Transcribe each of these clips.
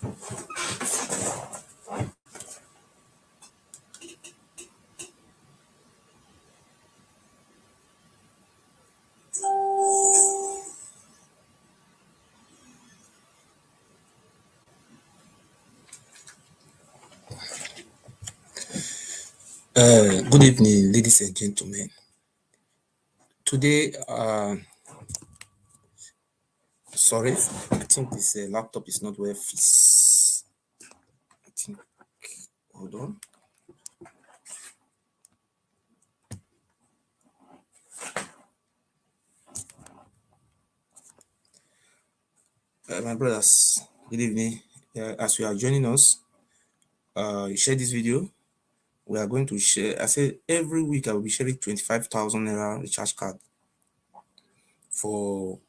Good evening, ladies and gentlemen. Today, sorry, I think this laptop is not well fixed. I think, hold on. My brothers, good evening. As you are joining us, share this video. We are going to share, I said every week I will be sharing 25,000 naira recharge card for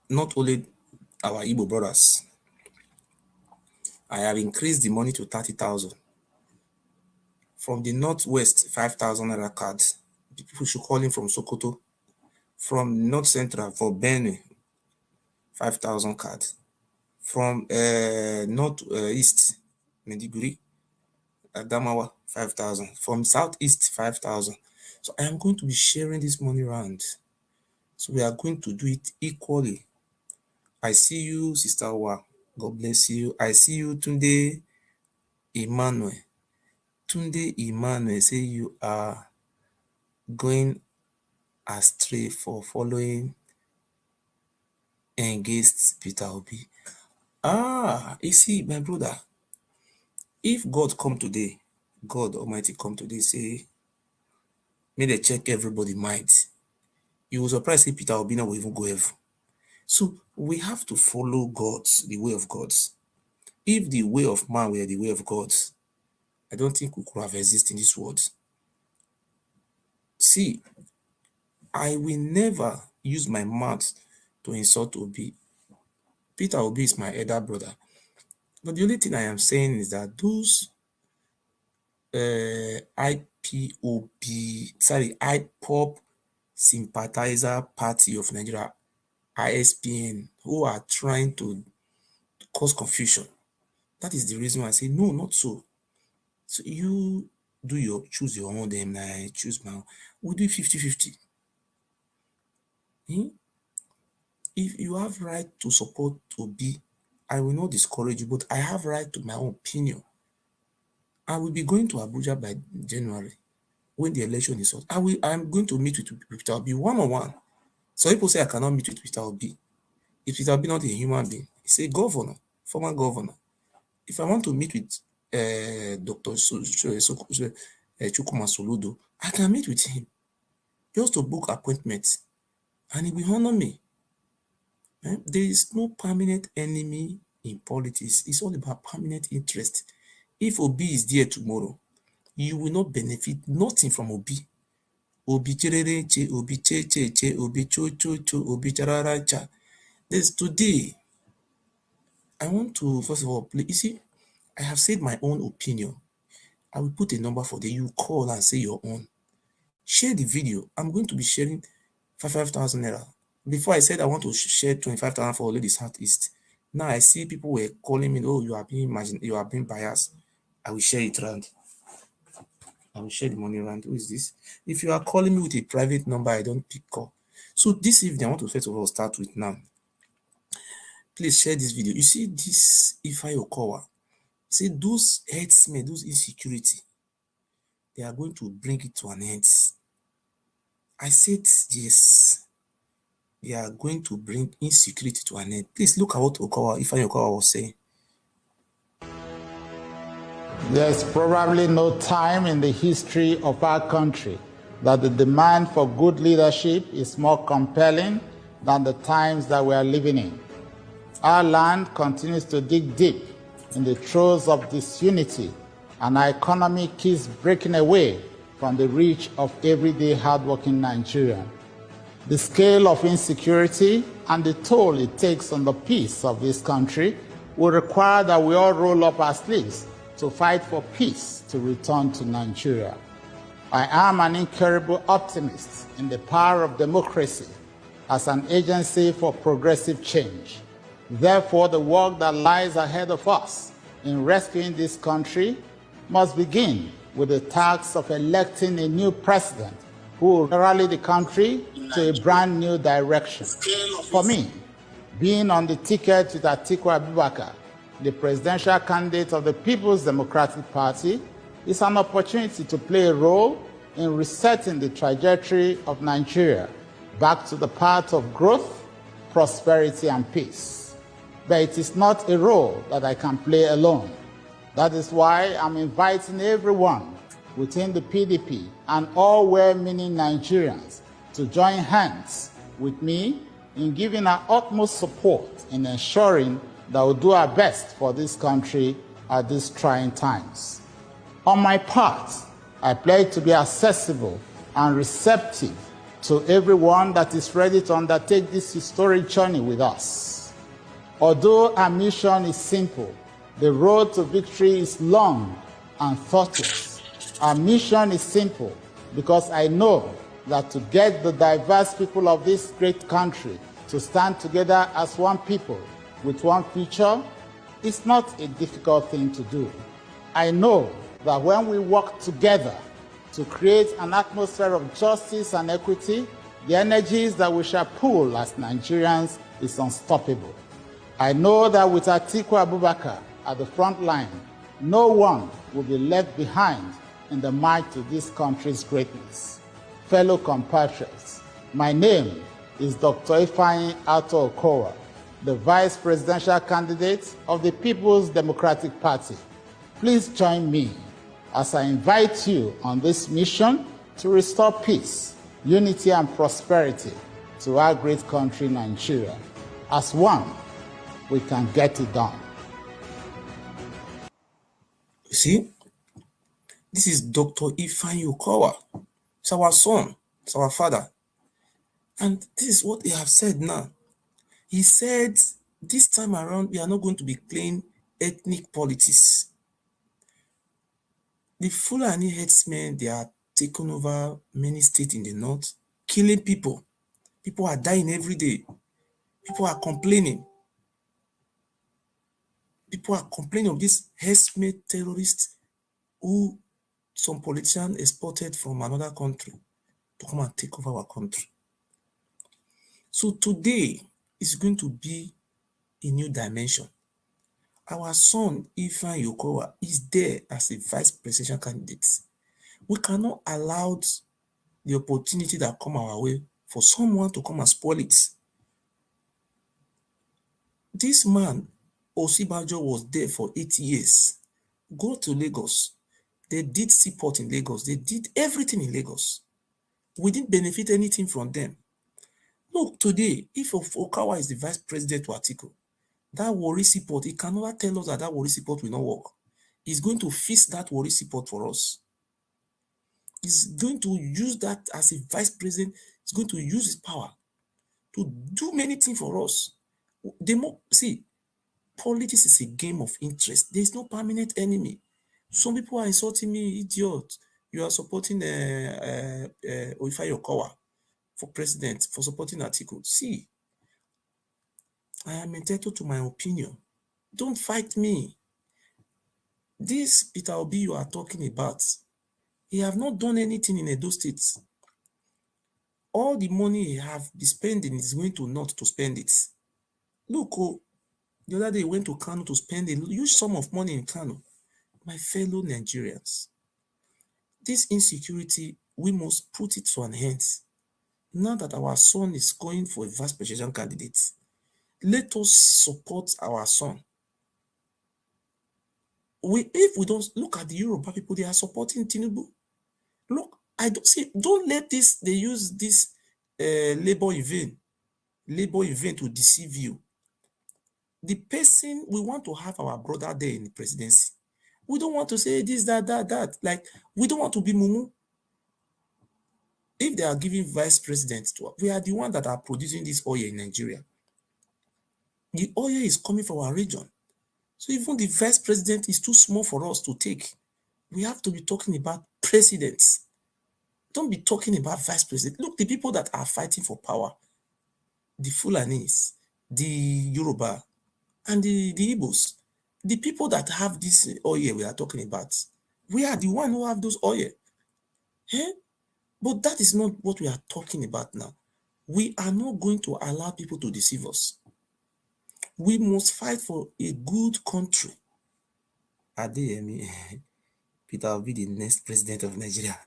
not only our Igbo brothers. I have increased the money to 30,000. From the Northwest, 5,000 naira card. People should call in from Sokoto. From North Central for Benue, 5,000 card. From North East, Mediguri, Adamawa, 5,000. From Southeast, 5,000. So I am going to be sharing this money around. So we are going to do it equally. I see you, Sister Wa. God bless you. I see you, Tunde Emmanuel. Tunde Emmanuel say you are going astray for following against Peter Obi. You see, my brother, if God come today, God Almighty come today, say, may they check everybody mind. You will surprise say Peter Obi will even go heaven. So we have to follow God's, the way of God. If the way of man were the way of God, I don't think we could have existed in this world. See, I will never use my mouth to insult Obi. Peter Obi is my elder brother. But the only thing I am saying is that those IPOP sympathizer party of Nigeria, ISPN, who are trying to cause confusion. That is the reason why I say, no, not so. So you do choose your own, then I choose my own. We do 50-50. If you have right to support Obi, I will not discourage you, but I have right to my own opinion. I will be going to Abuja by January when the election is out. I'm going to meet with Peter Obi one-on-one. Some people say I cannot meet with Peter Obi. If Peter Obi not a human being, he's a governor, former governor. If I want to meet with Dr. Chukuma Soludo, I can meet with him just to book appointments, and he will honor me. There is no permanent enemy in politics. It's all about permanent interest. If Obi is there tomorrow, you will not benefit nothing from Obi. Obi cherereche, Obi che, Obi cho, Obi chararacha. There's today. I want to, first of all, play. You see, I have said my own opinion. I will put a number for them. You call and say your own. Share the video. I'm going to be sharing 5,000 naira. Before I said I want to share 25,000 for Ladies Southeast. Now I see people were calling me, oh, you are being biased. I will share it around. I will share the money around. Who is this? If you are calling me with a private number, I don't pick call. So this evening, I want to first of all start with now. Please share this video. You see this Ifeanyi Okowa. See those headsmen, those insecurity, they are going to bring it to an end. I said yes. They are going to bring insecurity to an end. Please look at what Ifeanyi Okowa was saying. There's probably no time in the history of our country that the demand for good leadership is more compelling than the times that we are living in. Our land continues to dig deep in the throes of disunity, and our economy keeps breaking away from the reach of everyday hardworking Nigerian. The scale of insecurity and the toll it takes on the peace of this country will require that we all roll up our sleeves to fight for peace to return to Nigeria. I am an incurable optimist in the power of democracy as an agency for progressive change. Therefore, the work that lies ahead of us in rescuing this country must begin with the task of electing a new president who will rally the country to a brand new direction. For me, being on the ticket with Atiku Abubakar, the presidential candidate of the People's Democratic Party, is an opportunity to play a role in resetting the trajectory of Nigeria back to the path of growth, prosperity, and peace. But it is not a role that I can play alone. That is why I'm inviting everyone within the PDP and all well-meaning Nigerians to join hands with me in giving our utmost support in ensuring that we'll do our best for this country at these trying times. On my part, I pledge to be accessible and receptive to everyone that is ready to undertake this historic journey with us. Although our mission is simple, the road to victory is long and thoughtless. Our mission is simple because I know that to get the diverse people of this great country to stand together as one people with one future is not a difficult thing to do. I know that when we work together to create an atmosphere of justice and equity, the energies that we shall pool as Nigerians is unstoppable. I know that with Atiku Abubakar at the front line, no one will be left behind in the march to this country's greatness. Fellow compatriots, my name is Dr. Ifeanyi Ato Okowa, the Vice Presidential candidate of the People's Democratic Party. Please join me as I invite you on this mission to restore peace, unity, and prosperity to our great country, Nigeria. As one, we can get it done. You see, this is Dr. Ifeanyi Okowa. It's our son, it's our father. And this is what he have said now. He said, this time around, we are not going to be playing ethnic politics. The Fulani herdsmen, they are taking over many states in the north, killing people. People are dying every day. People are complaining. People are complaining of these herdsmen terrorists who some politicians exported from another country to come and take over our country. So today is going to be a new dimension. Our son, Ifeanyi Okowa, is there as a vice presidential candidate. We cannot allow the opportunity that come our way for someone to come and spoil it. This man, Osibajo, was there for 8 years. Go to Lagos. They did seaport in Lagos. They did everything in Lagos. We didn't benefit anything from them. Look, today, if Okawa is the vice president to Atiku, that Warri seaport, he cannot tell us that that Warri seaport will not work. He's going to fix that Warri seaport for us. He's going to use that as a vice president. He's going to use his power to do many things for us. See, politics is a game of interest. There is no permanent enemy. Some people are insulting me, idiot. You are supporting Ifeanyi Okowa for president, for supporting Atiku. See, I am entitled to my opinion. Don't fight me. This Peter Obi you are talking about, he have not done anything in Edo State. All the money he have been spending is going to not to spend it. Look, the other day he went to Kano to spend a huge sum of money in Kano. My fellow Nigerians, this insecurity, we must put it to an end. Now that our son is going for a vice presidential candidate, let us support our son. If we don't look at the Yoruba people, they are supporting Tinubu. Look, I don't see. Don't let this. They use this labor event to deceive you. The person we want to have our brother there in the presidency. We don't want to say this, that. Like we don't want to be mumu. If they are giving vice president to us, we are the ones that are producing this oil in Nigeria. The oil is coming from our region. So even the vice president is too small for us to take. We have to be talking about presidents. Don't be talking about vice president. Look, the people that are fighting for power, the Fulanis, the Yoruba, and the Igbos, the people that have this oil we are talking about, we are the one who have those oil. Eh? But that is not what we are talking about now. We are not going to allow people to deceive us. We must fight for a good country. Adeyemi, Peter will be the next president of Nigeria.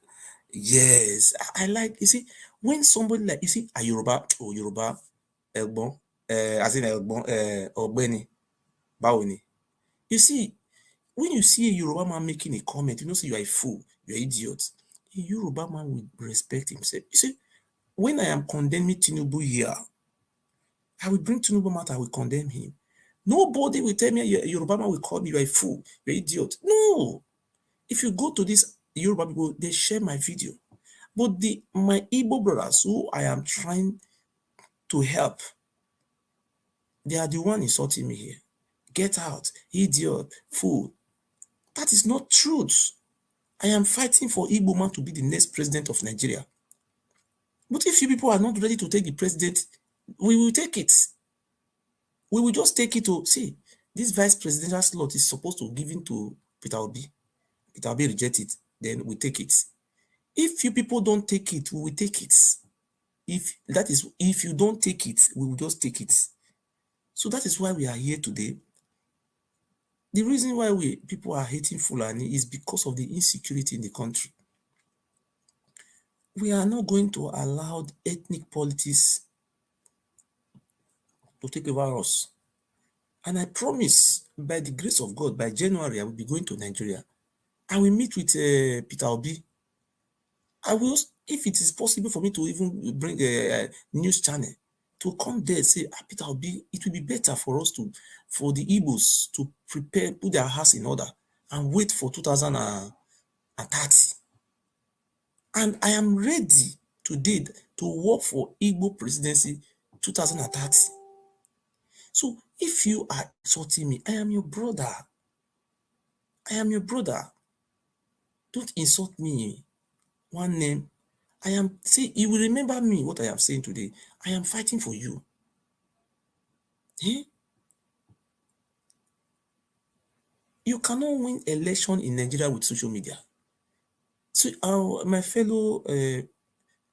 Yes, I like, you see, when somebody like, you see, a Yoruba, or Yoruba, Egbon, as in Egbon, Ogbeni, Bawoni. You see, when you see a Yoruba man making a comment, you know, say you are a fool, you are an idiot. A Yoruba man will respect himself. You see, when I am condemning Tinubu here, I will bring Tinubu matter, I will condemn him. Nobody will tell me a Yoruba man will call me, you are a fool, you are an idiot. No. If you go to this Yoruba people, they share my video. But my Igbo brothers who I am trying to help, they are the one insulting me here. Get out, idiot, fool. That is not truth. I am fighting for Igbo man to be the next president of Nigeria. But if you people are not ready to take the president, we will take it. We will just take it to, see, this vice presidential slot is supposed to give it to Peter Obi. Peter Obi reject it, then we take it. If you people don't take it, we will take it. If you don't take it, we will just take it. So that is why we are here today. The reason why people are hating Fulani is because of the insecurity in the country. We are not going to allow ethnic politics to take over us. And I promise, by the grace of God, by January, I will be going to Nigeria. I will meet with Peter Obi. I will, if it is possible for me to even bring a news channel to come there and say, Peter Obi, it will be better for us for the Igbos to prepare, put their house in order and wait for 2030. And I am ready today to work for Igbo Presidency 2030. So if you are insulting me, I am your brother. I am your brother. Don't insult me. One name. See, you will remember me, what I am saying today. I am fighting for you. Eh? You cannot win election in Nigeria with social media. So, my fellow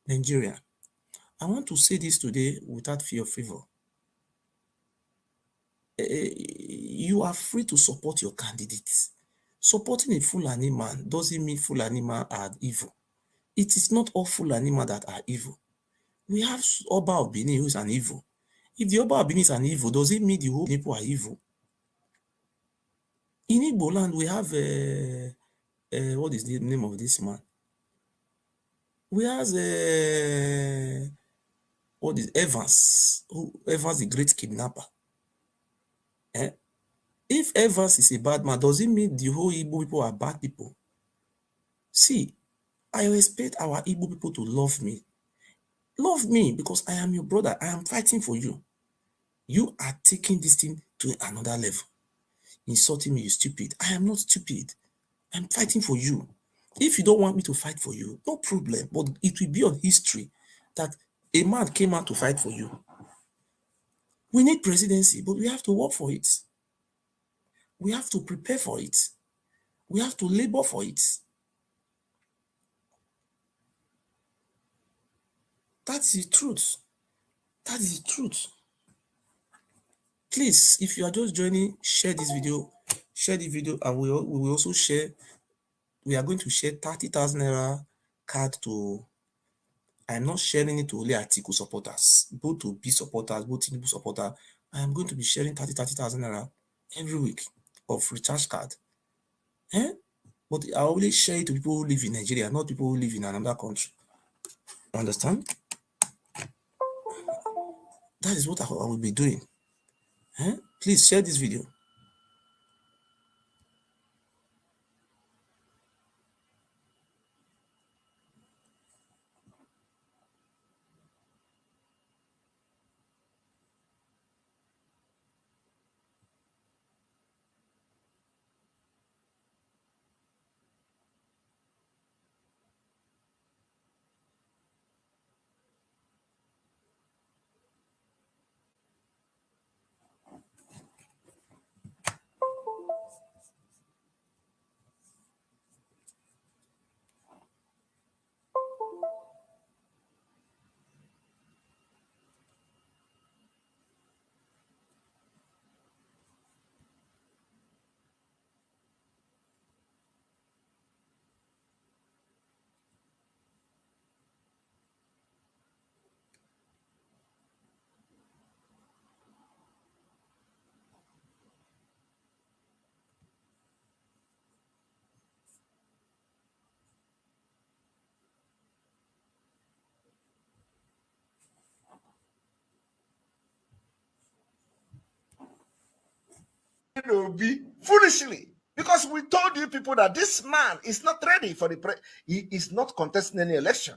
Nigerian, I want to say this today without fear of favor. You are free to support your candidates. Supporting a Fulani man doesn't mean Fulani man are evil. It is not all Fulani men that are evil. We have Oba of Benin who is an evil. If the Oba of Benin is an evil, does it mean the whole people are evil? In Igbo land, we have, what is the name of this man? We have, what is Evans? Evans, the great kidnapper. Eh? If Evans is a bad man, does it mean the whole Igbo people are bad people? See, I expect our Igbo people to love me. Love me because I am your brother. I am fighting for you. You are taking this thing to another level. Insulting me, you stupid. I am not stupid. I'm fighting for you. If you don't want me to fight for you, no problem. But it will be on history that a man came out to fight for you. We need presidency, but we have to work for it. We have to prepare for it. We have to labor for it. That's the truth. That is the truth. Please, if you are just joining, share this video. Share the video, and we will also share. We are going to share 30,000 naira card to. I'm not sharing it to only Atiku supporters, both to B supporters, both Tinubu supporters. I am going to be sharing 30,000 naira every week of recharge card. Eh? But I only share it to people who live in Nigeria, not people who live in another country. Understand? That is what I will be doing. Eh? Please share this video. Obi foolishly, because we told you people that this man is not ready for he is not contesting any election.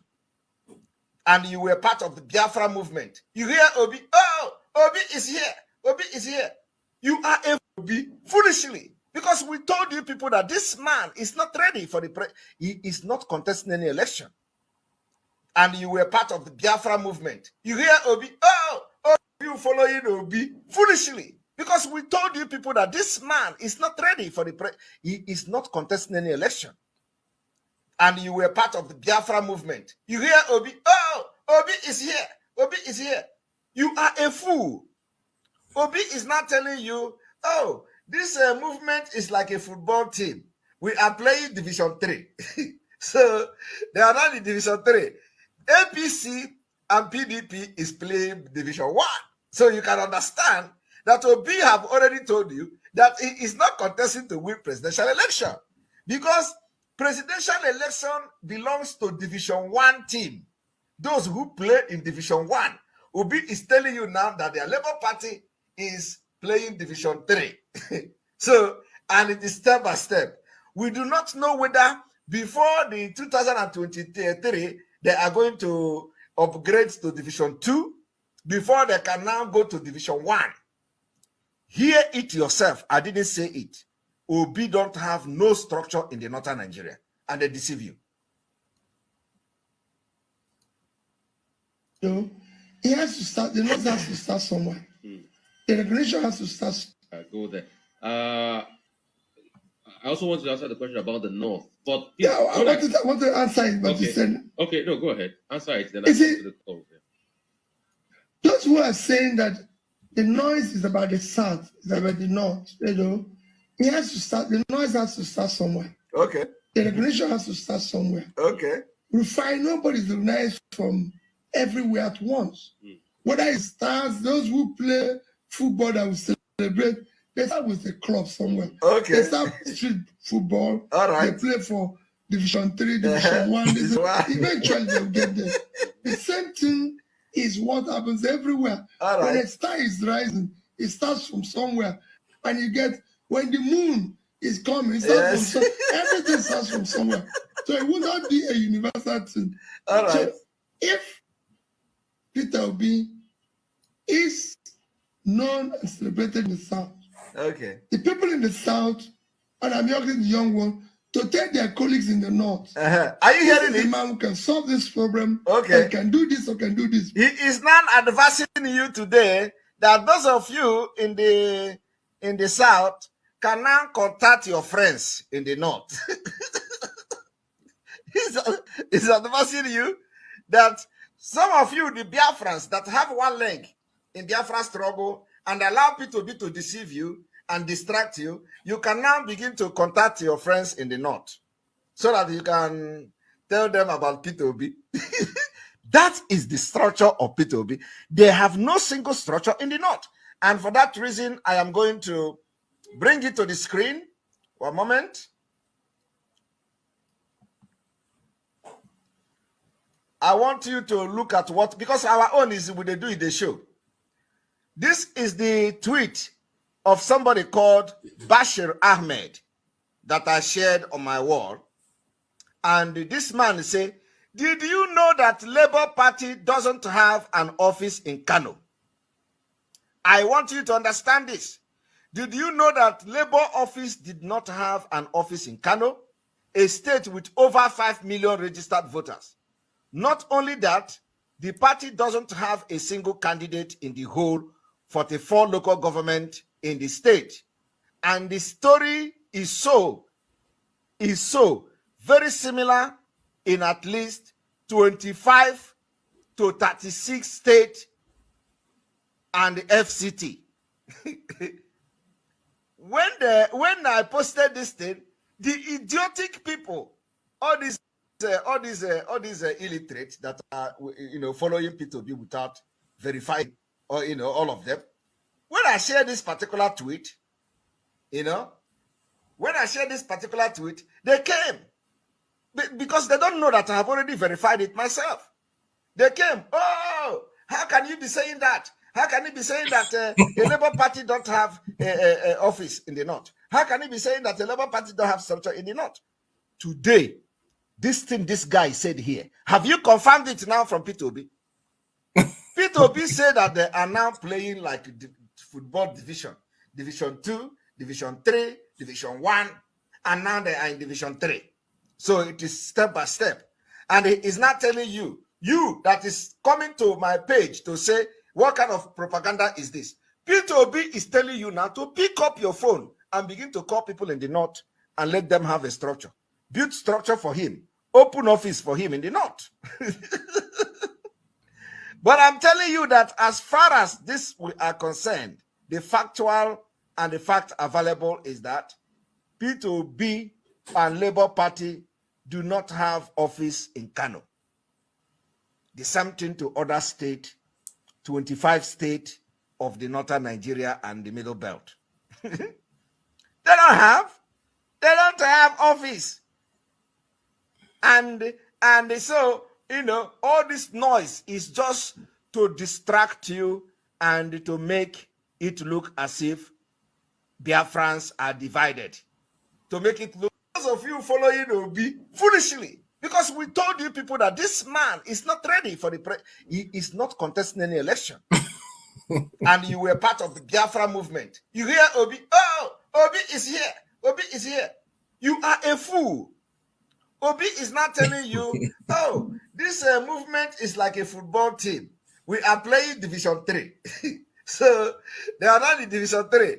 And you were part of the Biafra movement. You hear Obi, oh, Obi is here. Obi is here. You are a Obi foolishly, because we told you people that this man is not ready for he is not contesting any election. And you were part of the Biafra movement. You hear Obi, oh, you following Obi foolishly, because we told you people that this man is not ready for he is not contesting any election. And you were part of the Biafra movement. You hear Obi, oh, Obi is here. Obi is here. You are a fool. Obi is not telling you, oh, this movement is like a football team. We are playing Division 3. So they are not in Division 3. APC and PDP is playing Division 1. So you can understand that Obi have already told you that he is not contesting to win presidential election, because presidential election belongs to Division 1 team. Those who play in Division 1. Obi is telling you now that their Labour Party is playing Division 3. So, and it is step by step. We do not know whether before the 2023, they are going to upgrade to Division 2 before they can now go to Division 1. Hear it yourself. I didn't say it. Obi don't have no structure in the northern Nigeria, and they deceive you. No, he has to start. The North has to start somewhere. The regulation has to start. Go there. I also want to answer the question about the North, but yeah, I want to answer it, but okay. you said okay. No, go ahead. Answer it. Then is I it, to the call. Those who are saying that the noise is about the South, is about the North, you know, it has to start. The noise has to start somewhere. Okay. The regulation has to start somewhere. Okay. We find nobody's recognized from everywhere at once. Whether it starts, those who play football that will celebrate, they start with a club somewhere. Okay. They start street football. All right. They play for Division 3, Division 1. Eventually they'll get there. The same thing is what happens everywhere. All right. When a star is rising, it starts from somewhere. And you get, when the moon is coming, it starts from everything starts from somewhere. So it will not be a universal thing. All right. So if Peter Obi is known and celebrated in the South, okay, the people in the South, and I'm asking the young one, to take their colleagues in the North. Are you hearing this is it? a man who can solve this problem. Okay. And can do this or can do this. He is now advising you today that those of you in the South can now contact your friends in the North. He's advising you that some of you, the Biafrans that have one leg in Biafra struggle and allow people to deceive you and distract you, you can now begin to contact your friends in the North so that you can tell them about Peter Obi. That is the structure of Peter Obi. They have no single structure in the North. And for that reason, I am going to bring it to the screen. One moment. I want you to look at what, because our own is what they do in the show. This is the tweet of somebody called Bashir Ahmed that I shared on my wall. And this man say, did you know that Labour Party doesn't have an office in Kano? I want you to understand this. Did you know that Labour office did not have an office in Kano, a state with over 5 million registered voters? Not only that, the party doesn't have a single candidate in the whole 44 local government in the state. And the story is so very similar in at least 25 to 36 states and the FCT. When I posted this thing, the idiotic people, all these illiterates that are following P2B without verifying, or all of them. When I share this particular tweet, they came because they don't know that I have already verified it myself. They came, oh, how can you be saying that? How can he be saying that a Labour Party don't have a office in the North? How can he be saying that a Labour Party don't have structure in the North? Today, this thing this guy said here, have you confirmed it now from P2B? P2B said that they are now playing like the football division. Division 2, Division 3, Division 1, and now they are in Division 3. So it is step by step. And he is not telling you, that is coming to my page to say, what kind of propaganda is this? P2B is telling you now to pick up your phone and begin to call people in the North and let them have a structure. Build structure for him. Open office for him in the North. But I'm telling you that as far as this we are concerned, the factual and the fact available is that P2B and Labour Party do not have office in Kano. The same thing to other states, 25 states of the northern Nigeria and the Middle Belt. They don't have office. And so, all this noise is just to distract you and to make it look as if Biafrans are divided. To make it look, those of you following Obi foolishly, because we told you people that this man is not ready for he is not contesting any election. And you were part of the Biafra movement. You hear Obi, oh, Obi is here. Obi is here. You are a fool. Obi is not telling you, oh, this movement is like a football team. We are playing Division 3. So they are not in Division 3.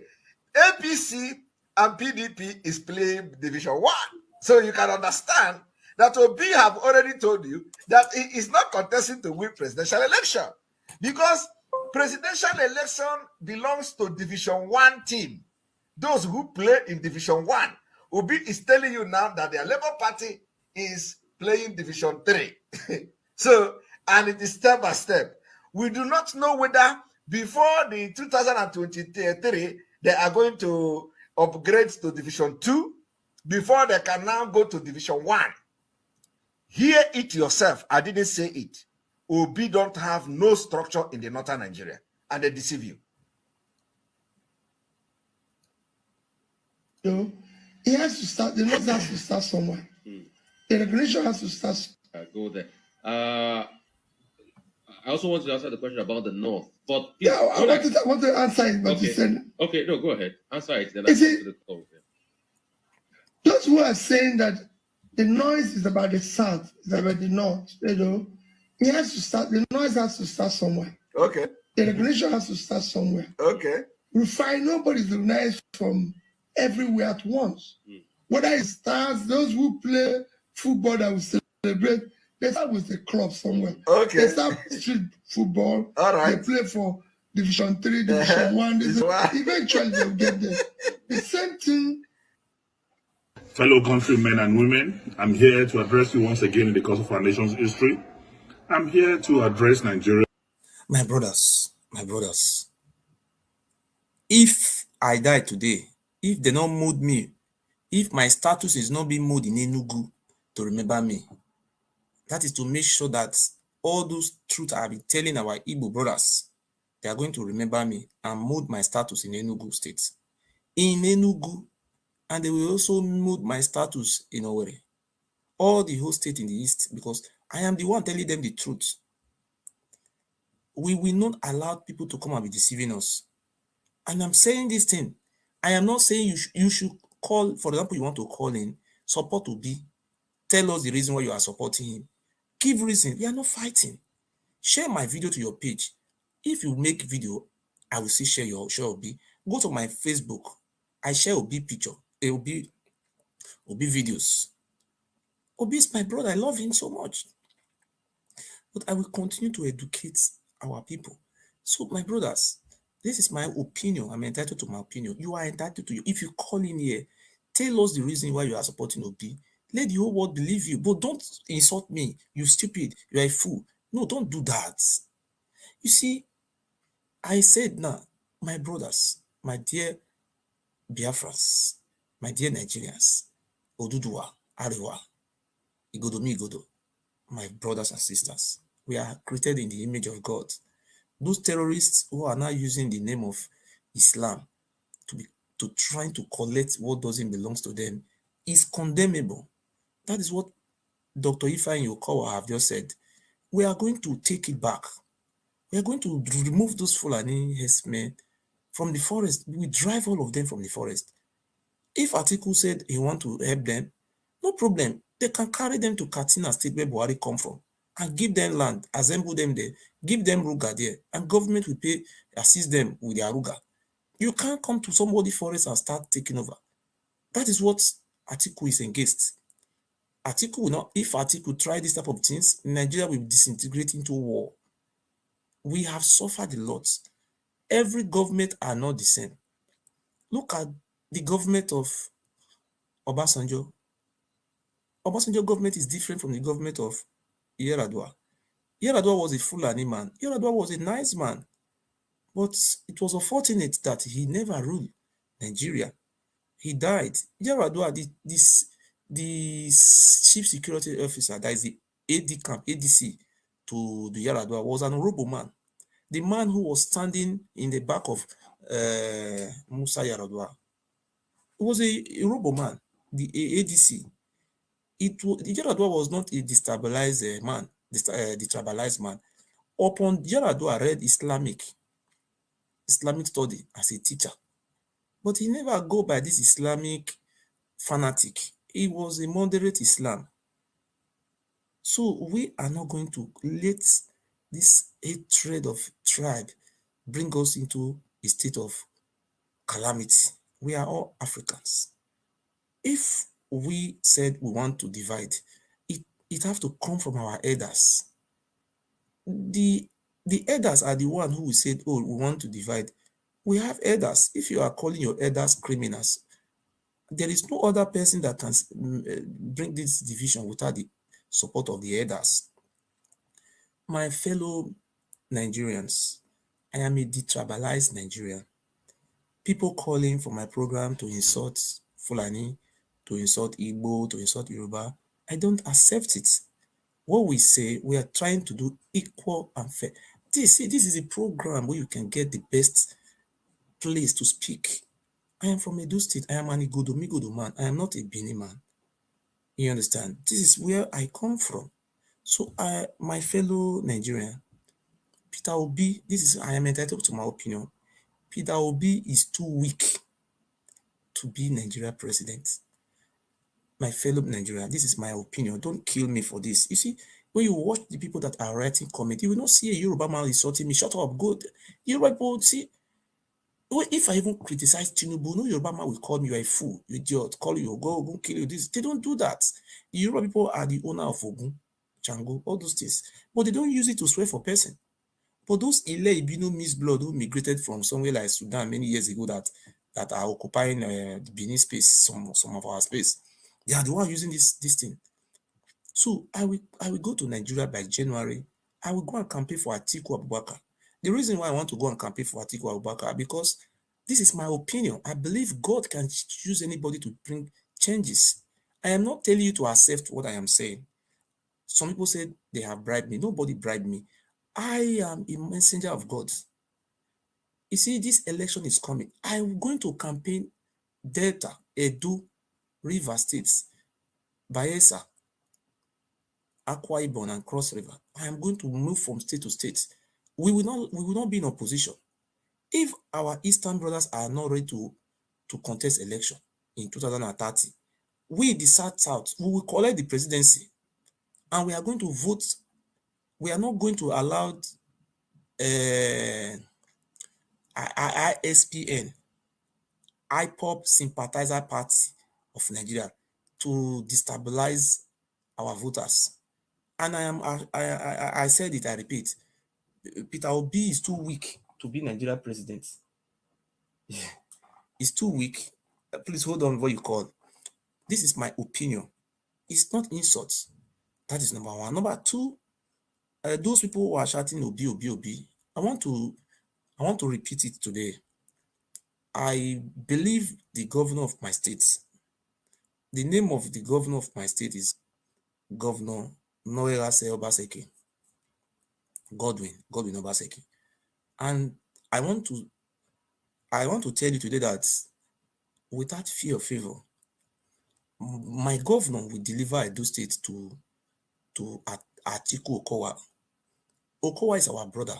APC and PDP is playing Division 1. So you can understand that Obi have already told you that he is not contesting to win presidential election. Because presidential election belongs to Division 1 team. Those who play in Division 1. Obi is telling you now that the Labour Party is playing Division 3. So, and it is step by step. We do not know whether before the 2023, they are going to upgrade to Division 2 before they can now go to Division 1. Hear it yourself. I didn't say it. Obi don't have no structure in the northern Nigeria, and they deceive you. He has to start, the North has to start somewhere. The regulation has to start. Go there. I also want to answer the question about the North. But yeah, I want to answer it, but okay. you said. Okay, no, go ahead. Answer it. Then those who are saying that the noise is about the South, is about the North, it has to start, the noise has to start somewhere. Okay. The regulation has to start somewhere. Okay. We find nobody's recognized from everywhere at once. Whether it starts, those who play football that will celebrate, they start with a club somewhere. Okay. They start street football. All right. They play for Division 3, Division 1. Eventually they'll get there. The same thing. Fellow countrymen and women, I'm here to address you once again in the course of our nation's history. I'm here to address Nigeria. My brothers, if I die today, if they don't mood me, if my status is not being moved in Enugu to remember me, that is to make sure that all those truths I have been telling our Igbo brothers, they are going to remember me and mold my status in Enugu State. In Enugu, and they will also mold my status in Owerri, all the whole state in the East, because I am the one telling them the truth. We will not allow people to come and be deceiving us. And I'm saying this thing. I am not saying you should call, for example, you want to call in, support Obi, tell us the reason why you are supporting him. Give reason. We are not fighting. Share my video to your page. If you make video, I will see share Obi. Go to my Facebook. I share Obi picture, Obi videos. Obi is my brother. I love him so much. But I will continue to educate our people. So, my brothers, this is my opinion. I'm entitled to my opinion. You are entitled to you. If you call in here, tell us the reason why you are supporting Obi. Let the whole world believe you. But don't insult me. You stupid. You are a fool. No, don't do that. You see, I said now, my brothers, my dear Biafrans, my dear Nigerians, Oduduwa, Arewa, Igodo, my brothers and sisters, we are created in the image of God. Those terrorists who are now using the name of Islam to trying to collect what doesn't belong to them is condemnable. That is what Dr. Ifeanyi Okowa have just said. We are going to take it back. We are going to remove those Fulani herdsmen from the forest. We drive all of them from the forest. If Atiku said he want to help them, no problem. They can carry them to Katsina State where Buhari come from and give them land, assemble them there, give them ruga there, and government will pay, assist them with their ruga. You can't come to somebody forest and start taking over. That is what Atiku is against. Atiku will not, if Atiku try this type of things, Nigeria will disintegrate into war. We have suffered a lot. Every government are not the same. Look at the government of Obasanjo. Obasanjo government is different from the government of Yar'Adua. Yar'Adua was a Fulani man. Yar'Adua was a nice man. But it was unfortunate that he never ruled Nigeria. He died. Yar'Adua, the chief security officer, that is the ADC to the Yar'Adua, was an honorable man. The man who was standing in the back of Musa Yar'Adua was a honorable man, the ADC. Yar'Adua was not a destabilized man, detribalized man. Upon Yar'Adua read Islamic study as a teacher, but he never go by this Islamic fanatic. He was a moderate Islam. So we are not going to let this hatred of tribe bring us into a state of calamity. We are all Africans. If we said we want to divide, it have to come from our elders. The elders are the one who said, oh, we want to divide. We have elders. If you are calling your elders criminals, there is no other person that can bring this division without the support of the elders. My fellow Nigerians, I am a detribalized Nigerian. People calling for my program to insult Fulani, to insult Igbo, to insult Yoruba, I don't accept it. What we say, we are trying to do equal and fair. This is a program where you can get the best place to speak. I am from Edo State. I am an Igodomigodo man. I am not a Bini man. You understand? This is where I come from. So my fellow Nigerian, Peter Obi, I am entitled to my opinion. Peter Obi is too weak to be Nigeria president. My fellow Nigerian, this is my opinion. Don't kill me for this. You see, when you watch the people that are writing comments, you will not see a Yoruba man insulting me. Shut up, good. Yoruba people, see, if I even criticize Tinubu, no Yoruba man will call me, you're a fool, you idiot, call you, go kill you. They don't do that. The Yoruba people are the owner of Ogun, Chango, all those things. But they don't use it to swear for person. But those Ile Ibino mixed blood who migrated from somewhere like Sudan many years ago that are occupying the Benin space, some of our space, they are the one using this thing. So I will go to Nigeria by January. I will go and campaign for Atiku Abubakar. The reason why I want to go and campaign for Atiku Abubakar, because this is my opinion. I believe God can choose anybody to bring changes. I am not telling you to accept what I am saying. Some people said they have bribed me. Nobody bribed me. I am a messenger of God. You see, this election is coming. I'm going to campaign Delta, Edo, River States, Bayelsa, Akwa Ibom, and Cross River. I am going to move from state to state. We will not be in opposition. If our Eastern brothers are not ready to contest election in 2030, we, the South, we will collect the presidency and we are going to vote. We are not going to allow ISPN, IPOP Sympathizer Party of Nigeria, to destabilize our voters. And I said it, I repeat, Peter Obi is too weak to be Nigeria president. He's too weak. Please hold on what you call. This is my opinion. It's not insult. That is number one. Number two, those people who are shouting Obi, Obi, Obi, I want to repeat it today. I believe the governor of my state, the name of the governor of my state is Governor Noerase Obaseki. Godwin Obaseki. And I want to tell you today that without fear or favor, my governor will deliver Edo State to Atiku Okowa. Okowa is our brother.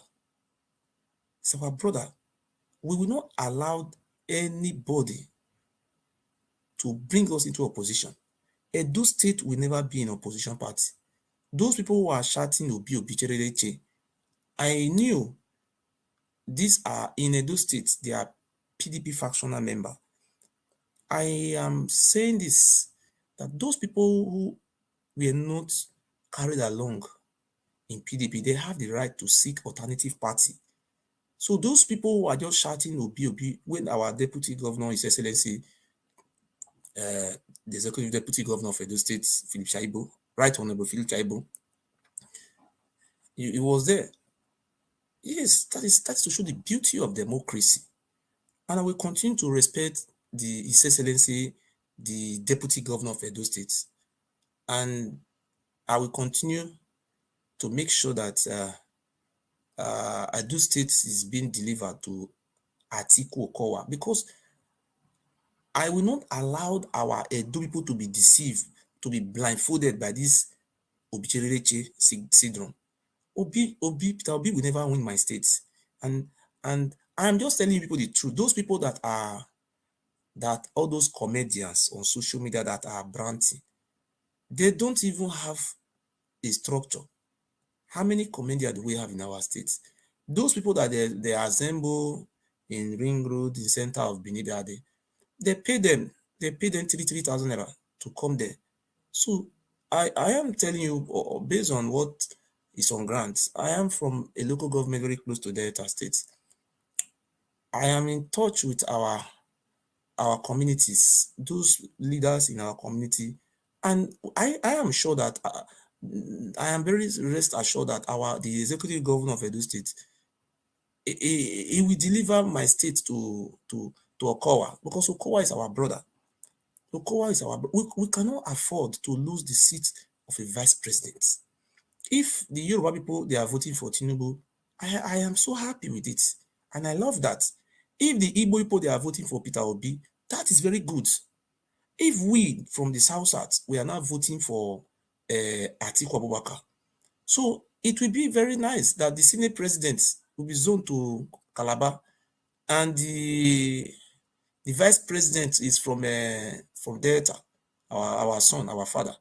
It's our brother. We will not allow anybody to bring us into opposition. Edo State will never be an opposition party. Those people who are shouting Obi Obi Cherereche, I knew these are in Edo State, they are PDP factional member. I am saying this, that those people who were not carried along in PDP, they have the right to seek alternative party. So those people who are just shouting Obi Obi when our deputy governor, His Excellency, the executive deputy governor of Edo State, Philip Shaibu, Right Honorable Philip Shaibu, he was there. Yes, that is to show the beauty of democracy. And I will continue to respect His Excellency, the deputy governor of Edo State. And I will continue to make sure that Edo State is being delivered to Atiku Okowa, because I will not allow our Edo people to be deceived, to be blindfolded by this Obicherereche syndrome. Peter Obi will never win my state. And I'm just telling people the truth. Those people that all those comedians on social media that are branding, they don't even have a structure. How many comedians do we have in our state? Those people that they assemble in Ring Road, in center of Benin, they pay them 3,000 naira to come there. So I am telling you, based on what is on grants, I am from a local government very close to Delta State. I am in touch with our communities, those leaders in our community, and I am sure that I am very rest assured that the executive governor of Edo State, he will deliver my state to Okowa, because Okowa is our brother. Okowa is we cannot afford to lose the seat of a vice president. If the Yoruba people, they are voting for Tinubu, I am so happy with it, and I love that. If the Igbo people, they are voting for Peter Obi, that is very good. If we from the South, we are now voting for Atiku Abubakar, so it will be very nice that the Senate president will be zoned to Calabar, and the vice president is from Delta, our son, our father.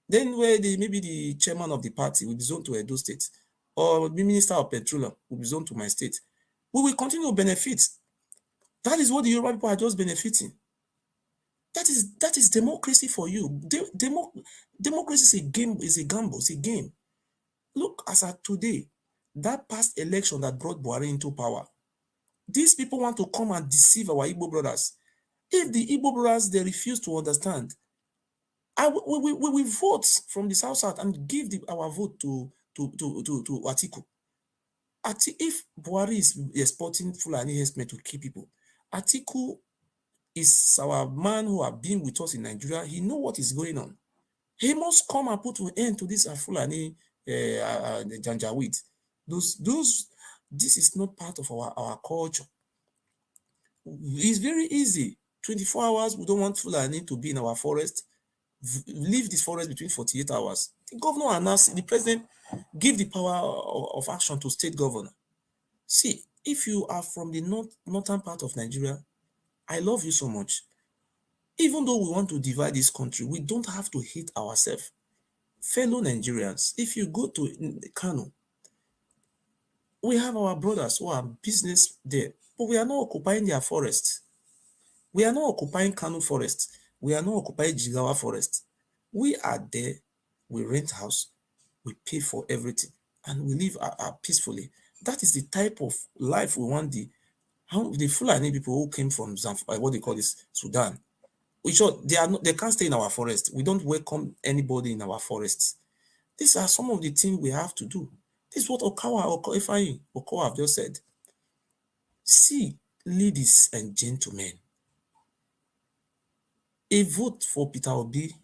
Then where maybe the chairman of the party will be zoned to Edo State, or the minister of petroleum will be zoned to my state. We will continue to benefit. That is what the Yoruba people are just benefiting. That is democracy for you. Democracy is a game, is a gamble, it's a game. Look, as at today, that past election that brought Buhari into power, these people want to come and deceive our Igbo brothers. If the Igbo brothers, they refuse to understand, we will vote from the South and give our vote to Atiku. If Buhari is exporting Fulani herdsmen to kill people, Atiku is our man who have been with us in Nigeria. He knows what is going on. He must come and put an end to this Fulani Janjaweed. This is not part of our culture. It's very easy. 24 hours, we don't want Fulani to be in our forest. Leave this forest between 48 hours. The governor announced, the president give the power of action to state governor. See, if you are from the northern part of Nigeria, I love you so much. Even though we want to divide this country, we don't have to hate ourselves. Fellow Nigerians, if you go to Kano, we have our brothers who are business there, but we are not occupying their forests. We are not occupying Kano forest. We are not occupying Jigawa forest. We are there, we rent house, we pay for everything, and we live peacefully. That is the type of life we want the Fulani people who came from what they call this, Sudan. They can't stay in our forest. We don't welcome anybody in our forests. These are some of the things we have to do. This is what Okowa have just said. See, ladies and gentlemen, a vote for Peter Obi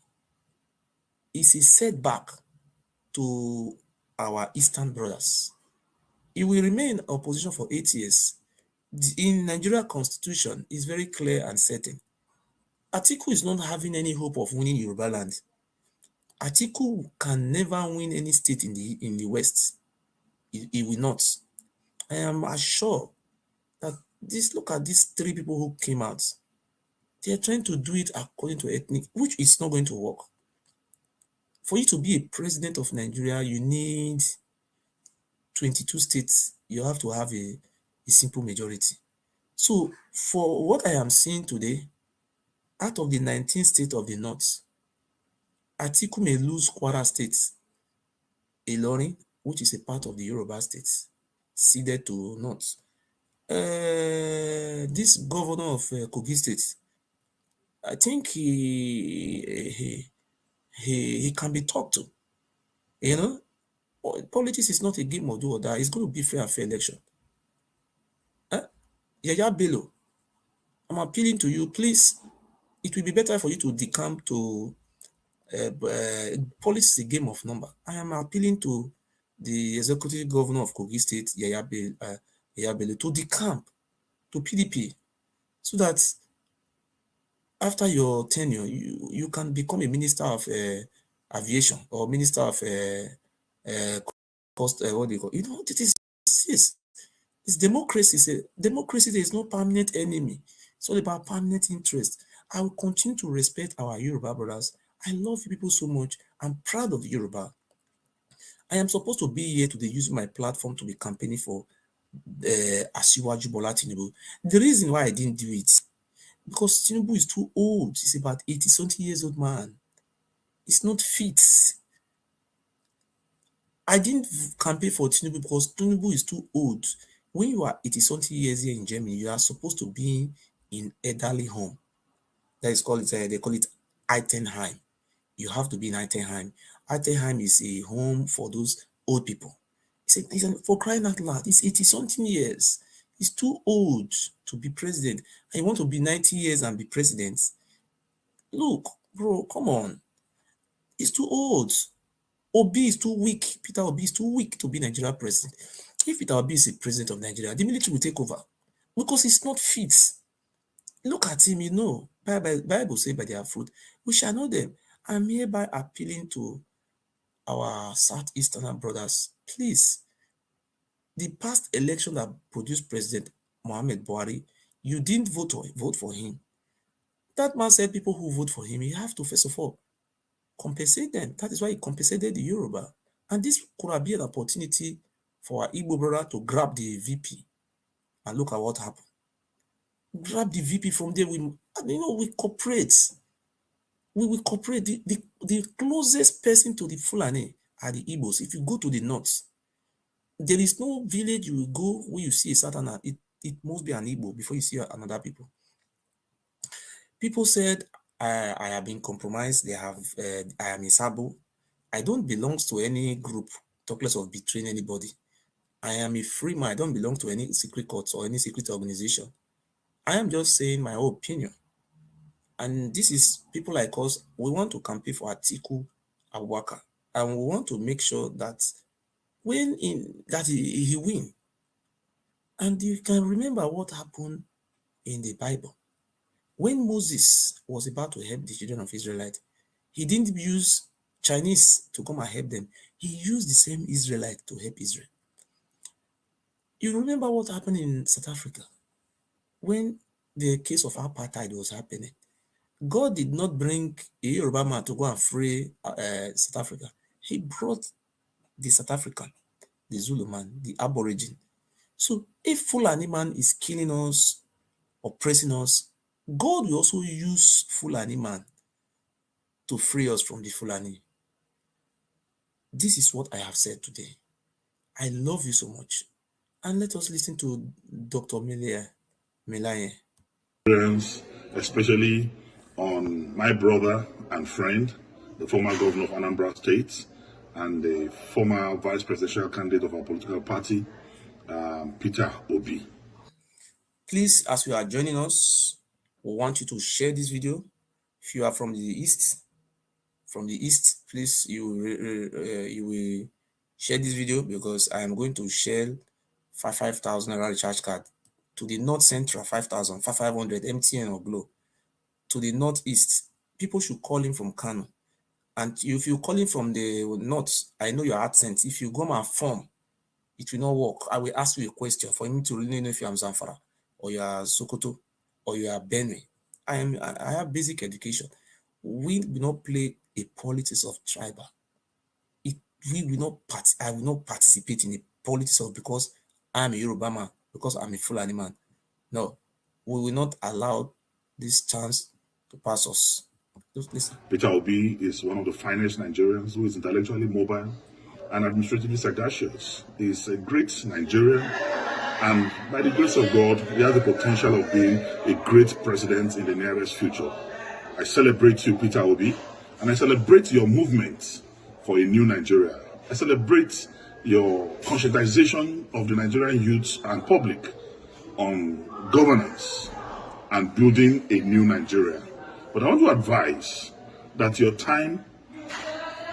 is a setback to our Eastern brothers. He will remain in opposition for 8 years. In Nigeria constitution is very clear and certain. Atiku is not having any hope of winning Yoruba land. Atiku can never win any state in the West. He will not. I am assured that look at these three people who came out. They are trying to do it according to ethnic, which is not going to work. For you to be a president of Nigeria, you need 22 states. You have to have a simple majority. So for what I am seeing today, out of the 19 states of the North, Atiku may lose Kwara State, Ilorin, which is a part of the Yoruba states, ceded to North. This governor of Kogi State, I think he can be talked to. You know, politics is not a game of do or die. It's going to be fair and fair election. Yaya Bello, I'm appealing to you, please. It will be better for you to decamp to politics is a game of number. I am appealing to the executive governor of Kogi State, Yaya Bello, to decamp to PDP, so that after your tenure, you can become a minister of aviation or minister of what do you call? You know, it is yes. It's democracy. Democracy, there is no permanent enemy. It's all about permanent interest. I will continue to respect our Yoruba brothers. I love you people so much. I'm proud of the Yoruba. I am supposed to be here today using my platform to be campaigning for Asiwaju Bola Tinubu. The reason why I didn't do it, because Tinubu is too old. He's about 80-something years old man. It's not fit. I didn't campaign for Tinubu because Tinubu is too old. When you are 80-something years here in Germany, you are supposed to be in elderly home. That is called they call it Altenheim. You have to be in Altenheim. Altenheim is a home for those old people. For crying out loud, he's 80-something years. He's too old to be president. And you want to be 90 years and be president? Look, bro, come on. He's too old. Obi is too weak. Peter Obi is too weak to be Nigeria president. If Peter Obi is the president of Nigeria, the military will take over because he's not fit. Look at him, you know. Bible says by their fruit, we shall know them. I'm hereby appealing to our Southeastern brothers. Please, the past election that produced President Mohamed Buhari, you didn't vote for him. That man said people who vote for him, you have to, first of all, compensate them. That is why he compensated the Yoruba. And this could have been an opportunity for our Igbo brother to grab the VP. And look at what happened. Grab the VP from there. We cooperate. We will cooperate. The closest person to the Fulani are the Igbos. If you go to the north, there is no village you will go where you see a Satana. It must be an Igbo before you see another people. People said, I have been compromised. I am in Sabo. I don't belong to any group, talk less of betraying anybody. I am a free man. I don't belong to any secret courts or any secret organization. I am just saying my own opinion. And this is people like us. We want to campaign for Atiku Abubakar. And we want to make sure that he win. And you can remember what happened in the Bible. When Moses was about to help the children of Israelite, he didn't use Chinese to come and help them. He used the same Israelite to help Israel. You remember what happened in South Africa when the case of apartheid was happening? God did not bring a Yoruba man to go and free South Africa. He brought the South African, the Zulu man, the Aborigine. So if Fulani man is killing us, oppressing us, God will also use Fulani man to free us from the Fulani. This is what I have said today. I love you so much. And let us listen to Dr. Melaye. Especially on my brother and friend, the former governor of Anambra State, and the former vice presidential candidate of our political party, Peter Obi. Please, as you are joining us, we want you to share this video. If you are from the East, please, you will share this video, because I am going to share 5,000 naira recharge card. To the North Central, 5,000, 500 MTN or Glo. To the Northeast, people should call in from Kano. And if you call in from the North, I know your accent. If you go and form, it will not work. I will ask you a question for me to really know if you are Zamfara or you are Sokoto or you are Benue. I have basic education. We will not play a politics of tribal. I will not participate in the politics of because I'm a Yoruba man, because I'm a Fulani man. No, we will not allow this chance to pass us. Just listen. Peter Obi is one of the finest Nigerians who is intellectually mobile and administratively sagacious. He's a great Nigerian, and by the grace of God, he has the potential of being a great president in the nearest future. I celebrate you, Peter Obi, and I celebrate your movement for a new Nigeria. I celebrate your conscientization of the Nigerian youth and public on governance and building a new Nigeria. But I want to advise that your time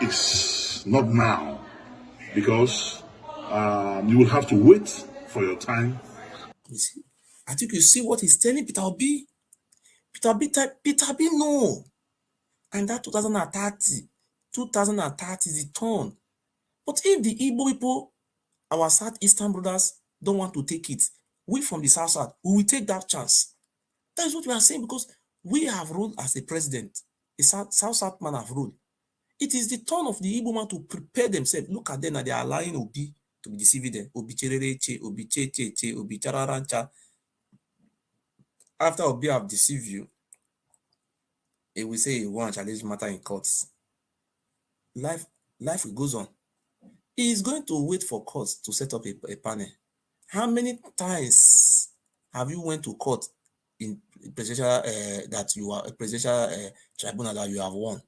is not now, because you will have to wait for your time. You see, I think you see what he's telling Peter Obi. Peter Obi, no. And that 2030 is the turn. But if the Igbo people, our Southeastern brothers, don't want to take it, we from the South, we will take that chance. That is what we are saying, because we have ruled as a president. A South man have ruled. It is the turn of the Igbo man to prepare themselves. Look at them, and they are allowing Obi to be deceiving them. Obi cherereche, Obi che, Obi chararancha. After Obi have deceived you, he will say he won't challenge matter in courts. Life goes on. He is going to wait for courts to set up a panel. How many times have you went to court in presidential that you are a presidential tribunal that you have won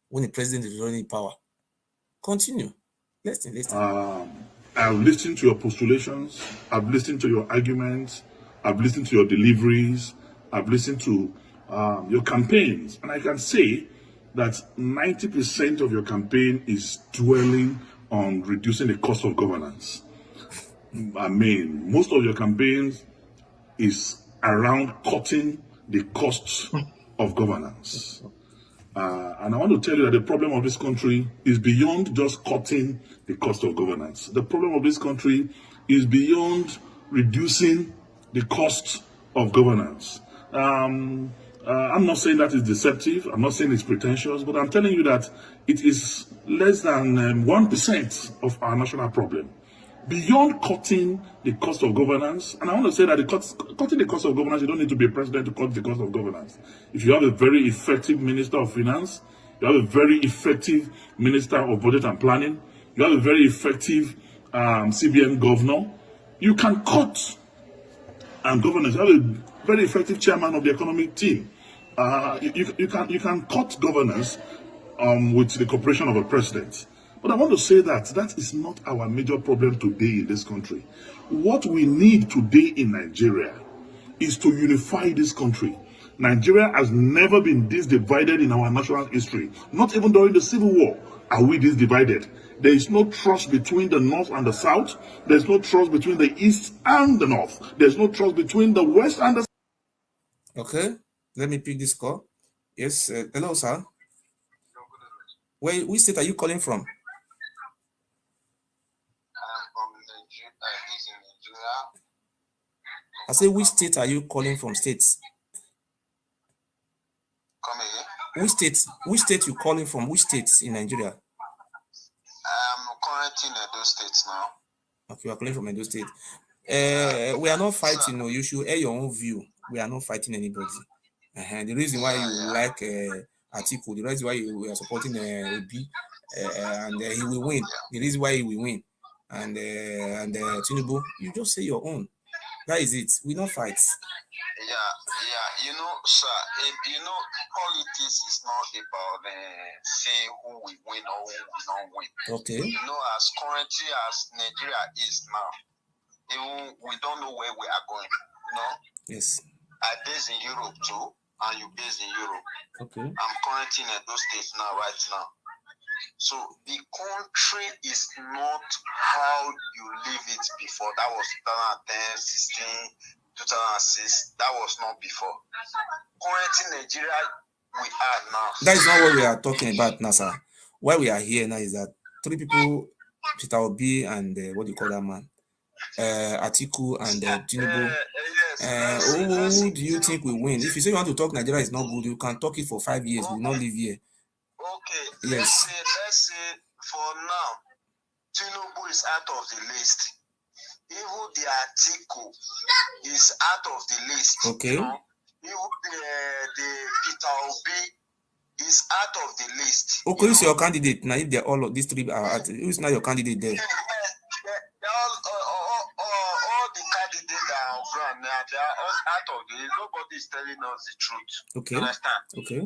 when the president is running power? Continue. Listen. I've listened to your postulations. I've listened to your arguments. I've listened to your deliveries. I've listened to your campaigns. And I can say that 90% of your campaign is dwelling on reducing the cost of governance. I mean, most of your campaigns is around cutting the costs of governance. And I want to tell you that the problem of this country is beyond just cutting the cost of governance. The problem of this country is beyond reducing the cost of governance. I'm not saying that is deceptive. I'm not saying it's pretentious, but I'm telling you that it is less than 1% of our national problem. Beyond cutting the cost of governance, and I want to say that cutting the cost of governance, you don't need to be a president to cut the cost of governance. If you have a very effective Minister of Finance, you have a very effective Minister of Budget and Planning, you have a very effective CBN governor, you can cut governance. You have a very effective chairman of the economic team. You can cut governance with the cooperation of a president. But I want to say that that is not our major problem today in this country. What we need today in Nigeria is to unify this country. Nigeria has never been this divided in our national history. Not even during the Civil War are we this divided. There is no trust between the North and the South. There's no trust between the East and the North. There's no trust between the West and the... Okay, let me pick this call. Yes, hello, sir. Which state are you calling from? I say, which state are you calling from? States. Come again? Which state you calling from? Which states in Nigeria? I'm currently in Edo State now. Okay, you are calling from Edo State. We are not fighting. No, you should air your own view. We are not fighting anybody. The reason why you like Atiku, the reason why you are supporting Obi, and he will win. The reason why he will win, and Tinubu, you just say your own. That is it. We don't fight. Yeah. You know, sir, politics is not about saying who will win or who will not win. Okay. You know, as currently as Nigeria is now, even we don't know where we are going. You know. Yes. I based in Europe too, and you based in Europe. Okay. I'm currently in Edo State now, right now. So the country is not how you live it before. That was 2010, 16, 2006. That was not before. Currently, Nigeria, we are now. That is not what we are talking about now, sir. Why we are here now is that 3 people, Peter Obi and what do you call that man? Atiku and Tinubu. Who do you think will win? If you say you want to talk Nigeria is not good, you can talk it for 5 years. We will not live here. Okay. Yes. Let's say for now, Tinubu is out of the list. Even the Atiku is out of the list. Okay. You know? Even the Peter Obi is out of the list. Okay, who's your candidate? Now, if they're all of these 3 are who's now your candidate there? All the candidates that are on ground now, they are all out of the list. Nobody is telling us the truth. Okay. You understand? Okay.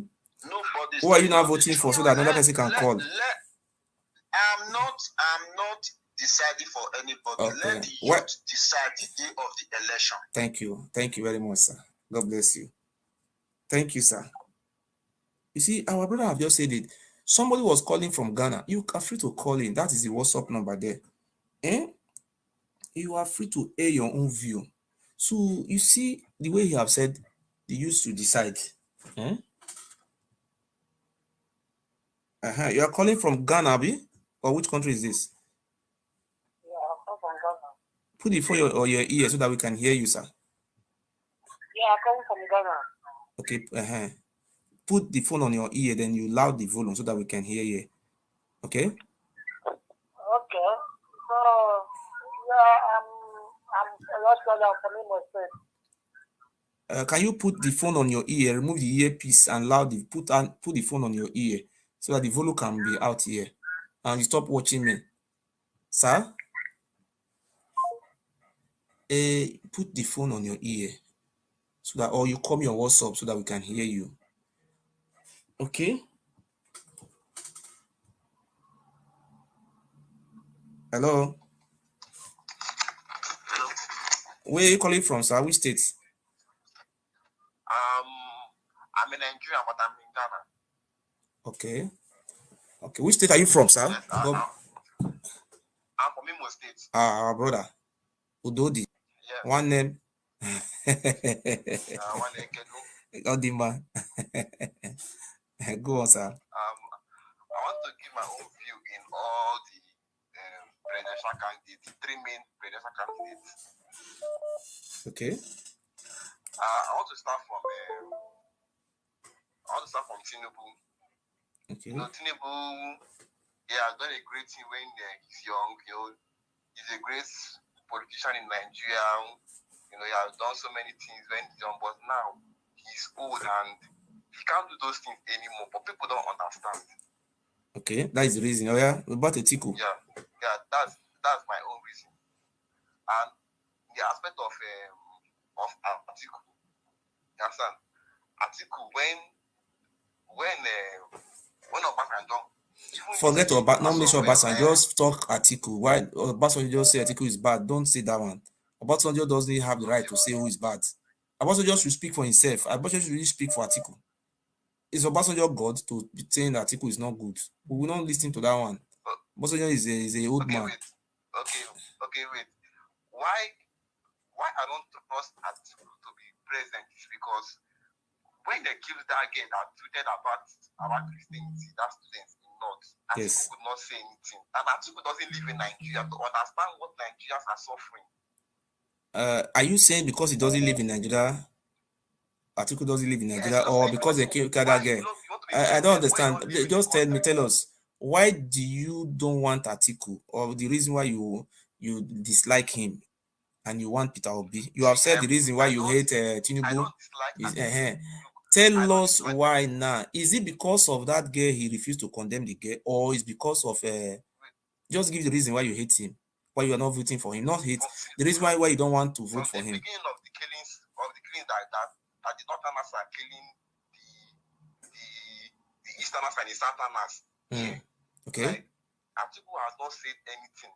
Nobody. Who are you now voting for so that another person can call? I'm not deciding for anybody. Okay. Let the youth decide the day of the election. Thank you. Thank you very much, sir. God bless you. Thank you, sir. You see, our brother have just said it. Somebody was calling from Ghana. You are free to call in. That is the WhatsApp number there. You are free to air your own view. So you see the way he have said, the youth to decide. You are calling from Ghana, Abi? Or which country is this? Yeah, I'm from Ghana. Put the phone or your ear so that we can hear you, sir. Yeah, I'm coming from Ghana. Okay. Put the phone on your ear, then you loud the volume so that we can hear you. Okay? Okay. So, yeah, I'm from Igbo State. Can you put the phone on your ear, remove the earpiece and loud the put the phone on your ear so that the volume can be out here. And you stop watching me. Sir? Put the phone on your ear so that, or you call me on WhatsApp so that we can hear you. Okay? Hello? Hello? Where are you calling from, sir? Which state? I'm in Nigeria, but I'm in Ghana. Okay. Which state are you from, sir? Yes, I'm from Igbo State. Our brother. Udodi. Yes. One name. One name. Odima. Go on, sir. I want to give my own view in all the presidential candidates, the 3 main presidential candidates. Okay. I want to start from Tinubu. Okay. You know, Tinubu, he has done a great thing when he's young. You know, he's a great politician in Nigeria. You know, he has done so many things when he's young, but now he's old and he can't do those things anymore. But people don't understand. Okay, that is the reason. Oh yeah, about Atiku. Yeah, that's my own reason. And the aspect of Atiku, you understand? Atiku, when Obasanjo, forget about not mention Obasanjo, just talk Atiku. Why Obasanjo just say Atiku is bad? Don't say that one. Obasanjo doesn't have the right to say who is bad. Obasanjo should speak for himself. Obasanjo should really speak for Atiku. Is Obasanjo God to be saying that Atiku is not good? We will not listen to that one. Obasanjo is a old man. Wait. Why I don't trust Atiku to be president is because when they killed that girl that tweeted about Christianity, that student in North, Atiku could not say anything. And Atiku doesn't live in Nigeria to understand what Nigerians are suffering. Are you saying because he doesn't live in Nigeria, Atiku doesn't live in Nigeria, or because they killed that girl? I don't understand. Just tell us, why do you don't want Atiku, or the reason why you dislike him and you want Peter Obi? You have said the reason why you hate Tinubu. Tell us why now. Is it because of that girl he refused to condemn the girl, or is because of just give the reason why you hate him, why you are not voting for him? Not hate, the reason why you don't want to vote for him. The beginning of the killings that the Northerners are killing the Easterners and the Southerners. Okay. Like, Atiku has not said anything.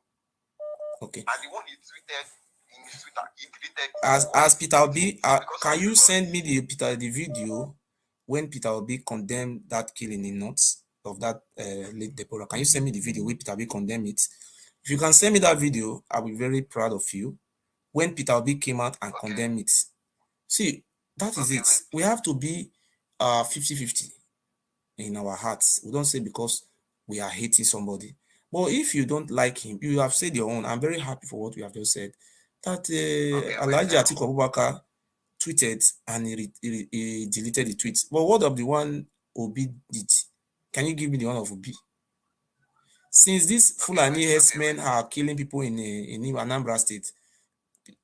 Okay. And the one he tweeted in his Twitter, he deleted. As Peter Obi, can you send me the video when Peter Obi condemned that killing in North? of that late Deborah. Can you send me the video where Peter Obi condemn it? If you can send me that video, I'll be very proud of you. When Peter Obi came out and condemned it. See, that is it. We have to be 50-50 in our hearts. We don't say because we are hating somebody. But if you don't like him, you have said your own. I'm very happy for what we have just said. That Alhaji Atiku Abubakar tweeted and he deleted the tweet. But what of the one Obi did? Can you give me the one of Obi? Since these Fulani herdsmen are killing people in Anambra State,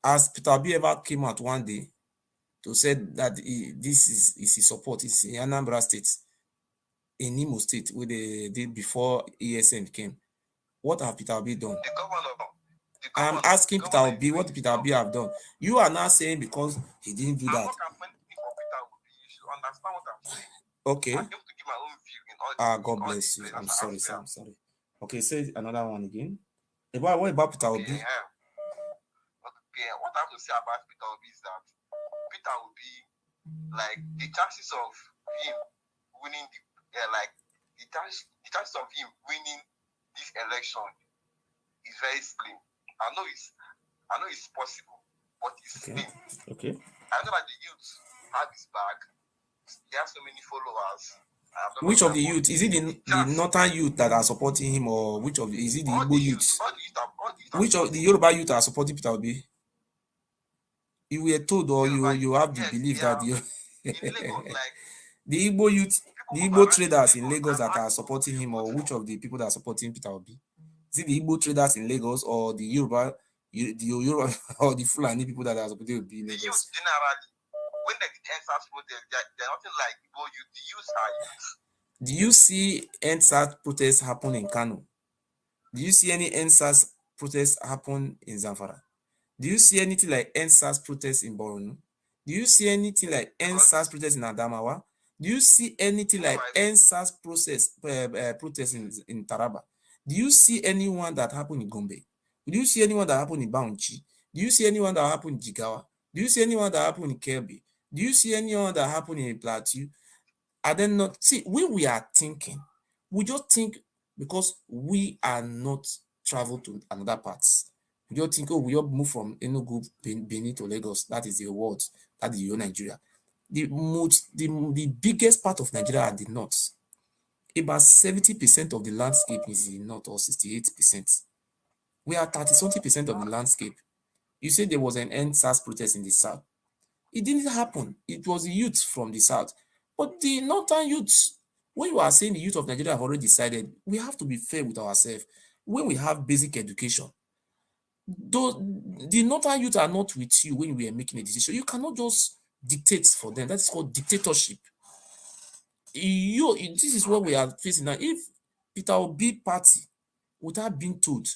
has Peter Obi ever came out one day to say that this is his support? Is in Anambra State, in Imo State, where they did before ESN came. What have Peter Obi done? I'm asking Peter Obi, what Peter Obi have done? You are now saying because he didn't do that. Okay. God bless you. I'm sorry, sir. I'm sorry. Okay, say another one again. What about Peter Obi? Okay, what I have to say about Peter Obi is that Peter Obi, like the chances of him winning the chances of him winning this election is very slim. I know it's possible, but it's slim. Okay. I know that the youth have his back. He has so many followers. Which of the youth? Is it the northern youth that are supporting him, or which of is it the Igbo youth? Which of the Yoruba youth are supporting Peter Obi? You were told, or you have the belief that you the Igbo youth, the Igbo traders in Lagos that are supporting him, or which of the people that are supporting Peter Obi? Is it the Igbo traders in Lagos, or the Yoruba or the Fulani people that are supporting Obi in Lagos? When they did EndSARS protest, they're nothing like Igbo youth. The youth are youth. Do you see EndSARS protests happen in Kano? Do you see any EndSARS protests happen in Zamfara? Do you see anything like EndSARS protests in Borno? Do you see anything like EndSARS protests in Adamawa? Do you see anything like EndSARS protests in Taraba? Do you see anyone that happened in Gombe? Do you see anyone that happened in Bounchi? Do you see anyone that happened in Jigawa? Do you see anyone that happened in Kirby? Do you see anyone that happened in Plateau? Are they not? See, when we are thinking, we just think because we are not traveled to another parts. We just think, oh, we all move from Enugu, Benin to Lagos. That is the world. That is your Nigeria. The biggest part of Nigeria are the north. About 70% of the landscape is in the north, or 68%. We are 30-something% of the landscape. You said there was an EndSARS protest in the south. It didn't happen. It was the youth from the south. But the northern youths, when you are saying the youth of Nigeria have already decided, we have to be fair with ourselves. When we have basic education, the northern youth are not with you when we are making a decision. You cannot just dictate for them. That's called dictatorship. This is what we are facing now. If Peter Obi party, without being told,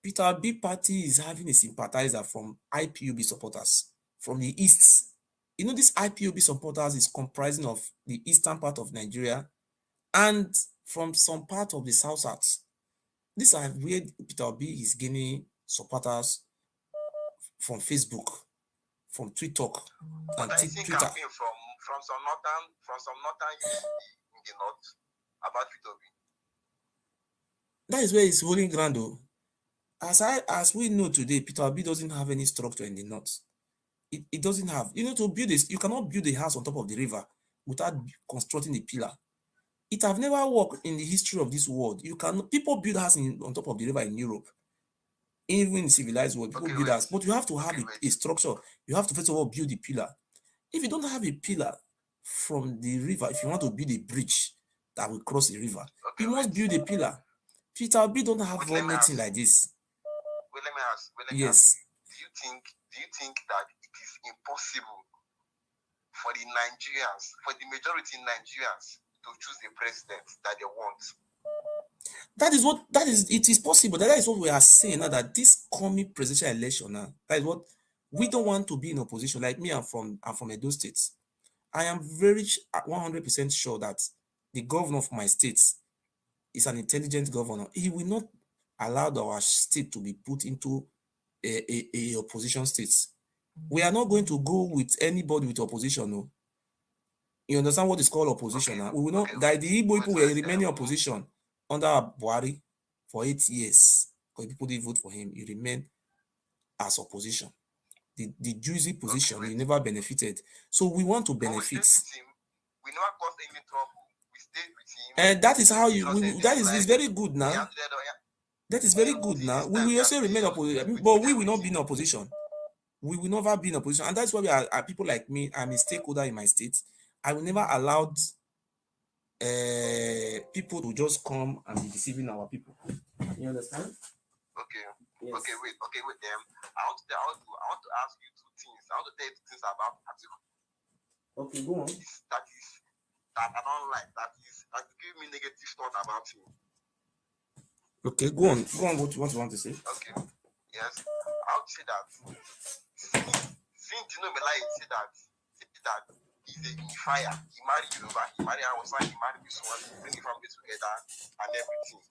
Peter Obi party is having a sympathizer from IPOB supporters from the east. You know, this IPOB supporters is comprising of the eastern part of Nigeria and from some part of the south. These are where Peter Obi is gaining supporters from Facebook, from Twitter, and Twitter. From some northern youth in the north about Peter Obi. That is where it's holding ground, though. As we know today, Peter Obi doesn't have any structure in the north. It doesn't have. You know, to build this, you cannot build a house on top of the river without constructing a pillar. It have never worked in the history of this world. People build houses on top of the river in Europe, even in civilized world. People build houses, but you have to have a structure. You have to first of all build a pillar. If you don't have a pillar from the river, if you want to build a bridge that will cross the river, you must build a pillar. Peter Obi don't have anything like this. Let me ask. Yes. Do you think that it is impossible for the Nigerians, for the majority Nigerians, to choose the president that they want? It is possible. That is what we are saying now, that this coming presidential election now, that is what we don't want to be in opposition. Like me, I'm from Edo State. I am very 100% sure that the governor of my state is an intelligent governor. He will not allow our state to be put into a opposition state. We are not going to go with anybody with opposition. No. You understand what is called opposition now? We will not, that the Igbo people were remaining opposition under Buhari for 8 years. Because people didn't vote for him. He remained as opposition. The juicy position, he never benefited. So we want to benefit. We never caused any trouble. We stayed with him. And that is how you, that is very good now. That is very good now. We will also remain opposition, but we will not be in opposition. We will never be in opposition. And that's why we are people like me. I'm a stakeholder in my state. I will never allow people to just come and be deceiving our people. You understand? Okay. Yes. Okay, wait. I want to ask you two things. I want to tell you two things about Atiku. Okay, go on. That I don't like. That give me negative thought about him. Okay, go on. What you want to say? Okay. Yes. I would say that since you know me like say that he's a unifier. He married Yoruba, he married Hausa, he married this one, bring the family together and everything.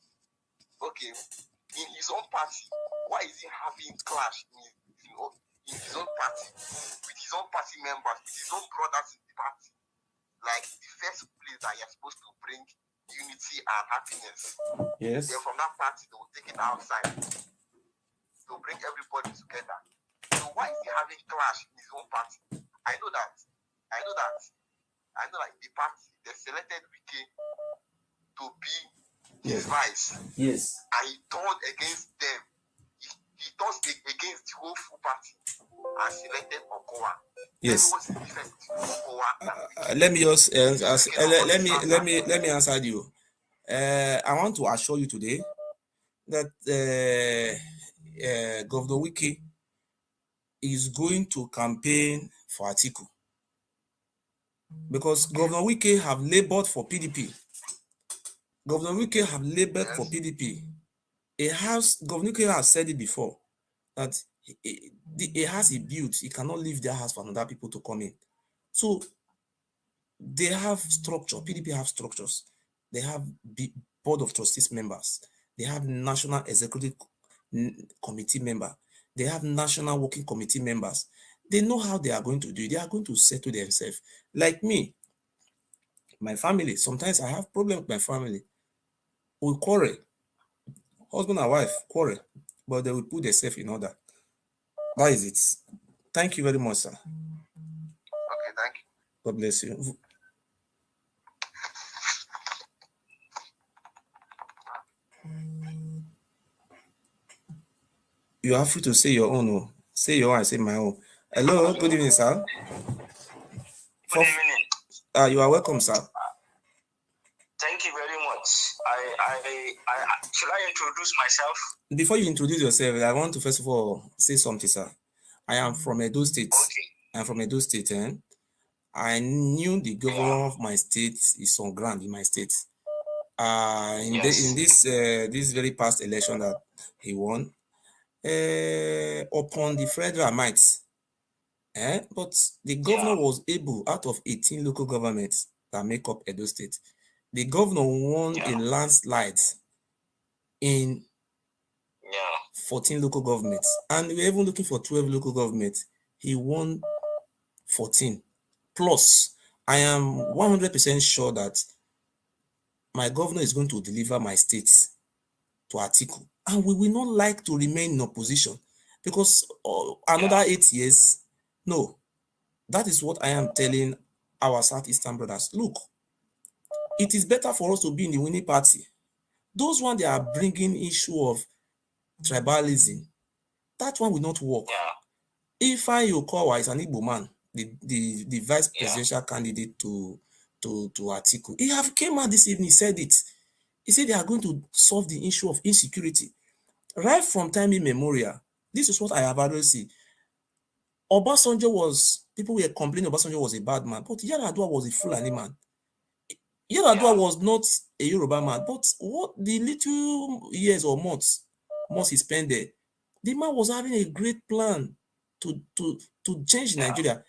Okay. In his own party, why is he having clash in his own party, with his own party members, with his own brothers in the party? Like the first place that you're supposed to bring unity and happiness. Yes. Then from that party, they will take it outside to bring everybody together. So why is he having clash in his own party? I know that in the party they selected Wike to be his vice. Yes. And he turned against them. He turned against the whole full party and selected Okowa. Yes. What's the difference between Okowa let me just let me answer you. I want to assure you today that Governor Wike is going to campaign for Atiku because Governor Wike have labored for PDP. Governor Wike have labored for PDP. Governor Wike has said it before that a house he built, he cannot leave their house for another people to come in. So they have structure. PDP have structures. They have board of trustees members. They have national executive committee member. They have national working committee members. They know how they are going to do it. They are going to settle themselves. Like me, my family, sometimes I have problems with my family. We quarrel. Husband and wife quarrel, but they will put themselves in order. That is it. Thank you very much, sir. Okay, thank you. God bless you. You are free to say your own. Oh. Say your own, I say my own. Hello, good evening, sir. Good evening. You are welcome, sir. Thank you very much. Should I introduce myself? Before you introduce yourself, I want to first of all say something, sir. I am from Edo State. Okay. I'm from Edo State, and I knew the governor of my state is on ground in my state. In this very past election that he won, upon the federal might, but the governor was able, out of 18 local governments that make up Edo State, the governor won a landslide in 14 local governments, and we're even looking for 12 local governments. He won 14 plus. I am 100% sure that my governor is going to deliver my state to Atiku, and we will not like to remain in opposition because another 8 years. No, that is what I am telling our Southeastern brothers. Look, it is better for us to be in the winning party. Those ones they are bringing issue of tribalism, that one will not work. Ifeanyi Okowa is an Igbo man, the vice presidential candidate to Atiku. He have came out this evening, he said it. He said they are going to solve the issue of insecurity. Right from time immemorial, this is what I have already seen. People were complaining Obasanjo was a bad man, but Yar'Adua was a Fulani man. Yar'Adua was not a Yoruba man, but what the little years or months he spent there, the man was having a great plan to change Nigeria.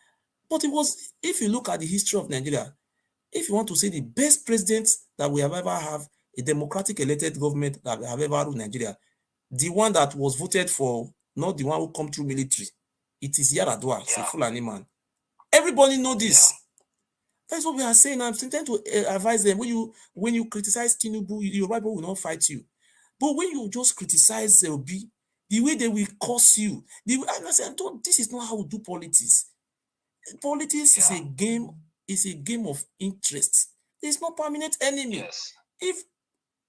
But it was, if you look at the history of Nigeria, if you want to say the best president that we have ever have, a democratic elected government that we have ever ruled Nigeria, the one that was voted for, not the one who come through military, it is Yar'Adua, it's a Fulani man. Everybody know this. That's what we are saying. I'm trying to advise them. When you criticize Tinubu, your rival will not fight you. But when you just criticize Obi, the way they will curse you, I say, this is not how we do politics. Politics is a game. Is a game of interest. There's no permanent enemy. Yes. If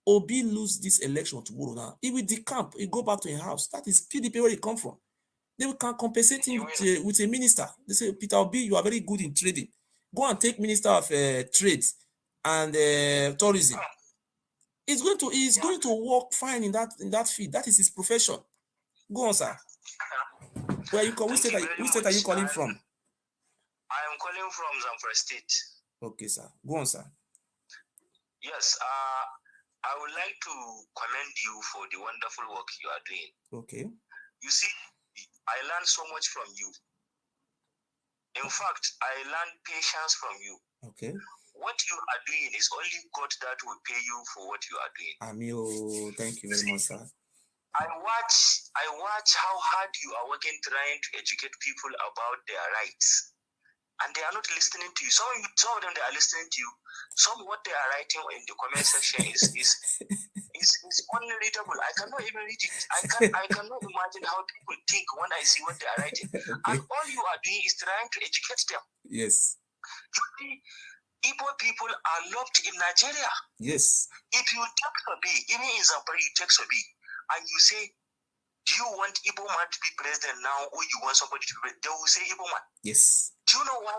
Obi lose this election tomorrow now, he will decamp. He go back to a house. That is PDP where he come from. They can compensate him with a minister. They say, Peter Obi, you are very good in trading. Go and take Minister of Trade and Tourism. He's going to work fine in that field. That is his profession. Go on, sir. Where you which state are you calling from? I am calling from Zamfara State. Okay, sir. Go on, sir. Yes, I would like to commend you for the wonderful work you are doing. Okay. You see, I learned so much from you. In fact, I learned patience from you. Okay. What you are doing is only God that will pay you for what you are doing. Amio, thank you very much, sir. I watch how hard you are working trying to educate people about their rights. And they are not listening to you. Some of them, they are listening to you. Some what they are writing in the comment section is unreadable. I cannot even read it. I cannot imagine how people think when I see what they are writing. Okay. And all you are doing is trying to educate them. Yes. Igbo people are loved in Nigeria. Yes. If you take Obi, even in Zamfara, you take Obi, and you say, do you want Igbo man to be president now, or you want somebody to be president? They will say Igbo man. Yes. Do you know why?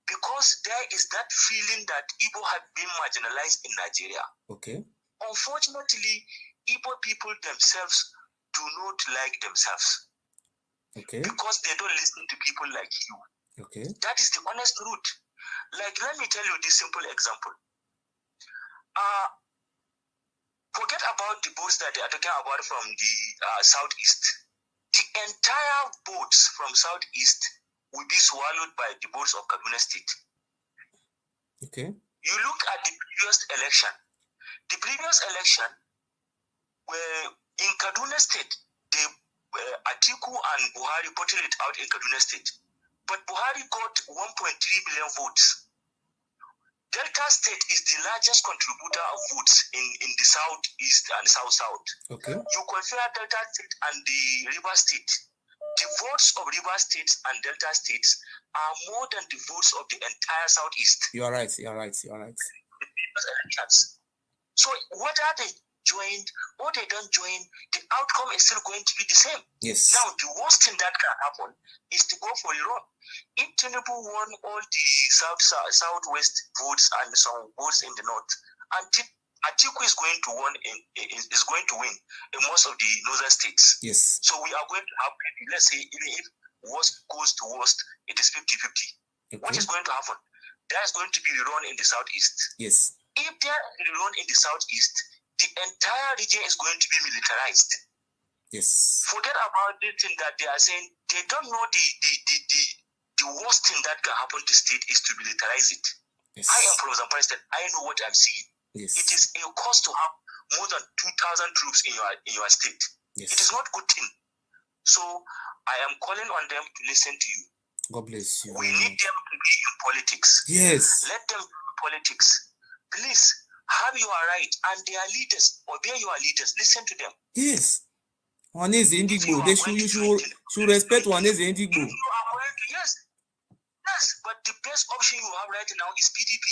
Because there is that feeling that Igbo have been marginalized in Nigeria. Okay. Unfortunately, Igbo people themselves do not like themselves. Okay. Because they don't listen to people like you. Okay. That is the honest truth. Like, let me tell you this simple example. Forget about the boats that they are talking about from the southeast. The entire boats from southeast will be swallowed by the boats of Kaduna State. Okay. You look at the previous election. The previous election, where in Kaduna State, Atiku and Buhari bottled it out in Kaduna State. But Buhari got 1.3 million votes. Delta State is the largest contributor of votes in the southeast and south-south. Okay. You compare Delta State and the River State. The votes of River States and Delta States are more than the votes of the entire southeast. You are right. So whether they joined or they don't join, the outcome is still going to be the same. Yes. Now, the worst thing that can happen is to go for Iran. If Tinubu won all the southwest votes and some votes in the north, and Atiku is going to win in most of the northern states. Yes. So we are going to have, let's say, even if worst goes to worst, it is 50-50. Okay. What is going to happen? There is going to be Iran in the southeast. Yes. If there is Iran in the southeast, the entire region is going to be militarized. Yes. Forget about the thing that they are saying. They don't know the worst thing that can happen to state is to militarize it. Yes. I am from Zamfara State. I know what I'm seeing. Yes. It is a cost to have more than 2,000 troops in your state. Yes. It is not a good thing. So I am calling on them to listen to you. God bless you. We need them to be in politics. Yes. Let them do politics. Please have your right, and their leaders, obey your leaders. Listen to them. Yes. Waneze Indigbo. You should respect Waneze Indigbo. Yes, but the best option you have right now is PDP.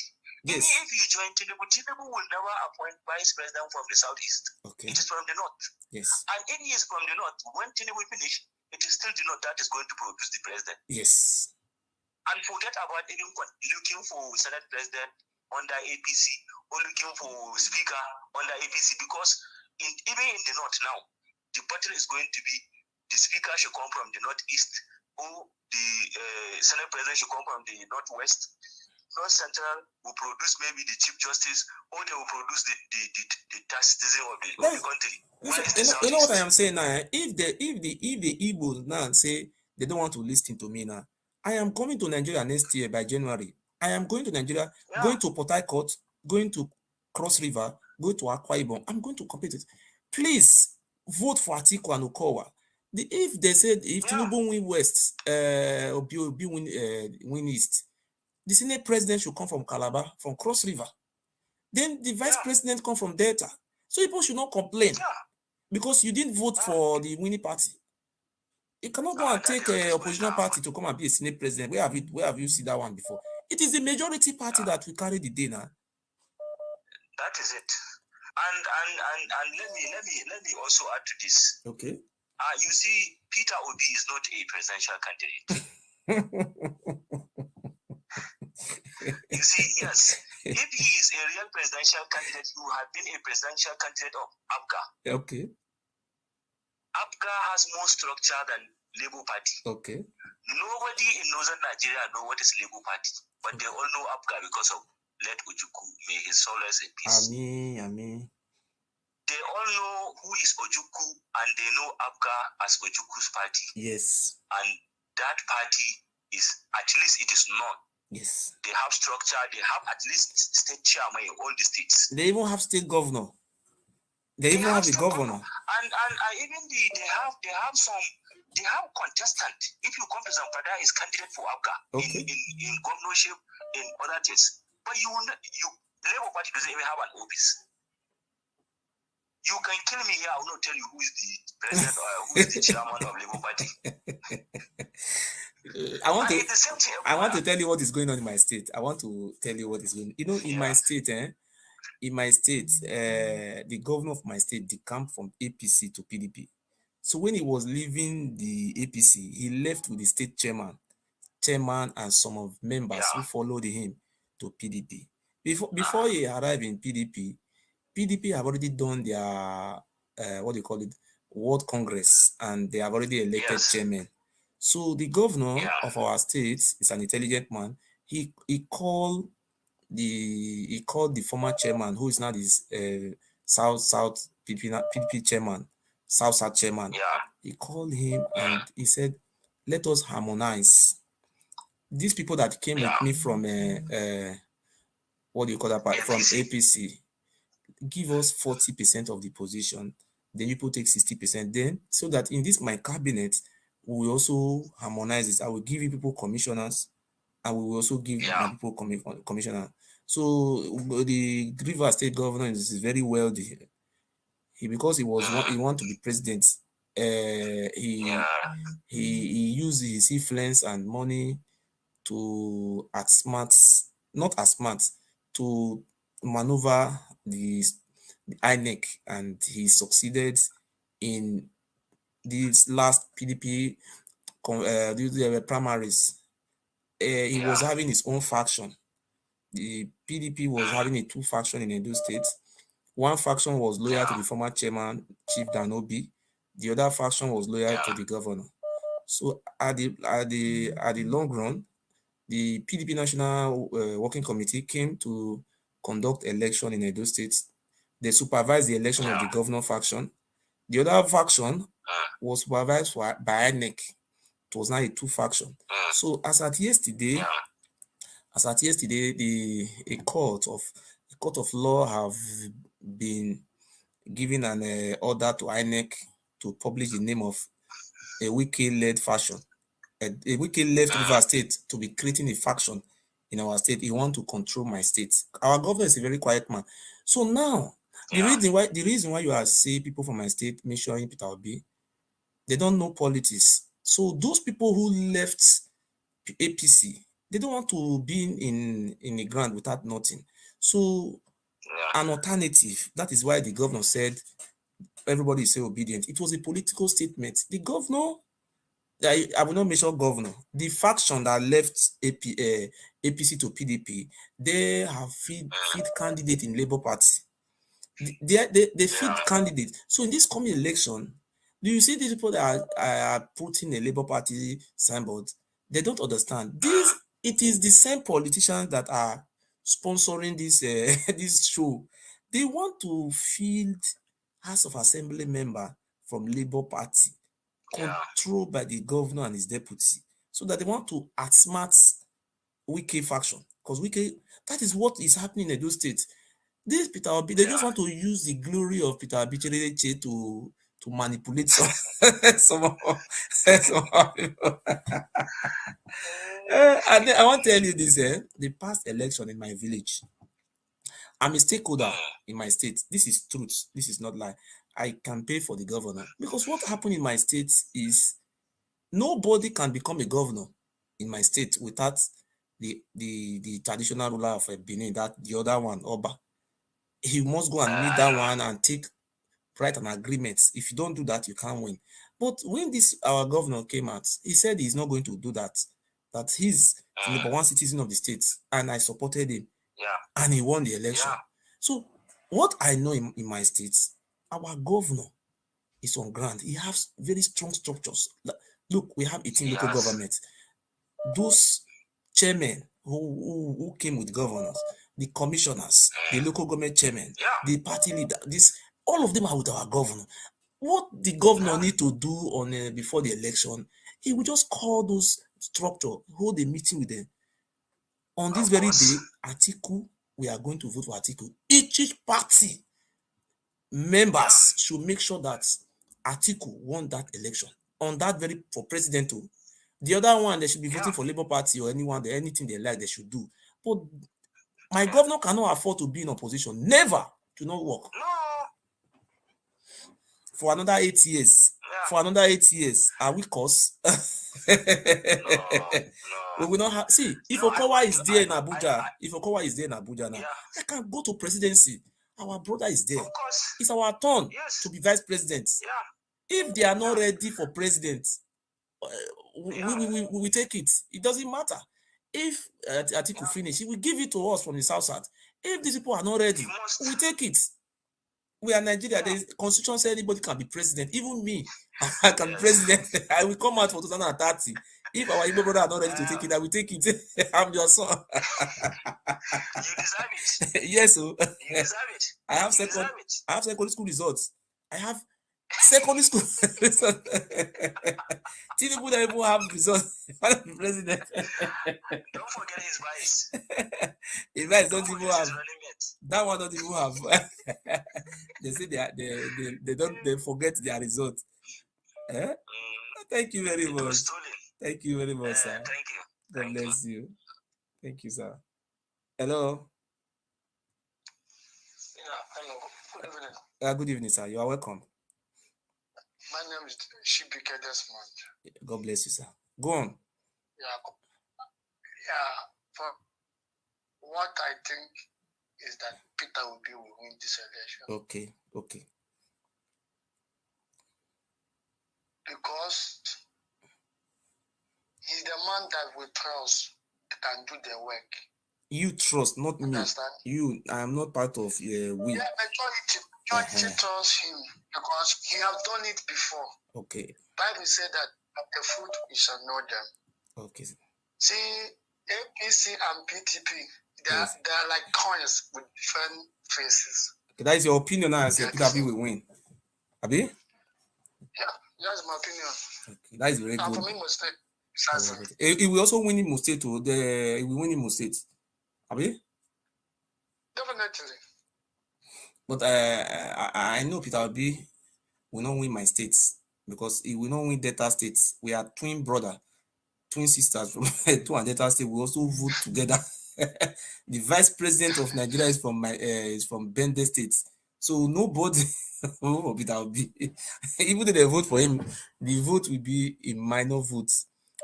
Yes. Even if you join Tinubu will never appoint vice president from the southeast. Okay. It is from the north. Yes. And if he is from the north, when Tinubu finish, it is still the north that is going to produce the president. Yes. And forget about even looking for Senate president under APC or looking for speaker under APC, because even in the north now, the battle is going to be the speaker should come from the northeast, or the Senate president should come from the northwest. North Central will produce maybe the Chief Justice, or they will produce the citizen of the country. You know what I am saying now? If the Igbos now say they don't want to listen to me now, I am coming to Nigeria next year by January. I am going to Nigeria, going to Port Harcourt, going to Cross River, going to Akwa Ibom. I'm going to compete it. Please vote for Atiku and Okowa. If they said if Tinubu win West, Obi win East, The Senate president should come from Calabar, from Cross River. Then the vice president come from Delta. So people should not complain because you didn't vote for the winning party. You cannot go and take an oppositional party to come and be a Senate president. Where have you seen that one before? It is the majority party that will carry the day now. That is it. And let me also add to this. Okay. You see, Peter Obi is not a presidential candidate. You see, yes, if he is a real presidential candidate, he would have been a presidential candidate of APGA. Okay. APGA has more structure than Labour Party. Okay. Nobody in northern Nigeria know what is Labour Party, but they all know APGA because of late Ojukwu. May his soul rest in peace. Amen. They all know who is Ojukwu, and they know APGA as Ojukwu's party. Yes. And that party is, at least it is known. Yes. They have structure. They have at least state chairman in all the states. They even have state governor. They even have a governor. And even they have contestant. If you come to Zamfara, is candidate for APGA in governorship, in other things. But Labour Party doesn't even have an office. You can kill me here. I will not tell you who is the president or who is the chairman of Labour Party. I want to tell you what is going on in my state. I want to tell you what is going on. You know, in my state, the governor of my state decamped from APC to PDP. So when he was leaving the APC, he left with the state chairman, and some of members who followed him to PDP. Before he arrived in PDP have already done their World Congress, and they have already elected chairman. So the governor of our state is an intelligent man. He called the former chairman, who is now this South PDP chairman, South chairman. He called him and he said, "Let us harmonize. These people that came with me from from APC, give us 40% of the position. Then you take 60%. Then so that in this my cabinet, we will also harmonize this. I will give you people commissioners, and we will also give my people commissioners." So the River State governor is very wealthy. Because he want to be president. He used his influence and money to to maneuver the INEC, and he succeeded in these last PDP primaries. He was having his own faction. The PDP was having a two faction in Edo State. One faction was loyal to the former chairman, Chief Danobi. The other faction was loyal to the governor. So at the long run, the PDP National Working Committee came to conduct election in Edo State. They supervised the election of the governor faction. The other faction was supervised by INEC. It was now a two faction. So as at yesterday, a court of law have been given an order to INEC to publish the name of a Wike-led faction. A Wike left River State to be creating a faction in our state. He wants to control my state. Our governor is a very quiet man. So now, the reason why you are seeing people from my state mentioning Peter Obi, they don't know politics. So those people who left APC, they don't want to be in the ground without nothing. So an alternative, that is why the governor said everybody is obedient. It was a political statement. The governor, I will not mention governor, the faction that left APC to PDP, they have feed candidate in Labour Party. They feed candidate. So in this coming election, do you see these people that are putting a Labour Party signboard? They don't understand. It is the same politicians that are sponsoring this this show. They want to field House of Assembly member from Labour Party, controlled by the governor and his deputy, so that they want to outsmart Wike faction. Because Wike, that is what is happening in Edo State. This Peter Obi, they just want to use the glory of Peter Obi to to manipulate some people. And then I want to tell you this, the past election in my village, I'm a stakeholder in my state. This is truth. This is not lie. I campaign for the governor because what happened in my state is nobody can become a governor in my state without the traditional ruler of Benin, that the other one, Oba. He must go and meet that one and write an agreement. If you don't do that, you can't win. But when this our governor came out, he said he's not going to do that. That he's the number one citizen of the state, and I supported him. And he won the election. So what I know in my state, our governor is on ground. He has very strong structures. Look, we have 18 local governments. Those chairmen who came with governors, the commissioners, the local government chairmen, the party leader, all of them are with our governor. What the governor need to do on before the election, he will just call those structure, hold a meeting with them. On this very day, Atiku, we are going to vote for Atiku. Each party members should make sure that Atiku won that election. On that very, for president too. The other one, they should be voting for Labour Party or anything they like, they should do. But my governor cannot afford to be in opposition. Never. To not work. For another 8 years. For another 8 years. Are we cause? We will not have. See, if Okowa is there in Abuja, now, I can go to presidency. Our brother is there. It's our turn to be vice president. If they are not ready for president, we take it. It doesn't matter. If Atiku finish, he will give it to us from the south side. If these people are not ready, we take it. We are Nigeria. The constitution says anybody can be president. Even me, I can be president. I will come out for 2030. If our Igbo brother are not ready to take it, I will take it. I'm your son. You deserve it. Yes, so you deserve it. I have secondary school results. I have secondary school results. Tinubu don't even have results. President. Don't forget his vice. His vice don't even have. That one don't even have. They say they forget their results. Thank you very much. Thank you very much, sir. Thank you. God bless you. Thank you, sir. Hello. Hello. Good evening. Good evening, sir. You are welcome. My name is Shibike Desmond. God bless you, sir. Go on. For what I think is that Peter Obi will win this election. Okay. Because he's the man that we trust can do the work. You trust, not me. Understand? I am not part of we. Yeah, majority trust him because he has done it before. Okay. Bible said that at the fruit we shall know them. Okay. See, APC and PTP, they are like coins with different faces. Okay, that is your opinion now. I say Peter Obi will win. Abi? Yeah, that's my opinion. Okay, that is very good. For me, mistake. He will also win Imo State. He will win Imo State. Abi? Definitely. But I know Peter Obi will not win my states because he will not win Delta State. We are twin sisters from two Delta State. We also vote together. The vice president of Nigeria is from Bende State. So nobody vote for Peter Obi. Even though they vote for him, the vote will be a minor vote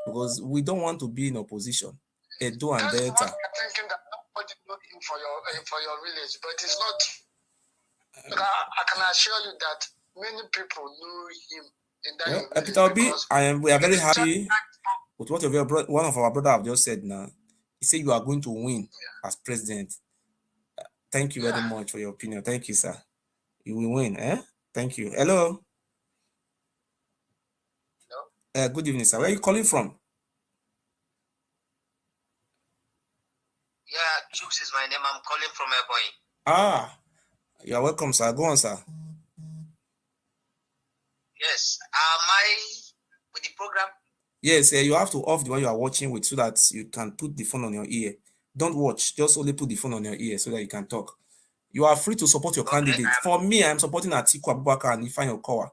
because we don't want to be in opposition. Edo and Delta. I'm thinking that nobody know him for your village, but it's not. I can assure you that many people know him in that village. Peter Obi, we are very happy with what one of our brother have just said now. He said you are going to win as president. Thank you very much for your opinion. Thank you, sir. You will win, Thank you. Hello. Good evening, sir. Where are you calling from? Yeah, Jukes is my name. I'm calling from Ebonyi. You are welcome, sir. Go on, sir. Yes. Am I with the program? Yes, you have to off the one you are watching with so that you can put the phone on your ear. Don't watch. Just only put the phone on your ear so that you can talk. You are free to support your candidate. For me, I'm supporting Atiku Abubakar and Ifeanyi Okowa.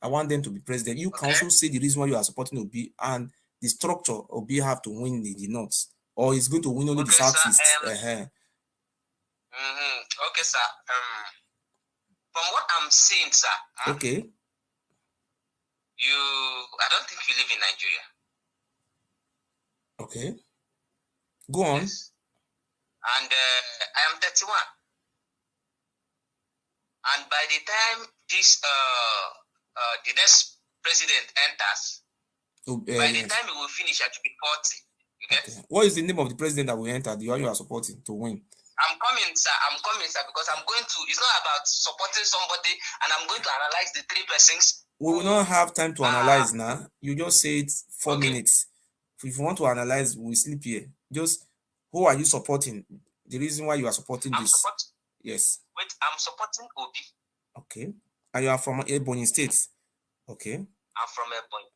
I want them to be president. You can also say the reason why you are supporting Obi and the structure Obi have to win the north, or he's going to win only the southeast. Okay, sir. From what I'm saying, sir. Okay. I don't think you live in Nigeria. Okay. Go on. Yes. And I am 31. And by the time this the next president enters, by the time he will finish, I should be 40. You get? Okay. What is the name of the president that will enter? The one you are supporting to win? I'm coming, sir, because I'm going to. It's not about supporting somebody, and I'm going to analyze the three persons. We will not have time to analyze now. You just say it 4 minutes. If you want to analyze, we'll sleep here. Just who are you supporting? The reason why you are supporting this? Yes. Wait, I'm supporting Obi. Okay. And you are from Ebonyi State. Okay. I'm from Ebonyi.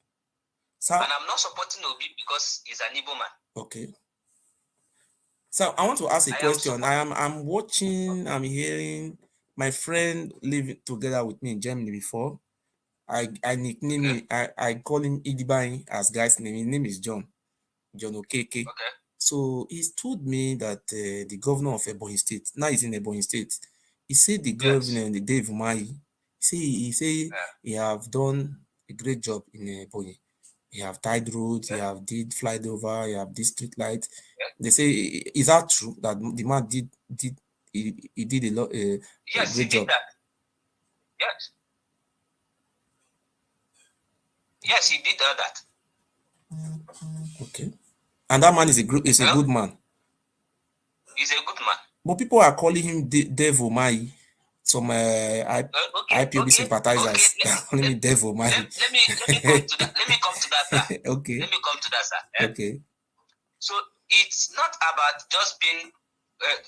So, and I'm not supporting Obi because he's an Igbo man. Okay. So I want to ask a question. I'm watching, I'm hearing my friend live together with me in Germany before. I nickname him, I call him Idibai as guy's name. His name is John Okeke. Okay. So he's told me that the governor of Ebonyi State, now he's in Ebonyi State, he said the governor, the Dave Umahi, he have done a great job in Ebonyi. He have tied roads, he have did flyover, he have did street light. They say, is that true that the man did he did a lot a great job? Did that. Yes. Yes, he did all that. Okay. And that man is a good man. He's a good man. But people are calling him Devil Mai. Some IPOB sympathizers. They're calling me Devil Mai. Let me come to that. Let me come to that, sir. Okay. Let me come to that, sir. Okay. So it's not about just being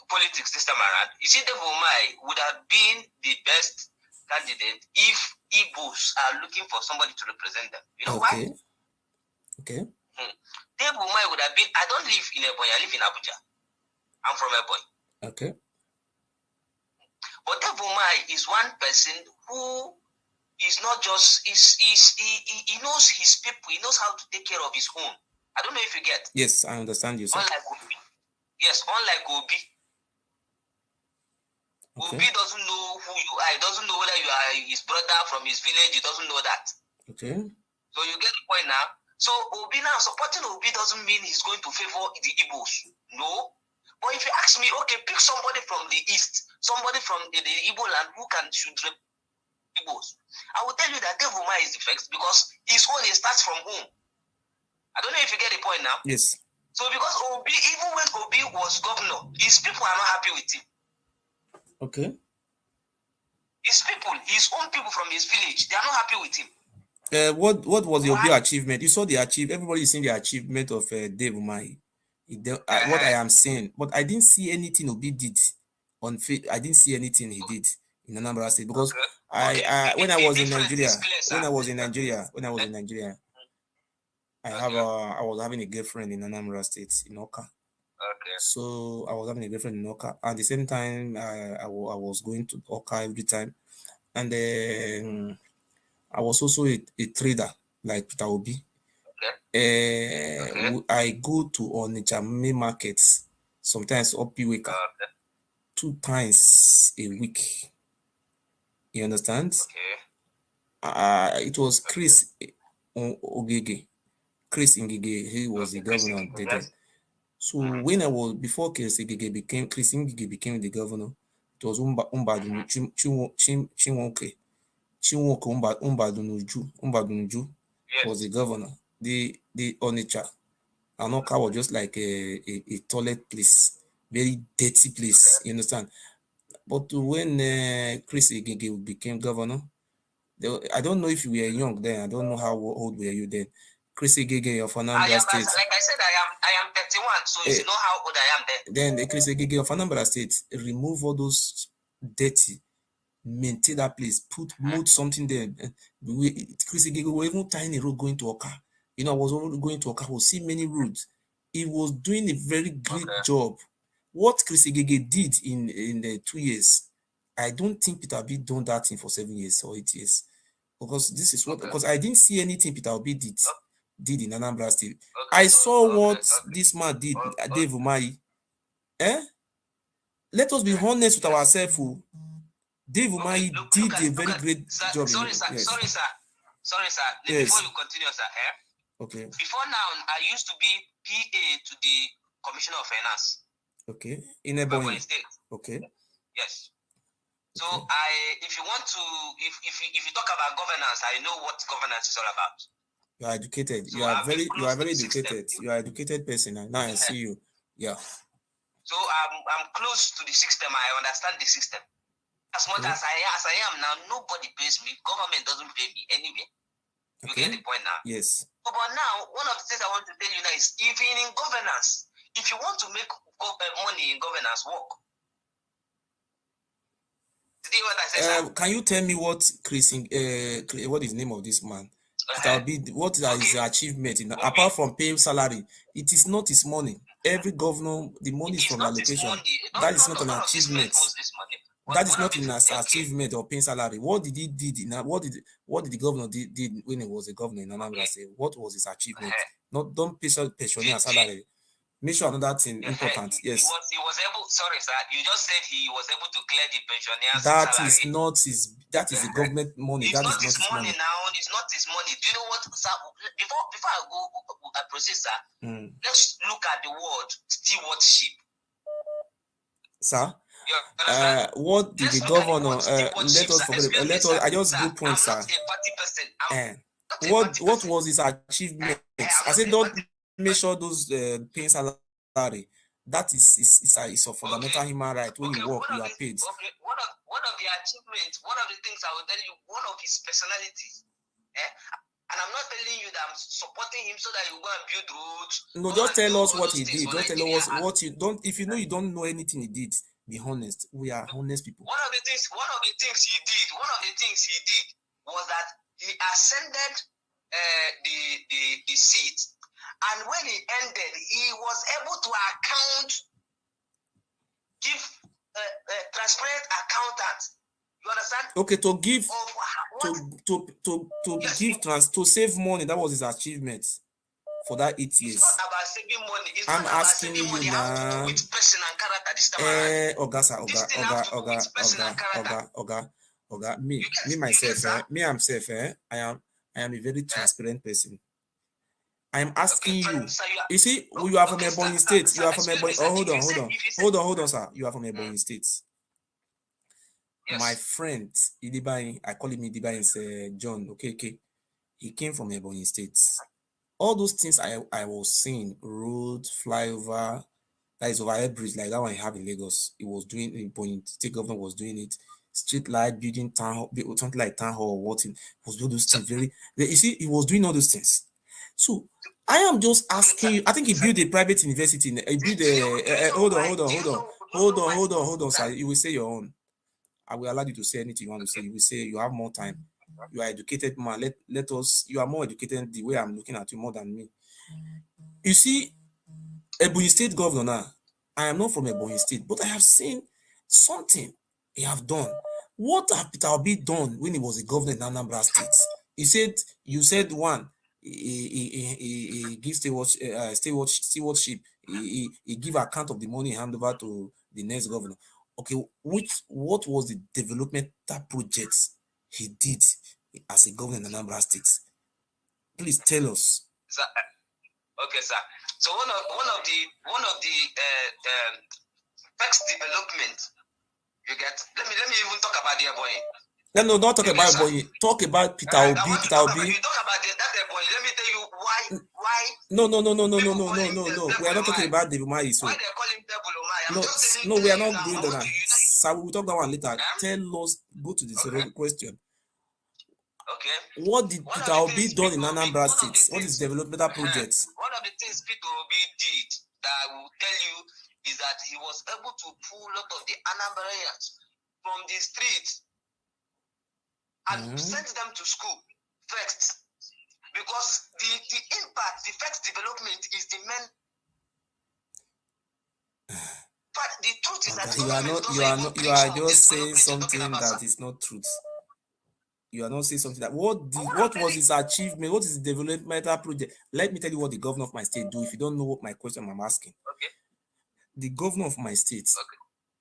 politics this time around. You see, Devil Mai would have been the best candidate if Igbos are looking for somebody to represent them. You know why? Okay. Devil Mai would have been. I don't live in Ebonyi. I live in Abuja. I'm from Ebonyi. Okay. But Devil Mai is one person who is not just he knows his people. He knows how to take care of his own. I don't know if you get. Yes, I understand you, sir. Unlike Obi. Yes, unlike Obi. Okay. Obi doesn't know who you are. He doesn't know whether you are his brother from his village. He doesn't know that. Okay. So you get the point now. So Obi now, supporting Obi doesn't mean he's going to favor the Igbos. No. But if you ask me, okay, pick somebody from the east, somebody from the Igbo land who should represent Igbos. I will tell you that Devil Mai is the first because his own starts from home. I don't know if you get the point now. Yes. So because Obi, even when Obi was governor, his people are not happy with him. Okay. His people, his own people from his village, they are not happy with him. What was the Obi achievement? You saw the achievement. Everybody is seeing the achievement of Dave Umahi. What I am saying, but I didn't see anything Obi did on. I didn't see anything he did in Anambra State because when I was in Nigeria, I was having a girlfriend in Anambra State in Oka. Okay. So I was having a girlfriend in Oka. At the same time, I was going to Oka every time, and then I was also a trader like Peter Obi. Okay. I go to Onitsha main markets, sometimes Opiweka, 2 times a week. You understand? Okay. It was Chris Ogege. Chris Ngige, he was the governor there. So when I was before Chris Ngige became the governor, it was Umbadunu Chinwoke Umbadunuju was the governor. The Onitsha Anoka was just like a toilet place, very dirty place. You understand? But when Chris Ngige became governor, I don't know if you were young then. I don't know how old were you then. Chris Ngige of Anambra State. Like I said, I am 31, so you know how old I am then. Then Chris Ngige of Anambra State remove all those dirty, maintain that place, put something there. Chris Ngige was even tying a road going to Oka. You know, I was already going to Oka. I will see many roads. He was doing a very great job. What Chris Ngige did in the 2 years, I don't think Peter B done that thing for 7 years or 8 years. because this is what, because I didn't see anything Peter Obi did in Anambra State. I saw what this man did, Dave Umahi. Let us be honest with ourselves. Dave Umahi did a very great job. Sorry, sir. Yes. Sorry, sir. Yes. Before you continue, sir. Okay. Before now, I used to be PA to the Commissioner of Finance. Okay. In Ebonyi State. Okay. Yes. So Okay. if you want to, if you talk about governance, I know what governance is all about. You are educated. So you are very educated. You are an educated person. Now I see you. Yeah. So I'm close to the system. I understand the system. As much as I am now, nobody pays me. Government doesn't pay me anyway. You get the point now? Yes. But now, one of the things I want to tell you now is, if in governance, if you want to make money in governance, work. Did you hear what I said? Can you tell me what what is the name of this man? What is his achievement apart from paying salary? It is not his money. Every governor, the money is from allocation. That is not an achievement. That is not an achievement or paying salary. What did he did? What did the governor did when he was a governor in Anambra State? What was his achievement? Don't pay pensioner salary. Make sure another thing important. Yes. He was able. Sorry, sir. You just said he was able to clear the pensioners' That salary. is not his. That is the government money. It's that not is not his money now. It's not his money. Do you know what, sir? Before I proceed, sir, let's look at the word stewardship. Sir. What did the governor? Let us forget. Let us. I just good point, sir. I'm not a party person. What was his achievement? I said don't measure those paying salary. That is a fundamental human right. When you work, you are paid. Okay. One of the achievements, one of the things I will tell you, one of his personalities. And I'm not telling you that I'm supporting him so that you go and build roads. No, just tell us what he did. Just tell us what you don't. If you know you don't know anything he did, be honest. We are honest people. One of the things he did was that he ascended the seat, and when he ended, he was able to give transparent accountant. You understand? Okay, to save money. That was his achievement for that 8 years. It's not about saving money. It's I'm not about asking saving money. you now. With person and character this time around. Me myself, I am a very transparent person. I am asking you. You see, you are from Ebonyi State. You are from Ebonyi. Hold on, sir. You are from Ebonyi State. Yes. My friend Idibai, I call him Idibai, is John. Okay. He came from Ebonyi State. All those things I was seeing, road, flyover, that is overhead bridge, like that one I have in Lagos. He was doing in Ebonyi State government was doing it. Street light, building town hall, something like town hall, what he was doing those things very. You see, he was doing all those things. So I am just asking you. I think he built a private university. He built a. Hold on, sir. You will say your own. I will allow you to say anything you want to say. You will say you have more time. You are educated man. Let us. You are more educated the way I'm looking at you more than me. You see, Ebonyi State governor now. I am not from Ebonyi State, but I have seen something he have done. What have Peter Obi done when he was a governor in Anambra State? You said one. He gives stewardship. He give account of the money hand over to the next governor. Okay, what was the developmental projects he did as a governor in Anambra State? Please tell us. Sir, okay, sir. So one of the first development you get. Let me even talk about the boy. No, don't talk about boy. Talk about Peter Obi. You talk about that boy. Let me tell you why. No. We are not talking about David Umahi. Why they call him Devil Umahi? No, we are not going there. So we will talk that one later. Tell us. Go to the question. Okay. What did Peter Obi done in Anambra State? What is developmental projects? One of the things Peter Obi did that I will tell you is that he was able to pull a lot of the Anambrans from the streets and send them to school first, because the impact, the first development is the men. But the truth is that you are just saying something that is not truth. You are not saying something that what was his achievement? What is the developmental project? Let me tell you what the governor of my state do. If you don't know what my question I'm asking, Okay. The governor of my state,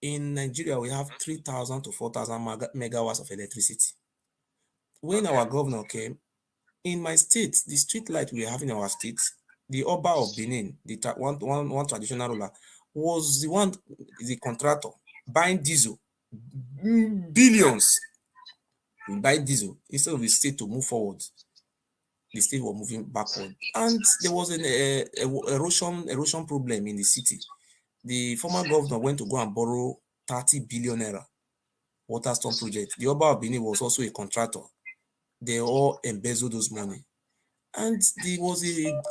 in Nigeria, we have 3,000 to 4,000 megawatts of electricity. When our governor came, in my state, the street light we have in our state, the Oba of Benin, the one traditional ruler, was the contractor buying diesel, billions. We buy diesel instead of the state to move forward. The state was moving backward, and there was an erosion problem in the city. The former governor went to go and borrow 30 billion naira water storm project. The Oba of Benin was also a contractor. They all embezzled those money. And there was a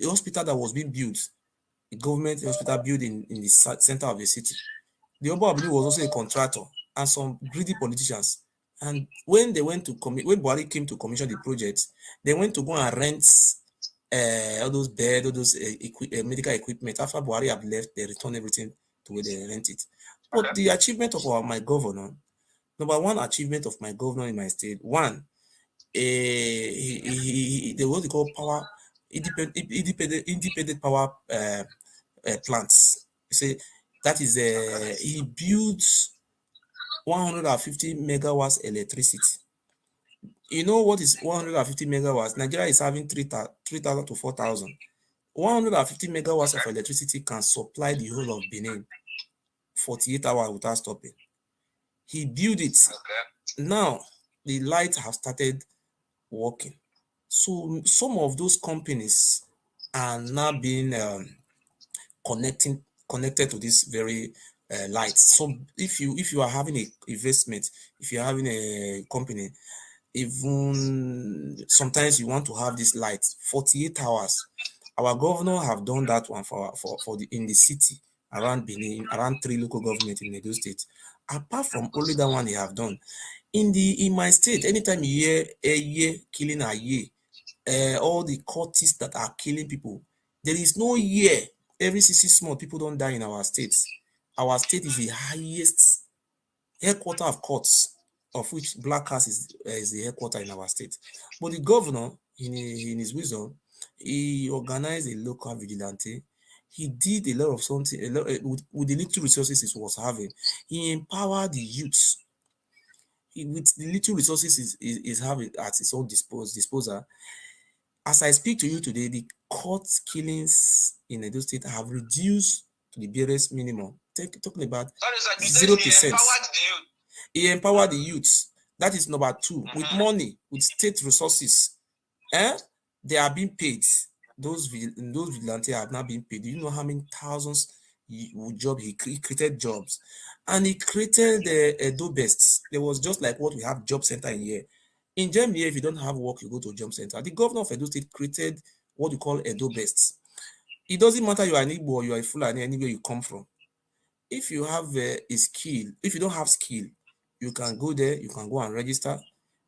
hospital that was being built, a government hospital built in the center of the city. The Oba of Benin was also a contractor, and some greedy politicians. And when they went to when Buhari came to commission the project, they went to go and rent all those beds, all those medical equipment. After Buhari have left, they return everything to where they rent it. But the achievement of my governor, number one achievement of my governor in my state, one, they what they call power independent power plants. You see, that is he builds 150 megawatts electricity. You know what is 150 megawatts? Nigeria is having 3,000 to 4,000. 150 megawatts of electricity can supply the whole of Benin 48 hours without stopping. He built it. Now the lights have started working. So some of those companies are now being connected to this very light. So if you are having a investment, if you're having a company, even sometimes you want to have this light 48 hours. Our governor have done that one for the in the city around Benin, around 3 local governments in Edo State. Apart from only that one they have done in my state, anytime you hear a year killing a year, all the cultists that are killing people, there is no year every 6 months people don't die in our state. Our state is the highest headquarter of courts, of which Black House is the headquarter in our state. But the governor, in his wisdom, he organized a local vigilante. He did a lot of something with the little resources he was having. He empowered the youths. With the little resources is having at his own disposal. As I speak to you today, the court killings in Edo State have reduced to the barest minimum. Talking about 0%. He empowered the youths. That is number two. With money, with state resources, they are being paid. Those vigilantes have not been paid. Do you know how many thousands job he created jobs? And he created the Edo Bests. There was just like what we have job center in here. In Germany, if you don't have work, you go to a job center. The governor of Edo State created what we call Edo Bests. It doesn't matter you are an Igbo or you are a Fulani, anywhere you come from. If you have a skill, if you don't have skill, you can go there, you can go and register.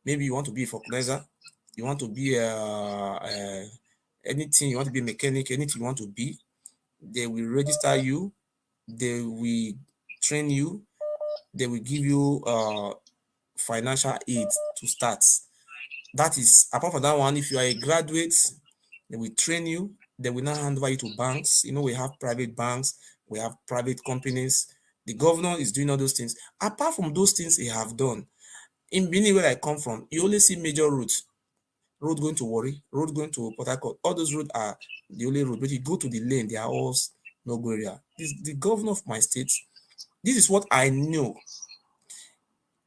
Maybe you want to be a vulcanizer, you want to be anything, you want to be a mechanic, anything you want to be, they will register you, they will train you, they will give you financial aid to start. That is, apart from that one, if you are a graduate, they will train you, they will now hand over you to banks. You know, we have private banks, we have private companies. The governor is doing all those things. Apart from those things he have done, in Benin, where I come from, you only see major roads. Road going to Warri, road going to Port Harcourt. All those roads are the only road. But you go to the lane, they are all no go area. The governor of my state, this is what I know.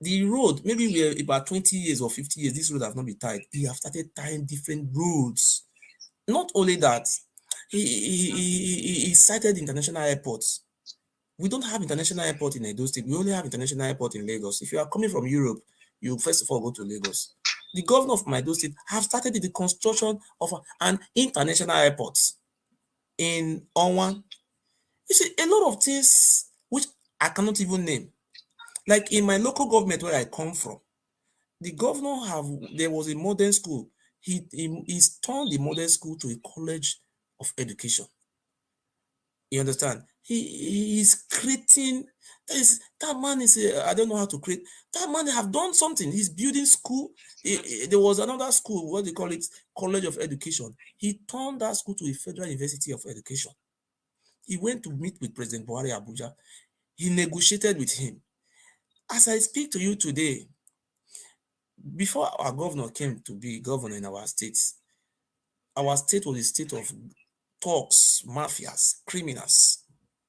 The road, maybe we're about 20 years or 50 years, this road have not been tied. He have started tying different roads. Not only that, he cited international airports. We don't have international airport in Edo State. We only have international airport in Lagos. If you are coming from Europe, you first of all go to Lagos. The governor of my Edo State have started the construction of an international airport in Onwan. You see, a lot of things which I cannot even name. Like in my local government where I come from, the governor there was a modern school. He's turned the modern school to a college of education. You understand? He is creating. That man is I don't know how to create. That man have done something. He's building school. There was another school, what they call it, College of Education. He turned that school to a Federal University of Education. He went to meet with President Buhari Abuja. He negotiated with him. As I speak to you today, before our governor came to be governor in our state was a state of thugs, mafias, criminals.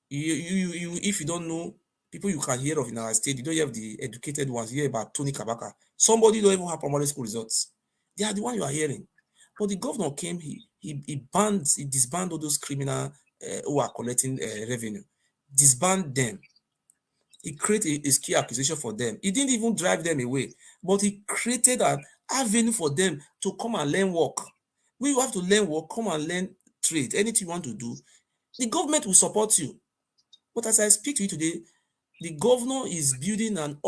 If you don't know people you can hear of in our state, you don't have the educated ones. You hear about Tony Kabaka. Somebody don't even have primary school results. They are the one you are hearing. But the governor came, he disbanded all those criminals who are collecting revenue, disbanded them. He created a skill acquisition for them. He didn't even drive them away, but he created an avenue for them to come and learn work. We have to learn work, come and learn trade, anything you want to do. The government will support you. But as I speak to you today, the governor is building an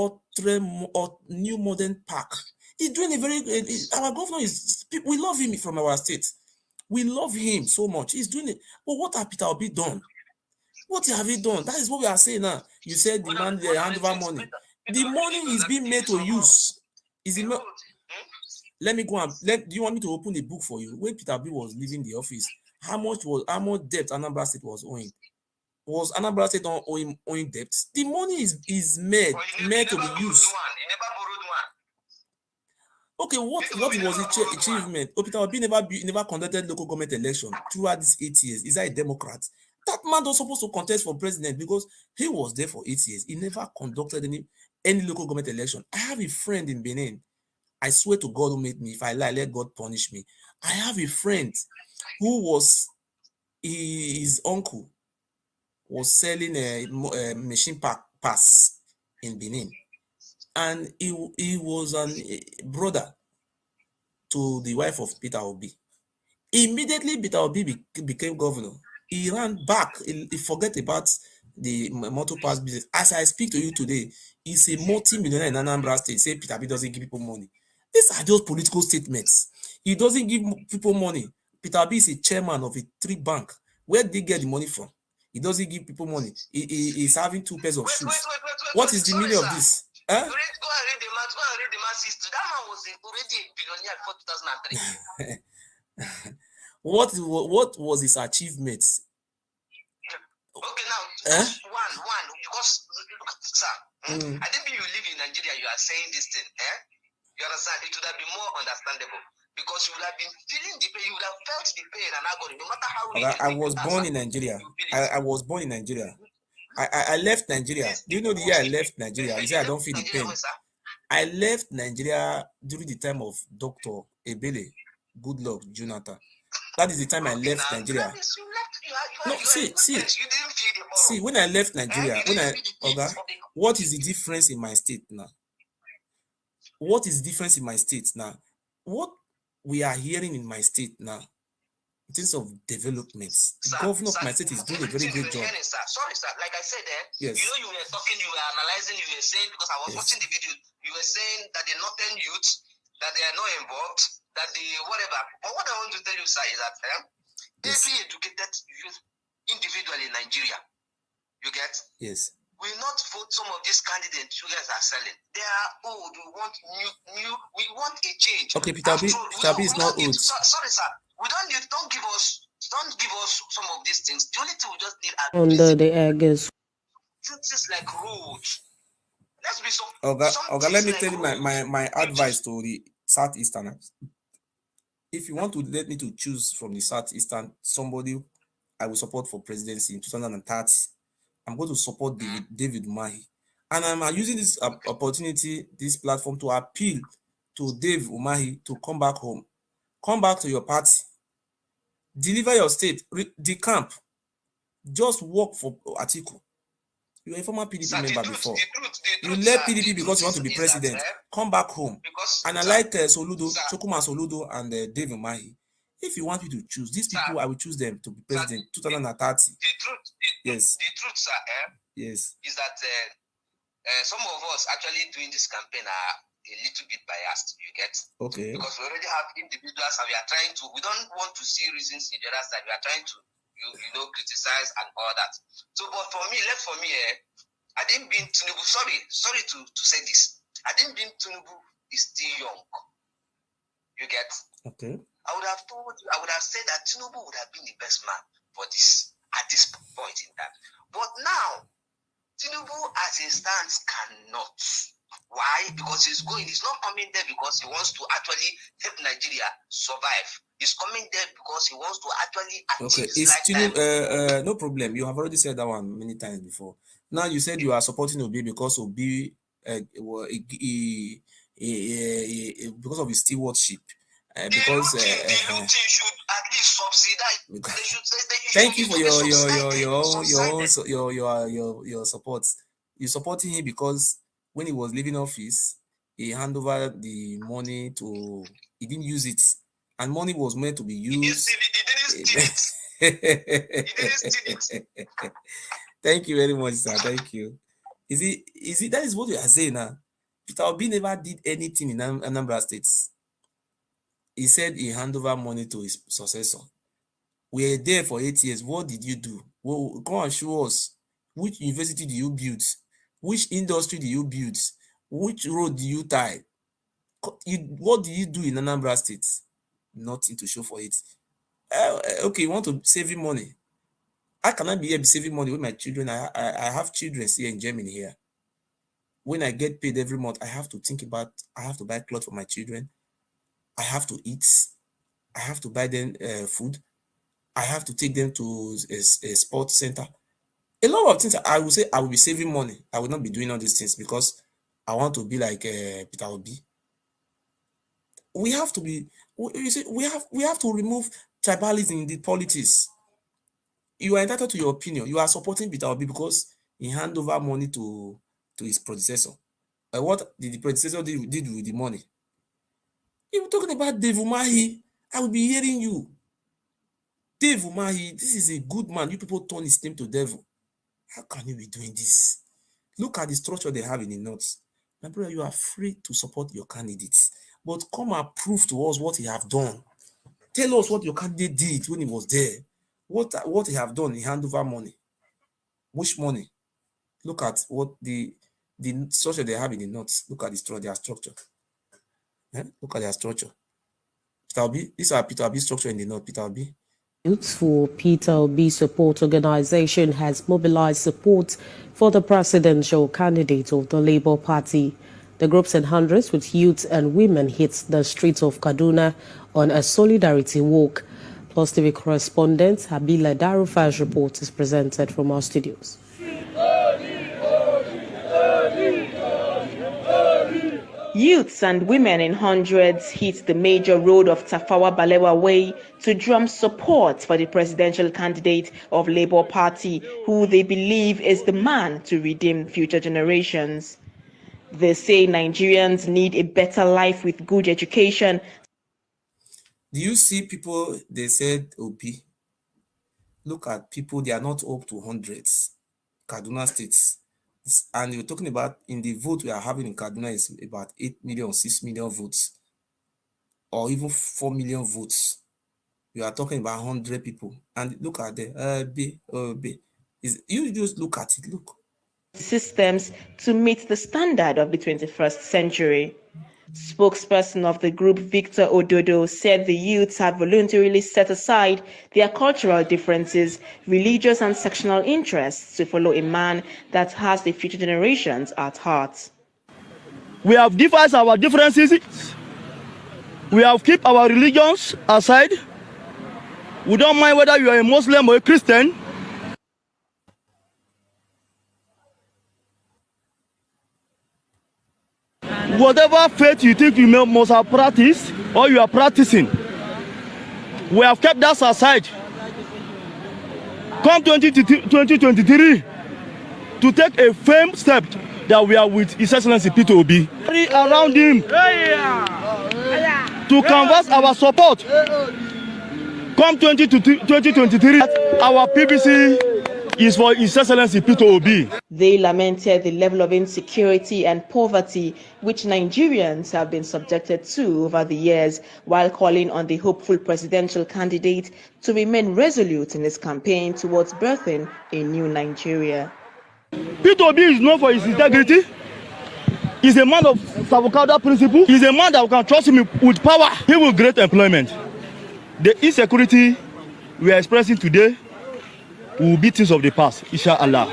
new modern park. He's doing our governor we love him from our state. We love him so much. He's doing it. But what has Peter Obi done? What have he done? That is what we are saying now. You said demand the hand over money. The money is being made to use. Let me go and do you want me to open the book for you? When Peter Obi was leaving the office, how much debt Anambra State was owing? Was Anambra State owing debt? The money is made to be used. Okay, what was the achievement? Peter Obi never conducted local government election throughout these 8 years. Is that a Democrat? That man was supposed to contest for president because he was there for 8 years. He never conducted any local government election. I have a friend in Benin. I swear to God who made me. If I lie, let God punish me. I have a friend who was his uncle was selling a machine pass in Benin, and he was a brother to the wife of Peter Obi. Immediately Peter Obi became governor, he ran back. He forget about the motor pass business. As I speak to you today, he's a multi-millionaire in Anambra State. Say Peter Obi doesn't give people money. These are just political statements. He doesn't give people money. Peter Obi is a chairman of a 3 bank. Where did he get the money from? He doesn't give people money. He's having 2 pairs of shoes. What is the meaning of this? Go and read the man's history. That man was already a billionaire before 2003. What was his achievements? Okay, now one because sir, I think you live in Nigeria. You are saying this thing. You understand? It would have been more understandable because you would have been feeling the pain. You would have felt the pain and agony, no matter how. I was born in Nigeria. I was born in Nigeria. I left Nigeria. Do you know the year I left Nigeria? You say I don't feel the pain. I left Nigeria during the time of Dr. Ebele, Goodluck Jonathan. That is the time I left Nigeria. No, see, when I left Nigeria, what is the difference in my state now? What is the difference in my state now? What we are hearing in my state now, in terms of developments, the governor of my state is doing a very great job. Sorry, sir. Like I said, yes. You know, you were talking, you were analyzing, you were saying, because I was watching the video, you were saying that the northern youth, that they are not involved, that the whatever. But what I want to tell you, sir, is that every educated youth individual in Nigeria, you get? Yes. Will not vote some of these candidates you guys are selling. They are old. We want we want a change. Okay, Peter Obi is not old. Sorry, sir. Don't give us some of these things. The only thing we just need are under the August. things like roads. Let's be so. Okay, let me tell you my advice to the Southeasterners. If you want to let me to choose from the Southeastern somebody I will support for presidency in 2030, I'm going to support David Umahi. And I'm using this opportunity, this platform, to appeal to Dave Umahi to come back home. Come back to your party. Deliver your state. The camp. Just work for Atiku. You are a former PDP member before. You left PDP because you want to be president. Come back home. And I like Chokuma Soludo and Dave Umahi. If you want me to choose these people, I will choose them to be president 2030. Yes. The truth, sir, yes, is that some of us actually doing this campaign are a little bit biased. You get? Okay. Because we already have individuals, and we are trying to. We don't want to see reasons in the other side. We are trying to criticize and all that. So, but for me, I didn't mean Tinubu. Sorry to say this. I didn't mean Tinubu is still young. You get? Okay. I would have said that Tinubu would have been the best man for this at this point in time. But now, Tinubu as it stands cannot. Why? Because he's not coming there because he wants to actually help Nigeria survive. He's coming there because he wants to actually achieve it's Tinubu, no problem. You have already said that one many times before. Now you said you are supporting Obi because Obi because of his stewardship. Because the team should at least subsidize. Thank you for your support. You supporting him because when he was leaving office, he handed over the money to. He didn't use it, and money was meant to be used. He didn't steal it. Thank you very much, sir. Thank you. Is it that is what you are saying now? Peter Obi never did anything in Anambra State. He said he handed over money to his successor. We were there for 8 years. What did you do? Well, come and show us. Which university do you build? Which industry do you build? Which road do you tie? What do you do in Anambra State? Nothing to show for it. Okay, you want to save money. I cannot be here saving money with my children. I have children here in Germany here. When I get paid every month, I have to think about, I have to buy clothes for my children. I have to eat. I have to buy them food. I have to take them to a sports center. A lot of things. I will say I will be saving money. I will not be doing all these things because I want to be like Peter Obi. We have to be. You see, we have to remove tribalism in the politics. You are entitled to your opinion. You are supporting Peter Obi because he handed over money to his predecessor. What did the predecessor did with the money? If you're talking about Dave Umahi, I will be hearing you. Dave Umahi, this is a good man. You people turn his name to devil. How can you be doing this? Look at the structure they have in the North. My brother, you are free to support your candidates, but come and prove to us what he have done. Tell us what your candidate did when he was there. What he have done, he hand over money. Which money? Look at what the structure they have in the North. Look at their structure. Look at their structure. Peter Obi, these are Peter Obi structure in the North. Peter Obi. Youth for Peter Obi Support Organization has mobilized support for the presidential candidate of the Labour Party. The groups and hundreds with youth and women hit the streets of Kaduna on a solidarity walk. Plus TV correspondent Habila Darufa's report is presented from our studios. Youths and women in hundreds hit the major road of Tafawa Balewa Way to drum support for the presidential candidate of Labour Party, who they believe is the man to redeem future generations. They say Nigerians need a better life with good education. Do you see people, they said, Obi? Look at people, they are not up to hundreds. Kaduna State. And you're talking about in the vote we are having in Kaduna is about 8 million, 6 million votes, or even 4 million votes. You are talking about 100 people. And look at the you just look at it, look. Systems to meet the standard of the 21st century. Spokesperson of the group, Victor Ododo, said the youths have voluntarily set aside their cultural differences, religious and sectional interests to follow a man that has the future generations at heart. We have devised our differences. We have kept our religions aside. We don't mind whether you are a Muslim or a Christian. Whatever faith you think you must have practiced or you are practicing, we have kept that aside. Come 2023 to take a firm step that we are with His Excellency Peter Obi. Around him to canvass our support. Come 2023, our PBC is for His Excellency Peter Obi. They lamented the level of insecurity and poverty which Nigerians have been subjected to over the years, while calling on the hopeful presidential candidate to remain resolute in his campaign towards birthing a new Nigeria. Peter Obi is known for his integrity. He's a man of salvaguardar principle. He's a man that we can trust him with power. He will create employment. The insecurity we are expressing today will be things of the past, inshallah.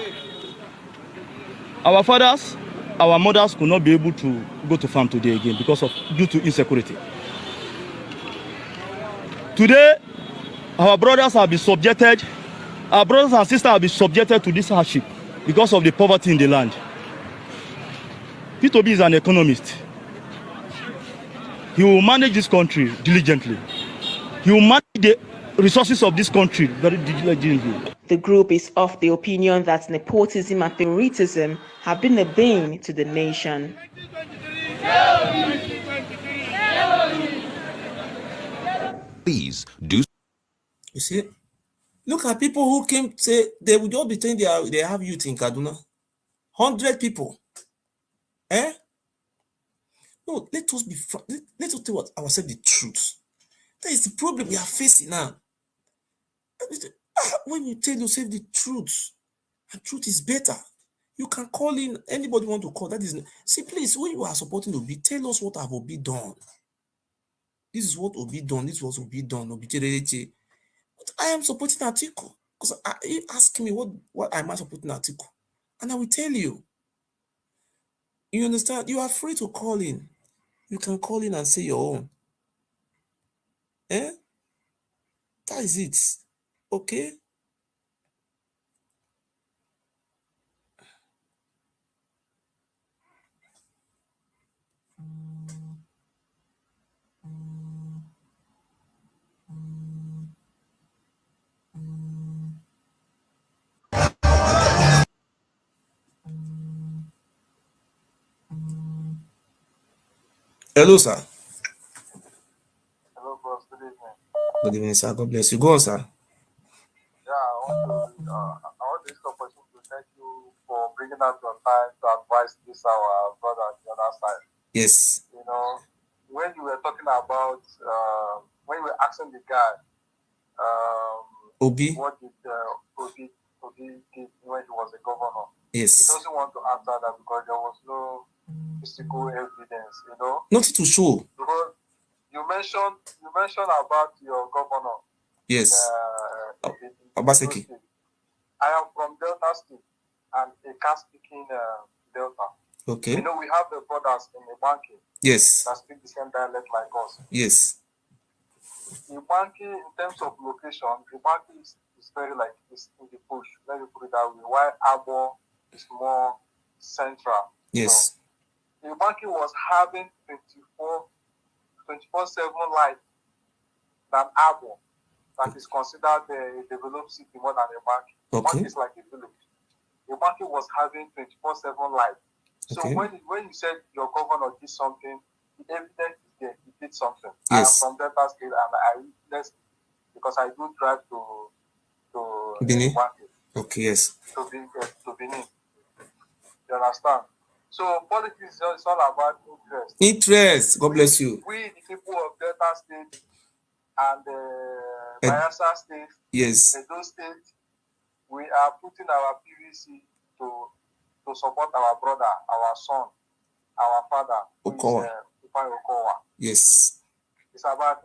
Our fathers, our mothers could not be able to go to farm today again due to insecurity. Today, our brothers have been subjected, our brothers and sisters have been subjected to this hardship because of the poverty in the land. Peter Obi is an economist. He will manage this country diligently. He will manage the resources of this country very diligently. The group is of the opinion that nepotism and favoritism have been a bane to the nation. Please do. You see, look at people who came to say they would all be saying they have youth in Kaduna. 100 people. Eh? No, let us be let us tell ourselves the truth. That is the problem we are facing now. When you tell yourself the truth, and truth is better, you can call in anybody want to call. That is, see, please, when you are supporting Obi, tell us what have Obi done. This is what Obi done. This was Obi done. But I am supporting Atiku because you ask me what am I supporting Atiku, and I will tell you. You understand? You are free to call in. You can call in and say your own. Eh? That is it. Okay? Hello, sir. Hello, boss. Good evening. Good evening, sir. God bless you. Go on, sir. Yeah, I want this opportunity to thank you for bringing out your time to advise this our brother on the other side. Yes. You know, when you were talking about, when you were asking the guy, Obi, what did Obi did when he was a governor? Yes. He doesn't want to answer that because there was no physical evidence, you know. Nothing to show. Because you mentioned about your governor. Yes. Obaseki. I am from Delta State and a Catholic Delta. Okay. You know, we have the brothers in the banking. Yes. That speak the same dialect like us. Yes. The banking, in terms of location, the banking is very like it's in the bush. Let me put it that way. While Abo is more central. Yes. So, the banking was having 24/7 light than Abo. That is considered a developed city more than a bank. Okay. Bank is like a village. The bank was having 24/7 light. So Okay. when you said your governor did something, the evidence is there. He did something. Yes. I am from Delta State and I witnessed because I do drive to Benin. Bank. Okay. Yes. To Benin. You understand? So politics is all about interest. Interest. God bless you. We the people of Delta State and Bayelsa State, yes, Edo State, we are putting our PVC to support our brother, our son, our father, who is Okowa. Yes. It's about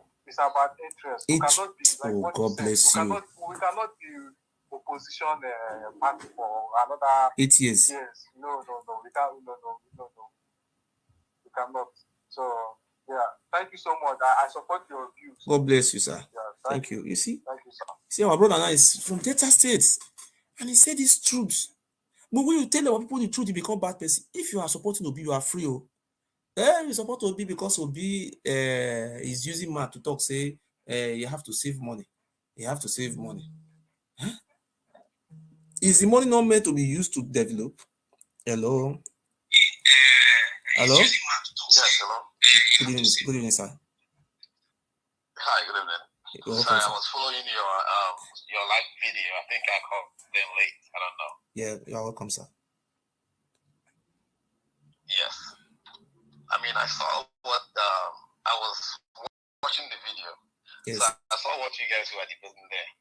interest. We cannot be like what God you bless said. you. We cannot be opposition party for another 8 years. Yes. No. We can't. No. We cannot. So yeah. Thank you so much. I support your views. God bless you, sir. Yeah, thank you. You see? Thank you, sir. See, our brother now is from Delta State, and he said this truth. But when you tell our people the truth, you become bad person. If you are supporting Obi, you are free. You support Obi because Obi is using math to talk. Say you have to save money. You have to save money. Huh? Is the money not meant to be used to develop? Hello. Hello. Yes, hello. Good evening, sir. Hi, good evening. Welcome, Sorry, sir. I was following your live video. I think I called them late. I don't know. Yeah, you're welcome, sir. Yes. I mean, I saw what I was watching the video. Yes. So I saw what you guys were debating there.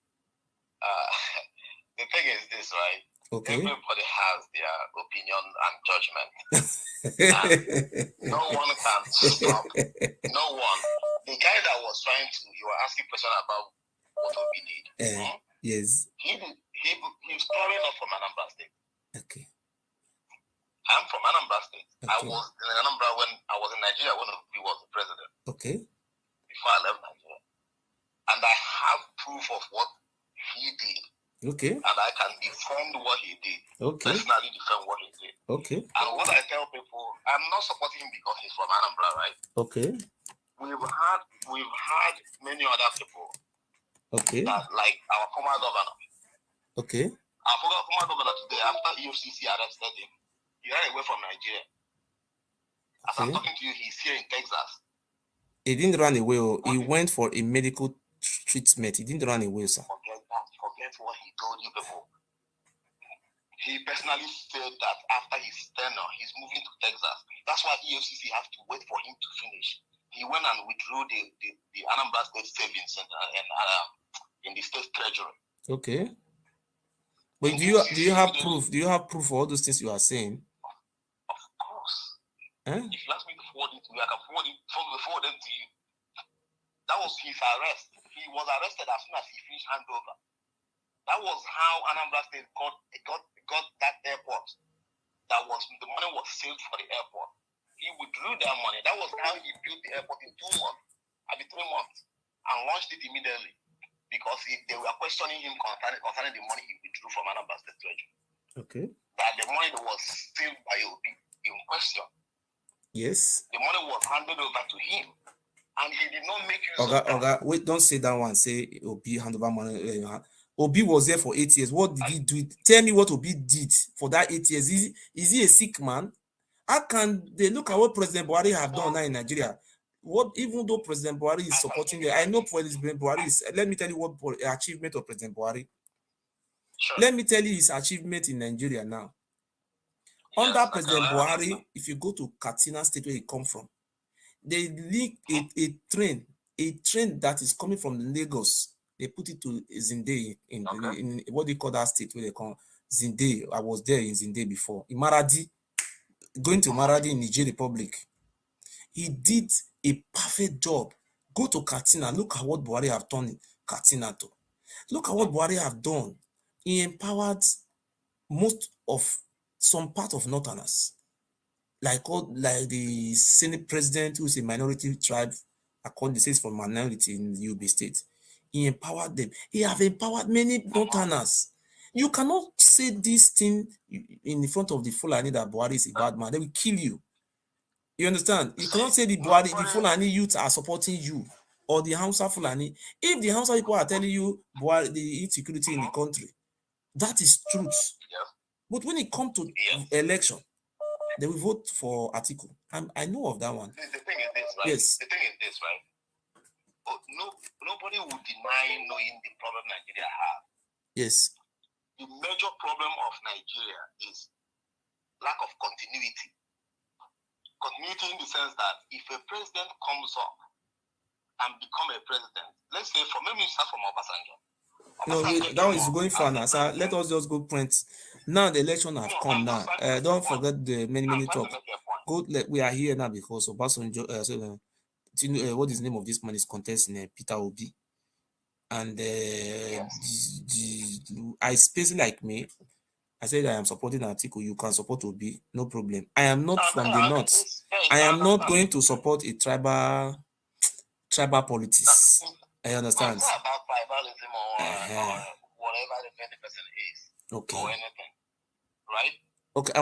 The thing is this, right? Okay. Everybody has their opinion and judgment. And no one can stop. No one. The guy that was trying to, you were asking question about what Obi did. Yes. He's probably not from Anambra State. Okay. I'm from Anambra State. Okay. I was in Anambra when I was in Nigeria when Obi was the president. Okay. Before I left Nigeria. And I have proof of what he did. Okay. And I can defend what he did. Okay. Personally defend what he did. Okay. And what I tell people, I'm not supporting him because he's from Anambra, right? Okay. We've had many other people. Okay. That, like our former governor. Okay. Our former governor today, after EFCC arrested him, he ran away from Nigeria. As I'm talking to you, he's here in Texas. He didn't run away. He went for a medical treatment. He didn't run away, sir. Forget that. Forget what he told you people. He personally said that after his tenure, he's moving to Texas. That's why EFCC has to wait for him to finish. He went and withdrew the Anambra State Savings Center in the state treasury. Okay. But do you have proof? Do you have proof for all those things you are saying? Of course. Huh? If you ask me to forward it to you, I can forward them to you. That was his arrest. He was arrested as soon as he finished handover. That was how Anambra State got that airport. The money was saved for the airport. He withdrew that money. That was how he built the airport in 2 months, 3 months, and launched it immediately. Because they were questioning him concerning the money he withdrew from Anambra State Treasury. Okay. That the money that was saved by Obi in question. Yes. The money was handed over to him. And he did not make use of that. Wait, don't say that one. Say Obi hand over money. Obi was there for 8 years. What did he do? Tell me what Obi did for that 8 years. Is he a sick man? How can they look at what President Buhari have done now in Nigeria? Even though President Buhari is supporting it, I know President Buhari is. Let me tell you what achievement of President Buhari. Sure. Let me tell you his achievement in Nigeria now. Yes, under President Buhari, if you go to Katsina State where he come from, they link a train that is coming from Lagos. They put it to Zinde in what do you call that state where they call Zinde. I was there in Zinde before. In Maradi, going to Maradi in Niger Republic. He did a perfect job. Go to Katsina. Look at what Buhari have done in Katsina too. Look at what Buhari have done. He empowered some part of Northerners. Like the Senate president who is a minority tribe, according to says from minority in the Edo State. He empowered them. He have empowered many Northerners. You cannot say this thing in front of the Fulani that Buhari is a bad man. They will kill you. You understand? You cannot say the Fulani youth are supporting you or the Hausa Fulani. If the Hausa people are telling you the insecurity in the country, that is truth. But when it comes to election, they will vote for Atiku. I know of that one. The thing is this, right? Yes. The thing is this, right? Nobody will deny knowing the problem Nigeria has. Yes. The major problem of Nigeria is lack of continuity. Continuity in the sense that if a president comes up and become a president, let's say maybe start from Obasanjo. No, that one is going far now. So let us just go print. Now the election have come now. Don't forget the many talk. We are here now because Obasanjo. What is the name of this man is contesting Peter Obi, and I space like me. I said I am supporting Atiku. You can support Obi, no problem. I am not from the north. I am not going to support a tribal politics. I understand. It's not about tribalism or whatever the person is. Okay. Or anything, right? Okay. I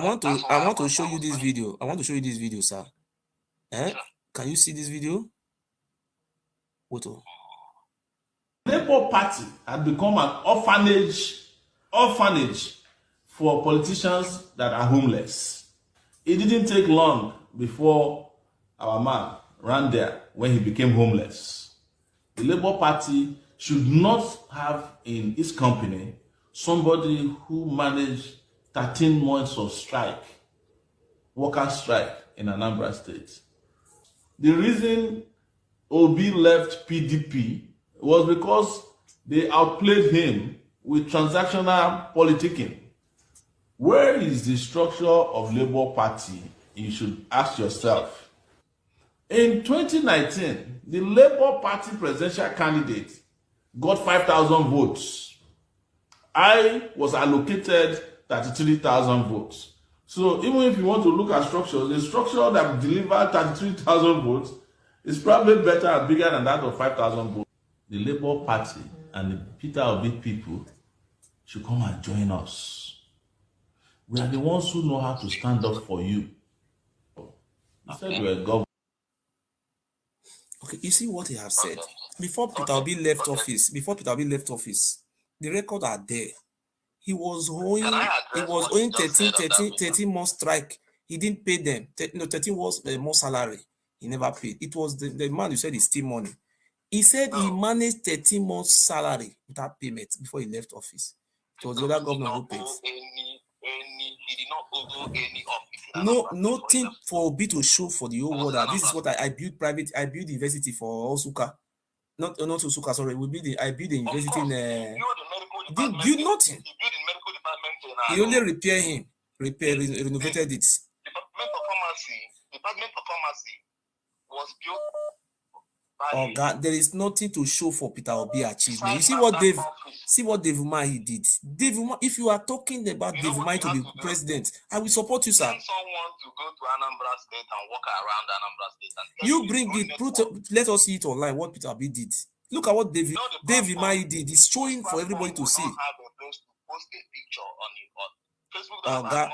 want to show you this video. I want to show you this video, sir. Sure. Can you see this video? What? Labour Party had become an orphanage for politicians that are homeless. It didn't take long before our man ran there when he became homeless. The Labour Party should not have in his company somebody who managed 13 months of strike, worker strike in Anambra State. The reason Obi left PDP was because they outplayed him with transactional politicking. Where is the structure of Labour Party? You should ask yourself. In 2019, the Labour Party presidential candidate got 5,000 votes. I was allocated 33,000 votes. So even if you want to look at structures, the structure that delivered 33,000 votes is probably better and bigger than that of 5,000 votes. The Labour Party and the Peter Obi people should come and join us. We are the ones who know how to stand up for you. You said you were a governor. Okay, you see what he has said. Before Peter Obi left office, the records are there. He was owing 13 months strike. He didn't pay them. 13 was more salary. He never paid. It was the man who said he steal money. He said he managed 13 months salary without payment before he left office. It was the other governor who paid. He did not owe any office. No, nothing for Obi to show for the whole world. This is what I built private. I built the university for Osuka. Not Osuka, sorry. I built the university in didn't build nothing. He built the medical department in he only renovated it. Department of Pharmacy was built. Oh God, there is nothing to show for Peter Obi achievement. You see what Dave Umahi did. Dave Umahi, if you are talking about Dave Umahi to be president, I will support you, sir. Send someone to go to Anambra State and walk around Anambra State. And you bring it. Let us see it online. What Peter Obi did. Look at what Dave Umahi did. He's showing for everybody to see. Oga,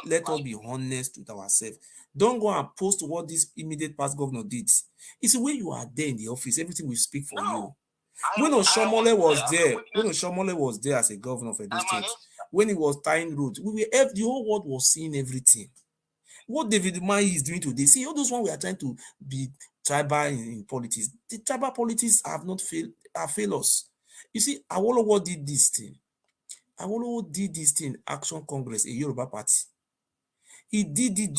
let us be honest with ourselves. Don't go and post what this immediate past governor did. It's the way you are there in the office, everything will speak for you. When Oshomole was there as a governor of Edo State, when he was tying roads, the whole world was seeing everything. What David Umahi is doing today, see, all those ones we are trying to be tribal in politics. The tribal politics have failed us. You see, Awolowo did this thing. Action Congress, a Yoruba party. He did it.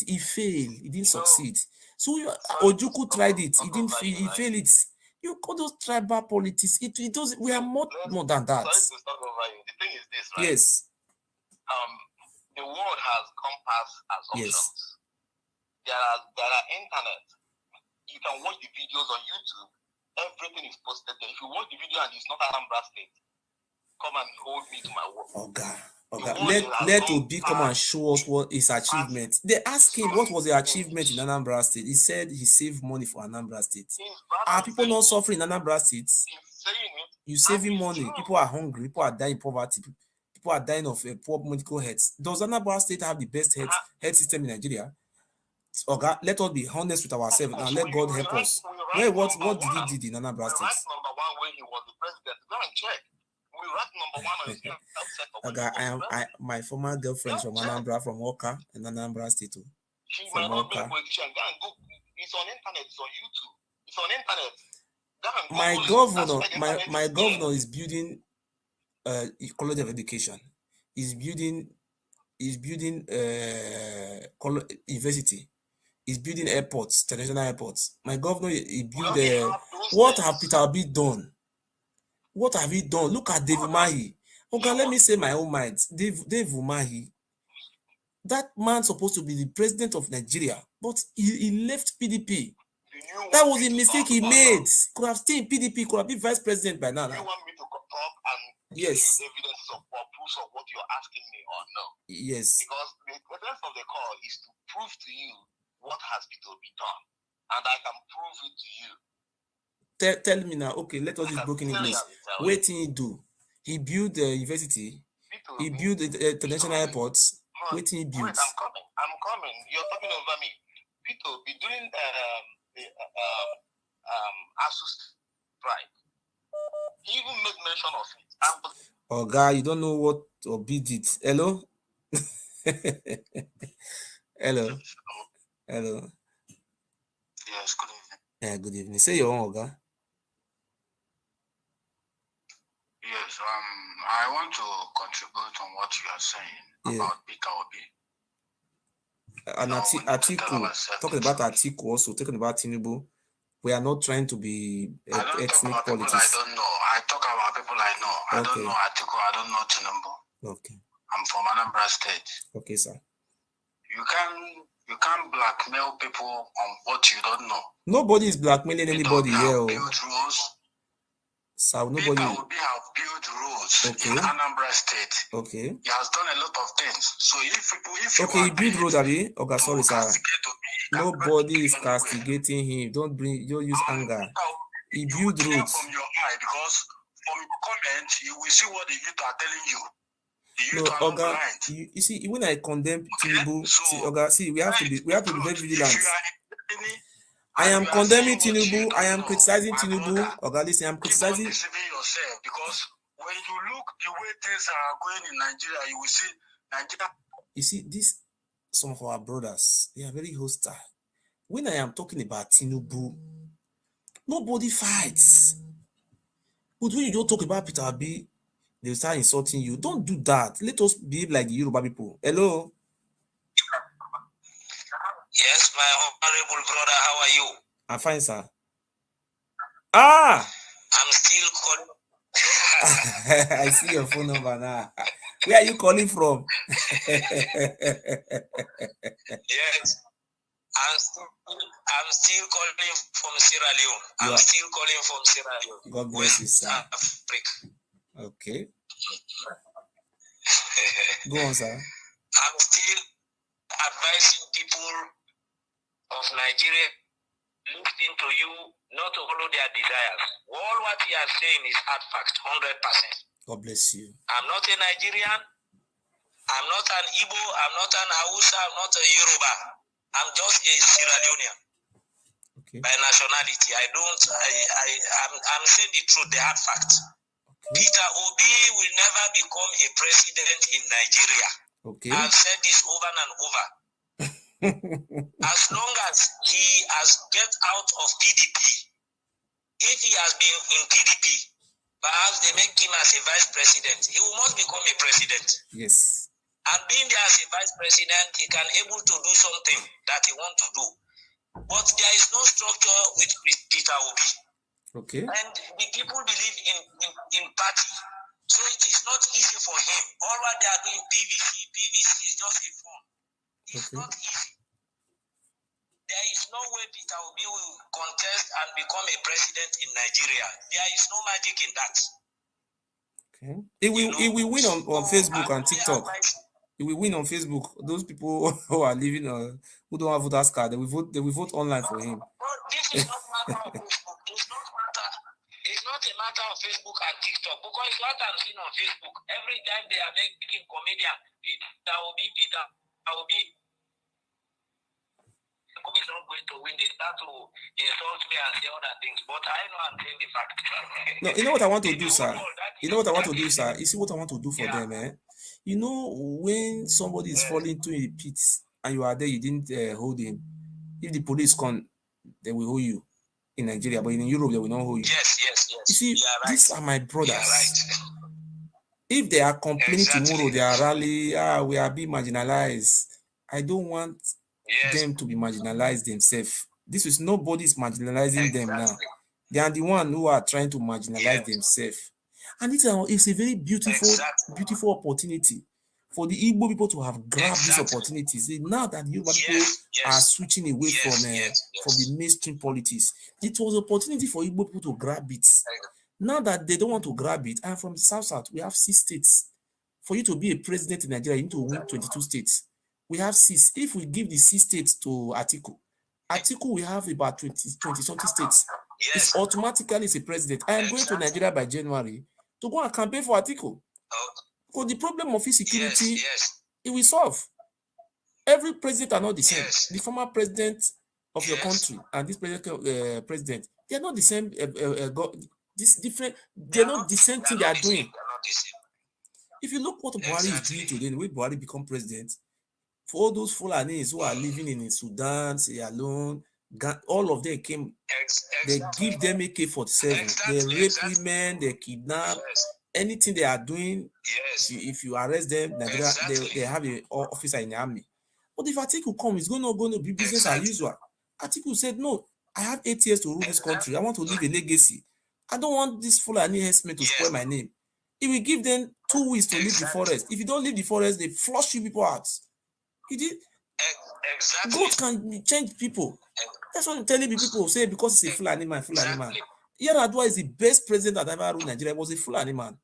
He failed. He didn't succeed. So Ojukwu tried it. He didn't fail. He failed it. You call those tribal politics. It does. We are more than that. Sorry to stop over you. The thing is this, right? Yes. The world has come past assumptions. Yes. There are internet. You can watch the videos on YouTube. Everything is posted there. If you watch the video and it's not Anambra State, come and hold me to my word. Let Obi come and show us what his achievement. They asked him what was the achievement in Anambra State. He said he saved money for Anambra State. Are people not suffering in Anambra State? You saving money. People are hungry. People are dying in poverty. People are dying of poor medical health. Does Anambra State have the best health system in Nigeria? Okay, let us be honest with ourselves and let God help us. What did he do in Anambra State? Number one when he was the president. Go and check. We ranked number one on my former girlfriend from Anambra, from Oka in Anambra State. She might not be a politician. Go and go. It's on internet. It's on YouTube. It's on internet. My governor is building college of education. He's building university. He's building airports, international airports. My governor, he built what have Peter Obi done? What have he done? Look at Dave Umahi. Okay, let me say my own mind. Dave Umahi, that man supposed to be the president of Nigeria, but he left PDP. That was a mistake he made. Could have stayed in PDP, could have been vice president by now. You want me to talk and yes. Give evidence or proofs of what you're asking me or no? Yes. Because the purpose of the call is to prove to you what has to be done, and I can prove it to you. Tell me now. Okay, let us use broken English. What did he do? He built the university. He built the international airports. What did he build? Wait, I'm coming. You're talking over me. Peter, be doing ASUS strike. He even made mention of it. Oh God, you don't know what Obi did. Hello. Hello. Yes, good evening. Yeah, good evening. Say your own, Oga. Yes, I want to contribute on what you are saying about Peter Obi. And Atiku, talking about Atiku also, talking about Tinubu. We are not trying to be ethnic politics. I don't know. I talk about people I know. I don't know Atiku. I don't know Tinubu. Okay. I'm from Anambra State. Okay, sir. You can't blackmail people on what you don't know. Nobody is blackmailing anybody here. Build rules. So nobody Peter Obi have built rules in Anambra State. Okay. He has done a lot of things. So if you he built road, Abi. Okay, sorry, sir. Nobody is castigating him. Don't use anger. He built roads. From your eye, because from your comment, you will see what the youth are telling you. The youth are not blind. You see, when I condemn Tinubu, we have to be very vigilant. I am condemning Tinubu. I am criticizing Tinubu. Listen, I'm criticizing. Keep on deceiving yourself, because when you look the way things are going in Nigeria, you will see Nigeria. You see, some of our brothers, they are very hostile. When I am talking about Tinubu, nobody fights. But when you don't talk about Peter Obi, they will start insulting you. Don't do that. Let us behave like the Yoruba people. Hello. Yes, my honorable brother, how are you? I'm fine, sir. I'm still calling. I see your phone number now. Where are you calling from? Yes, I'm still calling from Sierra Leone. I'm still calling from Sierra Leone. God bless you, sir. Africa. Okay. Go on, sir. I'm still advising people of Nigeria listening to you not to follow their desires. All what he is saying is hard fact, 100%. God bless you. I'm not a Nigerian. I'm not an Igbo. I'm not an Hausa. I'm not a Yoruba. I'm just a Sierra Leonean. Okay. By nationality. I'm saying the truth, the hard fact. Okay. Peter Obi will never become a president in Nigeria. Okay. I've said this over and over. As long as he has get out of PDP, if he has been in PDP, perhaps they make him as a vice president. He must become a president. Yes. And being there as a vice president, he can able to do something that he want to do. But there is no structure with Peter Obi. Okay. And the people believe in party. So it is not easy for him. All what they are doing, PVC is just a form. It's not easy. There is no way Peter Obi will contest and become a president in Nigeria. There is no magic in that. Okay. He will win on Facebook and TikTok. He will win on Facebook. Those people who are living who don't have voters card, they will vote online for him. But this is not matter of Facebook. It's not a matter of Facebook and TikTok, because what I'm seeing on Facebook, every time they are making comedian, Peter Obi. Is not going to win. They start to insult me and say other things, but I know I'm saying the fact. No, you know what I want to do, sir? You know what I want to do, sir? You see what I want to do for them, eh? You know, when somebody is falling into a pit and you are there, you didn't hold him. If the police come, they will hold you in Nigeria, but in Europe, they will not hold you. Yes. You see, these are my brothers. Right. If they are complaining tomorrow, they are rally, we are being marginalized. I don't want them to be marginalized themselves. This is nobody's marginalizing them now. They are the one who are trying to marginalize themselves. And it's a very beautiful opportunity for the Igbo people to have grabbed these opportunities. Now that the Igbo people are switching away from the mainstream politics, it was an opportunity for Igbo people to grab it. Now that they don't want to grab it, and from the South, we have 6 states. For you to be a president in Nigeria, you need to win 22 states. We have 6. If we give the 6 states to Atiku will have about 20-something states. It's automatically a president. I am going to Nigeria by January to go and campaign for Atiku. Because the problem of insecurity, it will solve. Every president are not the same. The former president of your country and this president, they are not the same. They're not the same thing they are doing. If you look what Buhari is doing today, the way Buhari become president, for all those Fulanis who are living in Sudan, Sierra Leone, all of them came. They give them AK-47. They rape women. They kidnap. anything they are doing, yes, if you arrest them, Nigeria, exactly. they have an officer in the army. But if Atiku come, it's going to be business as usual. Atiku said, no, I have 8 years to rule this country. I want to leave a legacy. I don't want this Fulani herdsmen to spoil my name. He will give them 2 weeks to leave the forest. If you don't leave the forest, they flush you people out. He did. Exactly. God can change people. That's what I'm telling people. Say because it's a Fulani man, Fulani man. Yar'Adua is the best president that ever ruled Nigeria. Was a Fulani man.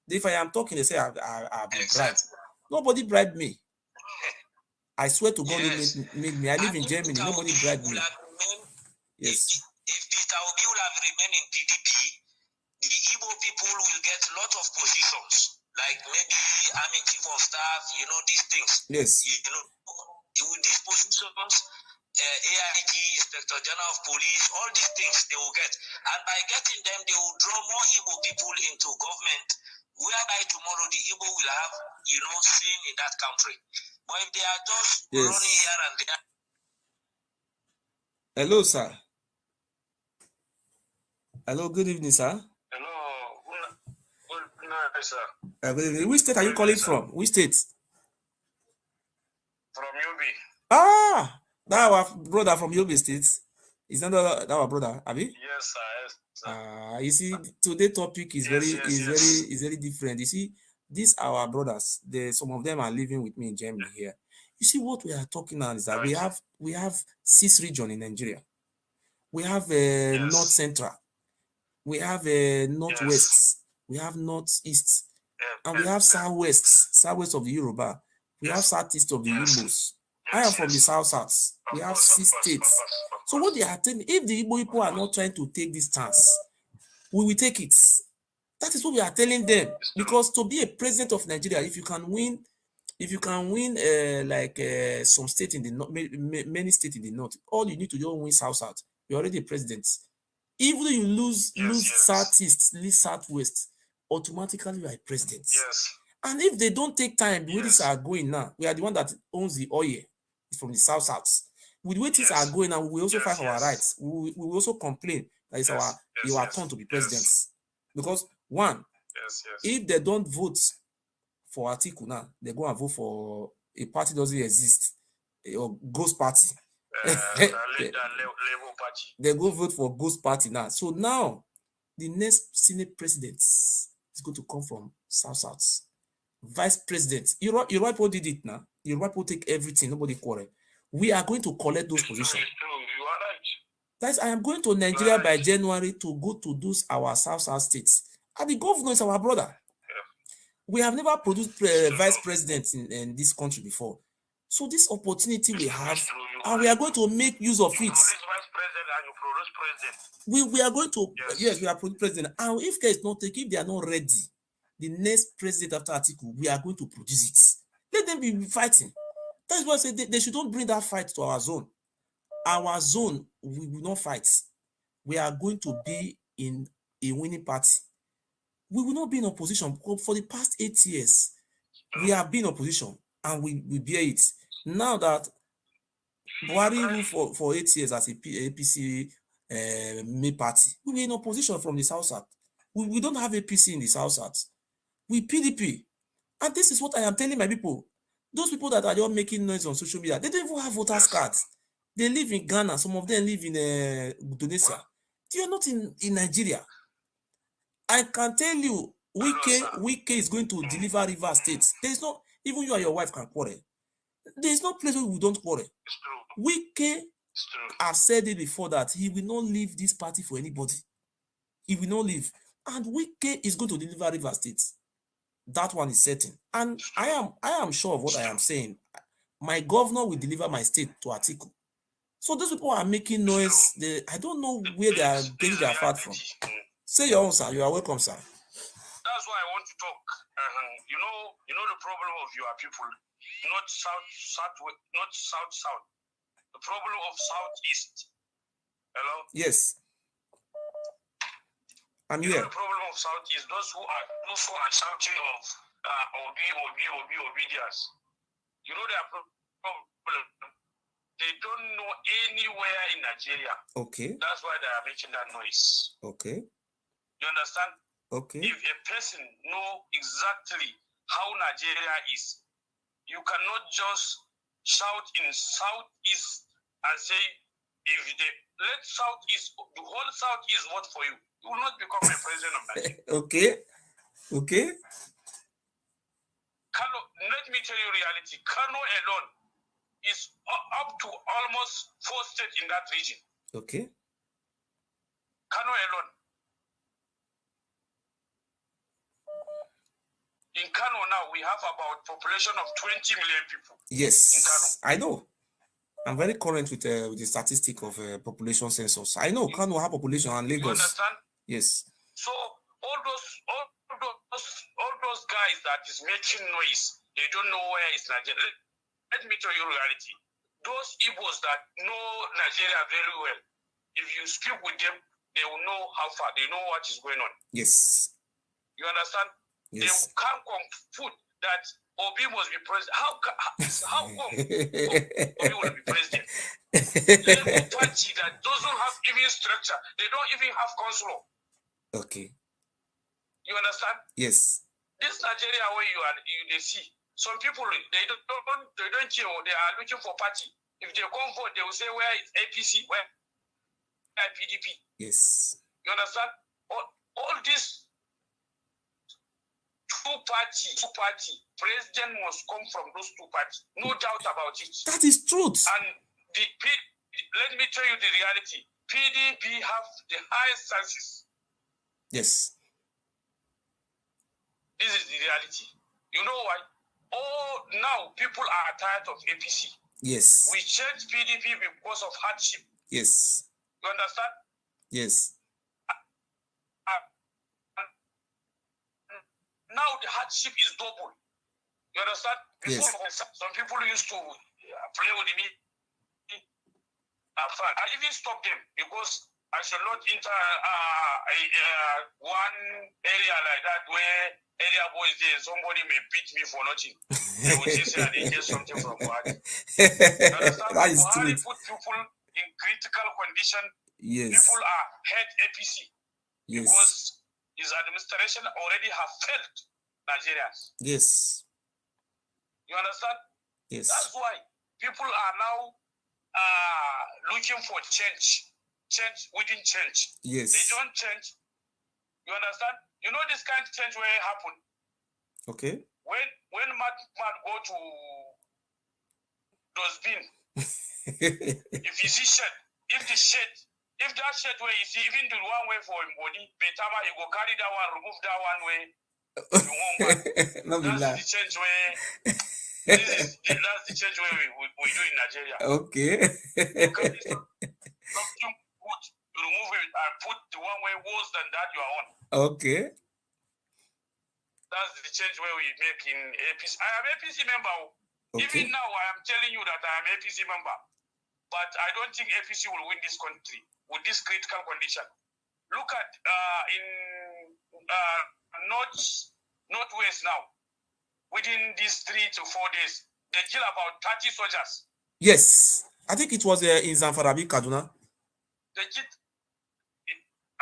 If I am talking, they say I've been bribed. Nobody bribed me. I swear to God, they made me. I live in Germany. Nobody bribed me. Yes. If Peter Obi will have remained in PDP, the Igbo people will get a lot of positions, like maybe army chief of staff, these things. Yes. With these positions, AIG, Inspector General of Police, all these things they will get. And by getting them, they will draw more Igbo people into government, whereby tomorrow the Igbo will have, seen in that country. But if they are just running here and there. Hello, sir. Hello, good evening, sir. Hello, good night, sir. Good evening. Which state are you calling from? Which state? From Yobe. Ah, that our brother from Yobe State. Is that our brother, Abi? Yes, sir. Yes, sir. You see, today's topic is very different. You see, these our brothers. Some of them are living with me in Germany here. You see, what we are talking now is that we have 6 regions in Nigeria. We have North Central. We have Northwest. We have Northeast. And we have Southwest of the Yoruba. We have Southeast of the Igbos. I am from the South. We have 6 states. So what they are telling, if the Igbo people are not trying to take this stance, we will take it. That is what we are telling them. Because to be a president of Nigeria, if you can win some state in the north, many states in the north, all you need to do is win South. You're already a president. Even though you lose Southeast, lose Southwest, automatically you are a president. Yes. And if they don't take time, the way things are going now, we are the one that owns the oil. It's from the South. With the way things are going now, we will also fight for our rights. We will also complain that it's our turn to be presidents. Because one, if they don't vote for Atiku now, they go and vote for a party that doesn't exist, or ghost party. They go vote for ghost party now. So now, the next Senate president is going to come from South. Vice president. Yoruba people did it now. Yoruba people take everything. Nobody quarrel. We are going to collect those positions. You are right. Guys, I am going to Nigeria by January to go to those our South states. And the governor is our brother. We have never produced vice presidents in this country before. So this opportunity we have, and we are going to make use of it. We are going to, we are producing president. And if care is not taken, if they are not ready, the next president after Atiku, we are going to produce it. Let them be fighting. That's why I say they shouldn't bring that fight to our zone. Our zone, we will not fight. We are going to be in a winning party. We will not be in opposition. For the past 8 years, we have been in opposition and we bear it. Now that Buhari ruled for 8 years as a APC main party, we were in opposition from the South. We don't have APC in the South. We PDP. And this is what I am telling my people. Those people that are just making noise on social media, they don't even have voters cards. They live in Ghana. Some of them live in Indonesia. They are not in Nigeria. I can tell you, Wike is going to deliver River State. There is no, even you and your wife can quarrel. There is no place where we don't quarrel. Wike has said it before that he will not leave this party for anybody. He will not leave. And Wike is going to deliver River State. That one is certain. And I am sure of what I am saying. My governor will deliver my state to Atiku. So those people are making noise. I don't know where they are getting their fat from. Say your own, sir. You are welcome, sir. That's why I want to talk. You know the problem of your people, not south. The problem of southeast. Hello. Yes. I'm here. The problem of southeast. Those who are shouting of obedience. You know their problem. They don't know anywhere in Nigeria. Okay. That's why they are making that noise. Okay. You understand? Okay. If a person know exactly how Nigeria is, you cannot just shout in Southeast and say, if they let Southeast, the whole Southeast vote for you, you will not become a president of Nigeria. Okay. Okay. Kano, let me tell you reality. Kano alone is up to almost 4 states in that region. Okay. Kano alone. In Kano now, we have about population of 20 million people. Yes, in Kano. I know. I'm very current with the statistic of population census. I know Kano have population and Lagos. You understand? Yes. So all those guys that is making noise, they don't know where is Nigeria. Let me tell you reality. Those Igbos that know Nigeria very well, if you speak with them, they will know how far, they know what is going on. Yes. You understand? Yes. They can't confute that Obi must be president. How come Obi will be president? Labour Party that doesn't have even structure, they don't even have councillor. Okay. You understand? Yes. This Nigeria where they see some people they don't care. They are looking for party. If they come vote, they will say where is APC, where is PDP. Yes. You understand? All this two party president must come from those two parties. No doubt about it. That is truth. And let me tell you the reality. PDP have the highest chances. Yes. This is the reality. You know why? Now people are tired of APC. Yes. We changed PDP because of hardship. Yes. You understand? Yes. Now the hardship is double. You understand? Before, yes. Some people used to play with me. I even stopped them because I should not enter one area like that where area boys there, somebody may beat me for nothing. They will just say they get something from Buhari. You understand? That is Buhari true. put people in critical condition. Yes. People are hate APC. Yes. Because his administration already have failed Nigerians. Yes. You understand? Yes. That's why people are now looking for change within change. Yes. They don't change. You understand? You know this kind of change where it happen. Okay. When man go to dustbin, if you see shed, if that shed where you see, even the one way for him body, Betama, you go carry that one, remove that one way. You won't that's the change where that's the change where we do in Nigeria. Okay. You carry something good, you remove it and put the one way worse than that you are on. Okay. That's the change where we make in APC. I am APC member. Okay. Even now, I am telling you that I am APC member. But I don't think APC will win this country with this critical condition. Look at in Northwest now. Within these 3 to 4 days, they kill about 30 soldiers. Yes. I think it was in Zamfara, Kaduna. They kill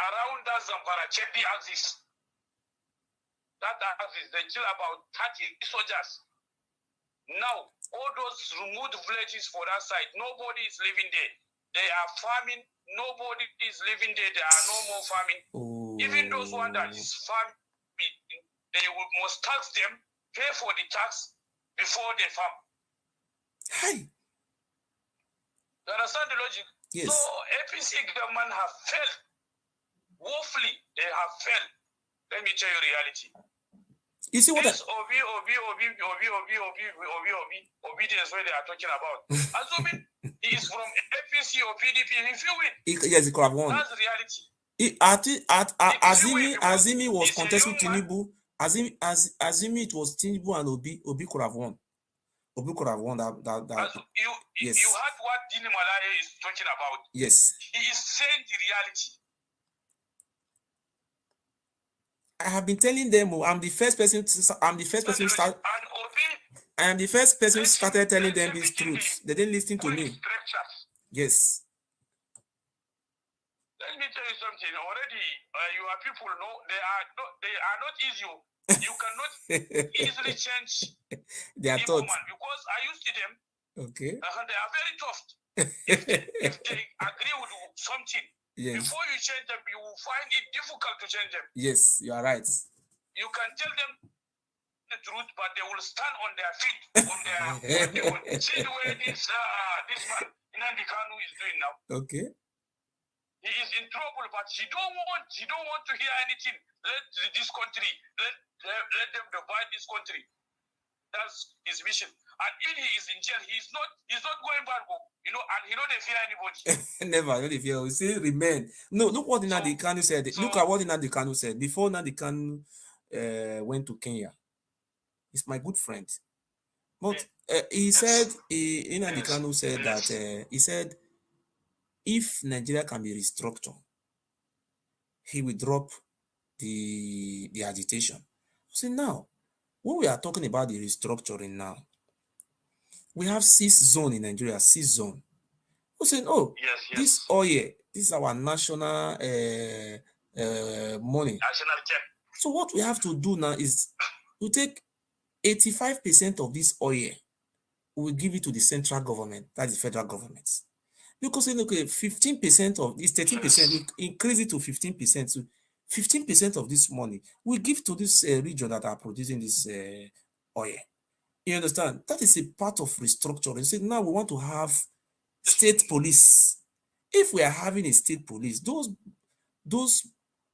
around that Zamfara, check the axis. That axis, they kill about 30 soldiers. Now, all those remote villages for that side, nobody is living there. They are farming. Nobody is living there. There are no more farming. Oh. Even those one that is farming, they must tax them, pay for the tax before they farm. Hey. You understand the logic? Yes. So APC government have failed. Woefully, they have failed. Let me tell you reality. You see what this obedience where they are talking about. Assuming he is from APC or PDP, if you win. Yes, he could have won. That's the reality. Azimi was contesting Tinubu. Azimi it was Tinubu and Obi could have won. Obi could have won that. Yes. You heard what Dini Malaya is talking about. Yes. He is saying the reality. I have been telling them, I'm the first person who started telling them these truths. They didn't listen to me. Yes. Let me tell you something. Already, your people know they are not easy. You cannot easily change their Igbo thoughts. man because I used to them. Okay. They are very tough. if they agree with something, yes. Before you change them, you will find it difficult to change them. Yes, you are right. You can tell them the truth, but they will stand on their feet. See the way this man Nnamdi Kanu is doing now. Okay. He is in trouble, but he don't want to hear anything. Let this country, let them divide this country. That's his mission. And if he is in jail, he's not going back, and he don't fear anybody. Never, don't fear. We say remain. No, look what Nnamdi Kanu said. Look at what Nnamdi Kanu said before Nnamdi Kanu went to Kenya. He's my good friend. But he said, Nnamdi Kanu said that he said, if Nigeria can be restructured, he will drop the agitation. See, now, when we are talking about the restructuring now, we have 6 zones in Nigeria, 6 zones. We say, oh, yes. This oil, this is our national money. National check. So what we have to do now is to take 85% of this oil, we will give it to the central government, that's the federal government. Because okay, 15% of this 13%, we increase it to 15%. So 15% of this money we give to this region that are producing this oil. You understand? That is a part of restructuring. So now we want to have state police. If we are having a state police, those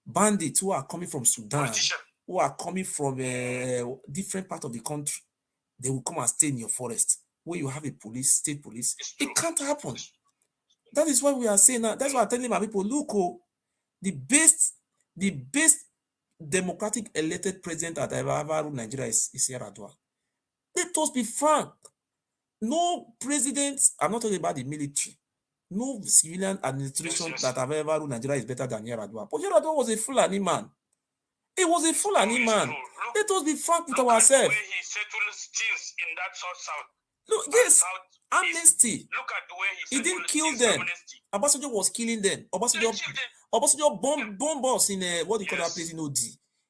bandits who are coming from Sudan, who are coming from different parts of the country, they will come and stay in your forest. When you have a police, state police, it can't happen. That is why we are saying that. That's why I'm telling my people, look, the best democratic elected president that ever ruled Nigeria is Yar'Adua. Let us be frank. No president, I'm not talking about the military, no civilian administration that have ever ruled Nigeria is better than Yar'Adua. But Yar'Adua was a Fulani man. He was a Fulani man. Let us be frank with ourselves. Look at the way he settles things in that south. Look, yes, amnesty. Look at the way he didn't kill them. Obasanjo was killing them. Obasanjo bomb us in what do you call that place in OD.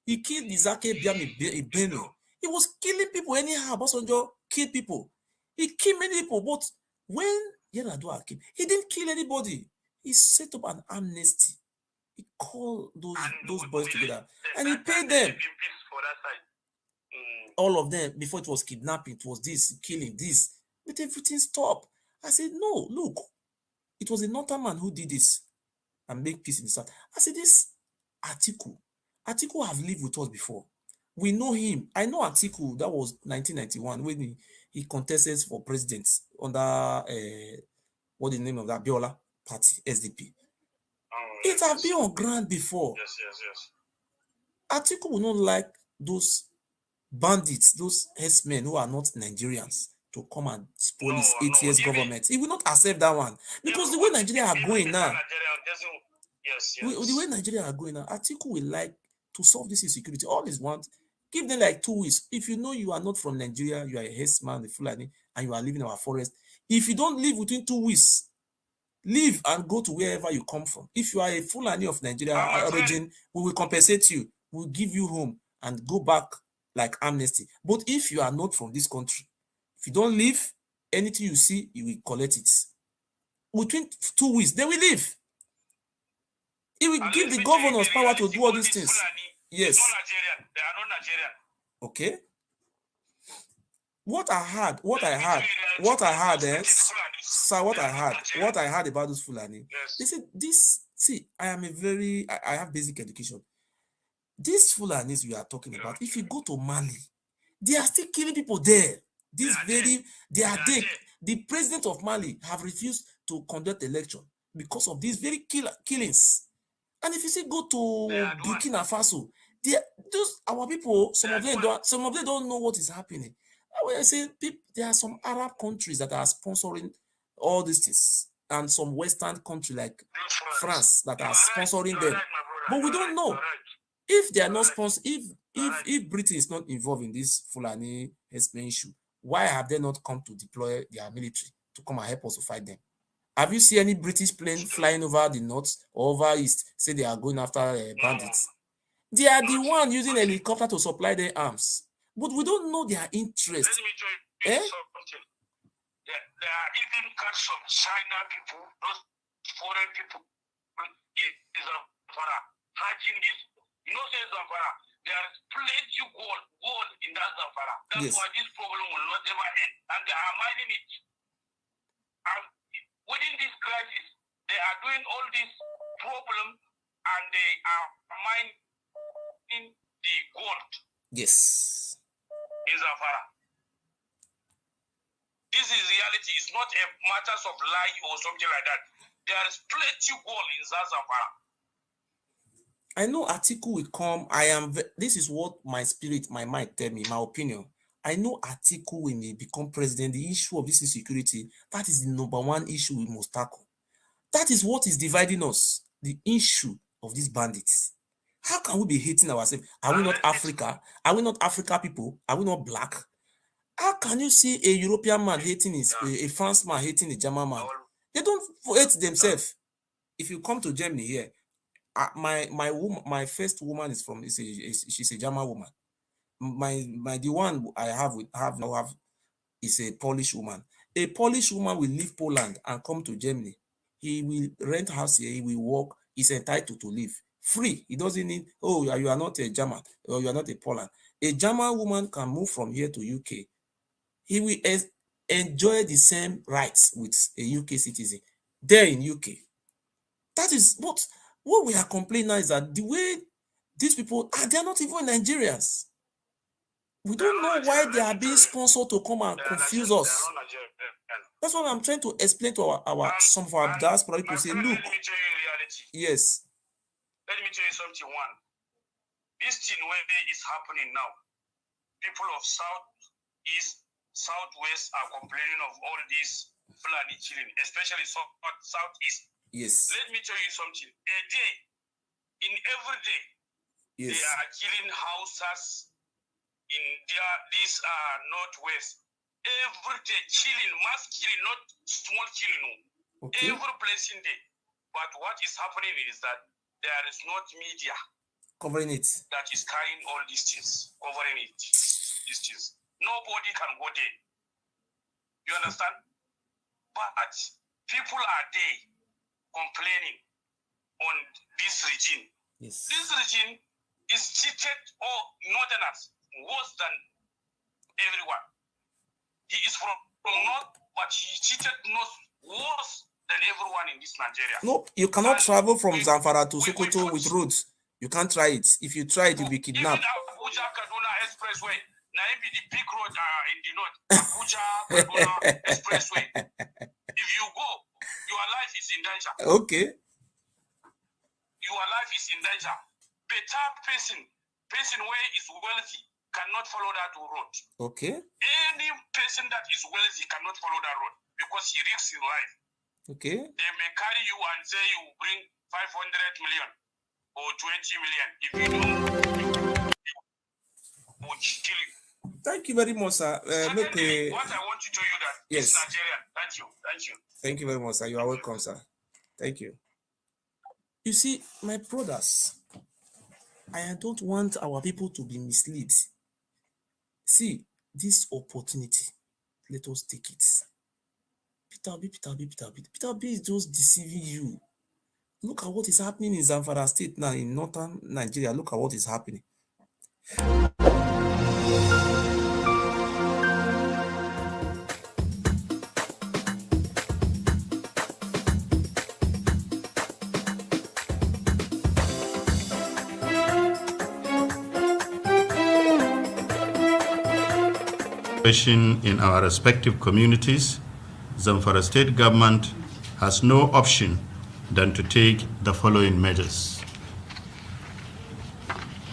He killed the Zake Biam in Benue. He was killing people anyhow. Obasanjo killed people. He killed many people, but when Yar'Adua came, he didn't kill anybody. He set up an amnesty. He called those boys together and he paid them. All of them, before it was kidnapping, it was this, killing, this. But everything stopped. I said, no, look, it was a northern man who did this and make peace in the south. I said, this Atiku have lived with us before. We know him. I know Atiku, that was 1991 when he contested for president under, what is the name of that, Biola party, SDP. It has been on ground before. Yes. Atiku will not like those bandits, those herdsmen who are not Nigerians to come and spoil his 8 years government. He will not accept that one. Because the way Nigeria are going now, the way Nigeria are going now, Atiku will like to solve this insecurity. All is want, give them like 2 weeks. If you know you are not from Nigeria, you are a herdsman, a Fulani, and you are living in our forest, if you don't live within 2 weeks, leave and go to wherever you come from. If you are a Fulani of Nigeria origin, we will compensate you. We will give you home and go back like amnesty. But if you are not from this country, if you don't leave, anything you see, you will collect it. Within 2 weeks, they will leave. It will give the governors power to do all these things. Yes. They are not Nigerian. Okay. What I heard, about those Fulani, they said this, see, I have basic education. These Fulanis we are talking about, if you go to Mali, they are still killing people there. The president of Mali have refused to conduct election because of these very killings. And if you say go to Burkina Faso, our people, some of them don't know what is happening. I say there are some Arab countries that are sponsoring all these things, and some Western countries like France that are sponsoring them. But we don't know if they are not sponsored. If Britain is not involved in this Fulani herdsmen issue, why have they not come to deploy their military to come and help us to fight them? Have you seen any British plane flying over the north or over east, say they are going after bandits? They are the one using helicopter to supply their arms. But we don't know their interest. Let me tell you something. There are even cuts from China people, those foreign people in Zamfara, hiding this. You know, say Zamfara, there is plenty of gold in that Zamfara. That's why this problem will not ever end. And they are mining it. And within this crisis, they are doing all this problem and they are mining the gold. Yes. In Zamfara. This is reality. It's not a matter of lie or something like that. There is plenty of gold in Zamfara. I know Atiku will come. This is what my spirit, my mind tell me, my opinion. I know Atiku when he become president, the issue of this insecurity, that is the number one issue we must tackle. That is what is dividing us, the issue of these bandits. How can we be hating ourselves? Are we not Africa? Are we not Africa people? Are we not black? How can you see a European man hating a French man hating a German man? They don't hate themselves. If you come to Germany here, my first woman is from she's a German woman. The one I have is a Polish woman. A Polish woman will leave Poland and come to Germany. He will rent house here. He will work. He's entitled to live free. He doesn't need, oh, you are not a German or you are not a Poland. A German woman can move from here to UK. He will enjoy the same rights with a UK citizen there in UK. That is what we are complaining now is that the way these people they are not even Nigerians. We don't know why they are being sponsored to come and confuse us. That's what I'm trying to explain to some of our diaspora people. Say, look, let me tell you reality. Yes. Let me tell you something. One, this thing where is happening now, people of South, East, Southwest are complaining of all this Fulani killing, especially Southeast. Yes. Let me tell you something. A day, in every day, yes, they are killing houses in this Northwest. Every day, killing, mass killing, not small killing. Okay. Every blessing day. But what is happening is that there is not media covering it that is carrying all these things, covering it. These things. Nobody can go there. You understand? But people are there complaining on this regime. Yes. This regime is cheated all northerners worse than everyone. He is from north, but he cheated north worse than everyone in this Nigeria. No, you cannot travel from Zamfara to Sokoto with roads. You can't try it. If you try it, you'll be kidnapped. Even Abuja Kaduna Expressway, now it be the big road in the north. Abuja Kaduna Expressway. If you go, your life is in danger. Okay. Your life is in danger. Better person where is wealthy cannot follow that road. Okay. Any person that is wealthy cannot follow that road because he risks his life. Okay. They may carry you and say you bring 500 million or 20 million. If you don't, they will kill you. Thank you very much, sir. Secondly, what I want to tell you that yes, it's Nigerian. Thank you. Thank you. Thank you very much, sir. You are welcome, sir. Thank you. You see, my brothers, I don't want our people to be misled. See, this opportunity, let us take it. Peter Obi is just deceiving you. Look at what is happening in Zamfara State now, in northern Nigeria. Look at what is happening. In our respective communities, Zamfara State government has no option than to take the following measures.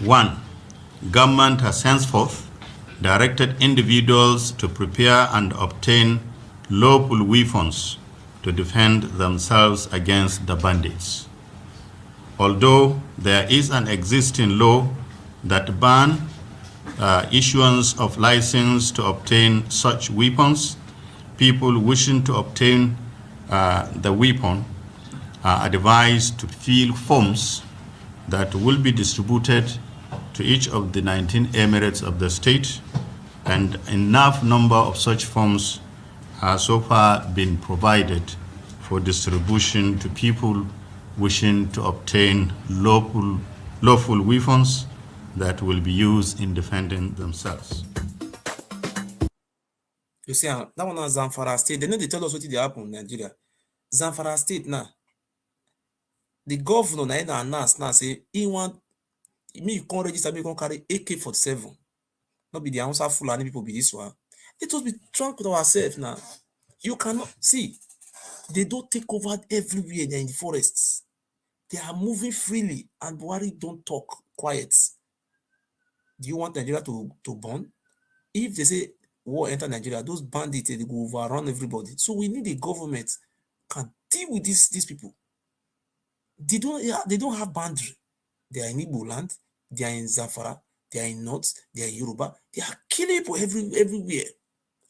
1. Government has henceforth directed individuals to prepare and obtain lawful weapons to defend themselves against the bandits. Although there is an existing law that bans issuance of license to obtain such weapons, people wishing to obtain the weapon are advised to fill forms that will be distributed to each of the 19 emirates of the state, and enough number of such forms has so far been provided for distribution to people wishing to obtain lawful weapons that will be used in defending themselves. You see, that one is Zamfara State. They know they tell us what they happen in Nigeria. Zamfara State now. The governor now announced now say he want me you can't register, me you can't carry AK-47. Not be the answer Fulani people be this one. Let us be drunk with ourselves now. You cannot see. They don't take over everywhere. They're in the forests. They are moving freely, and Buhari don't talk quiet. Do you want Nigeria to burn? If they say war enter Nigeria, those bandits they go overrun everybody. So we need a government can deal with these people. They don't have boundary. They are in Igbo land, they are in Zamfara, they are in North, they are in Yoruba. They are killing people everywhere,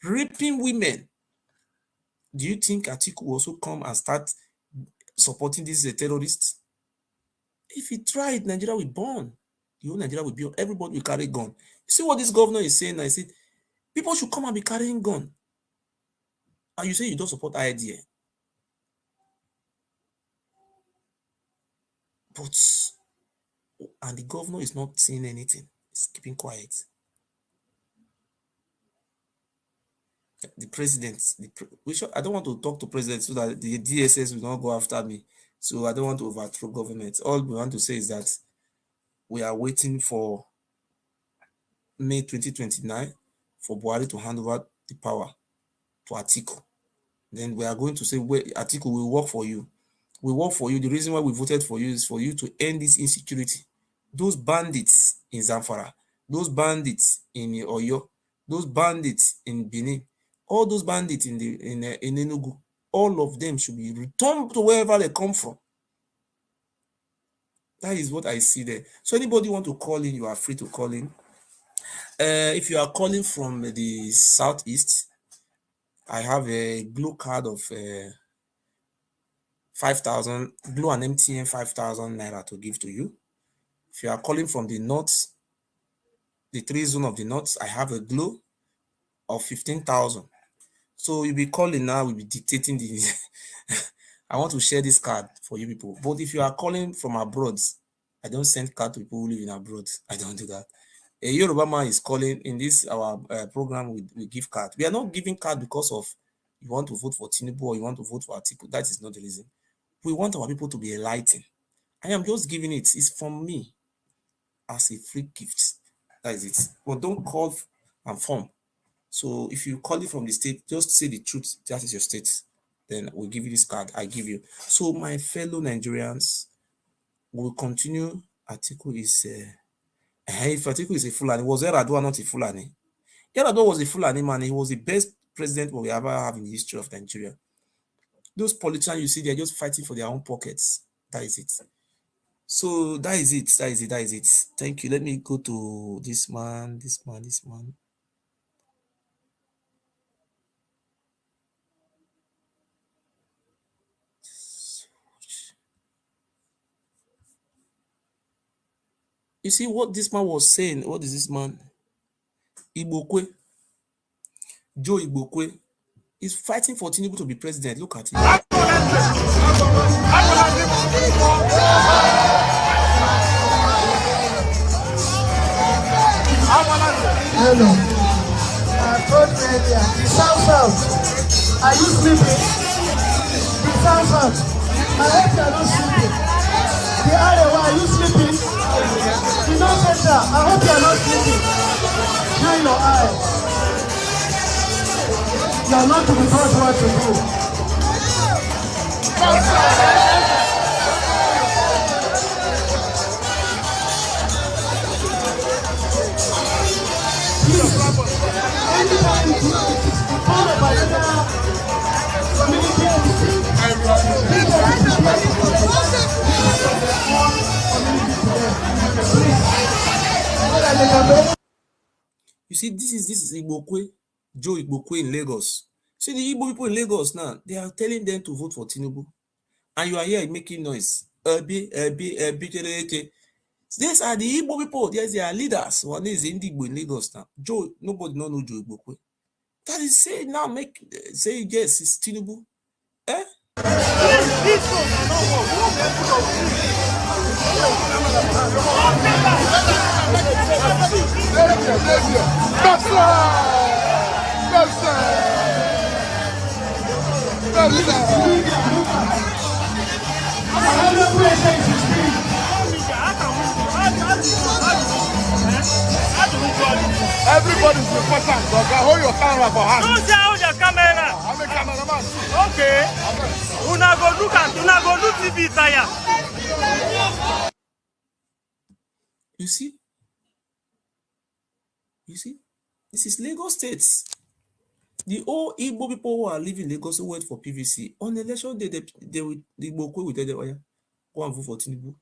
raping women. Do you think Atiku will also come and start supporting these terrorists? If he tried, Nigeria will burn. The whole Nigeria will be on. Everybody will carry gun. You see what this governor is saying? I said, people should come and be carrying gun. And you say you don't support idea. But, and the governor is not saying anything. He's keeping quiet. The president, I don't want to talk to president so that the DSS will not go after me. So I don't want to overthrow government. All we want to say is that we are waiting for May 2029 for Buhari to hand over the power to Atiku. Then we are going to say, Atiku will work for you. We work for you. The reason why we voted for you is for you to end this insecurity. Those bandits in Zamfara, those bandits in Oyo, those bandits in Benin, all those bandits in Enugu, all of them should be returned to wherever they come from. That is what I see there. So anybody want to call in, you are free to call in. If you are calling from the southeast, I have a Glo card of 5,000, Glo and MTN 5,000 naira to give to you. If you are calling from the north, the 3 zone of the north, I have a Glo of 15,000. So you'll be calling now, we'll be dictating the I want to share this card for you people. But if you are calling from abroad, I don't send card to people who live in abroad. I don't do that. A Yoruba man is calling in this our program. We give card. We are not giving card because of you want to vote for Tinubu or you want to vote for Atiku. That is not the reason. We want our people to be enlightened. I am just giving it. It's from me as a free gift. That is it. But don't call and form. So if you call it from the state, just say the truth. That is your state. Then we'll give you this card. I give you. So my fellow Nigerians, will continue. Atiku is if Atiku is a Fulani, was Yar'Adua not a Fulani? Yar'Adua was a Fulani man. He was the best president we ever have in the history of Nigeria. Those politicians you see, they're just fighting for their own pockets. That is it. So that is it. That is it. That is it. Thank you. Let me go to this man. You see what this man was saying? What is this man? Ibokwe. Joe Ibokwe is fighting for Tinubu to be president. Look at him. Hello. I told you earlier, the South. Are you sleeping? The South. I hope you are not sleeping. The Arewa, are you sleeping? The North Central, I hope you are not sleeping. Shine your eyes. You are not to be taught what to do. You see, this is Ibokwe, Joe Ibokwe in Lagos. See the Igbo people in Lagos now, they are telling them to vote for Tinubu. And you are here making noise. These are the Igbo people. There's their leaders. One is Igbo in Lagos now. Joe, nobody know Joe Igbo. That is say now say yes, it's Tinubu. Eh? Everybody's important. Hold your camera for hand. Don't say hold your camera. I'm a cameraman. Okay. Una go look TV tire. You see, this is Lagos State. The all Igbo people who are living in Lagos who wait for PVC on election day, they will go tell them, oh yeah, go and vote for Tinubu.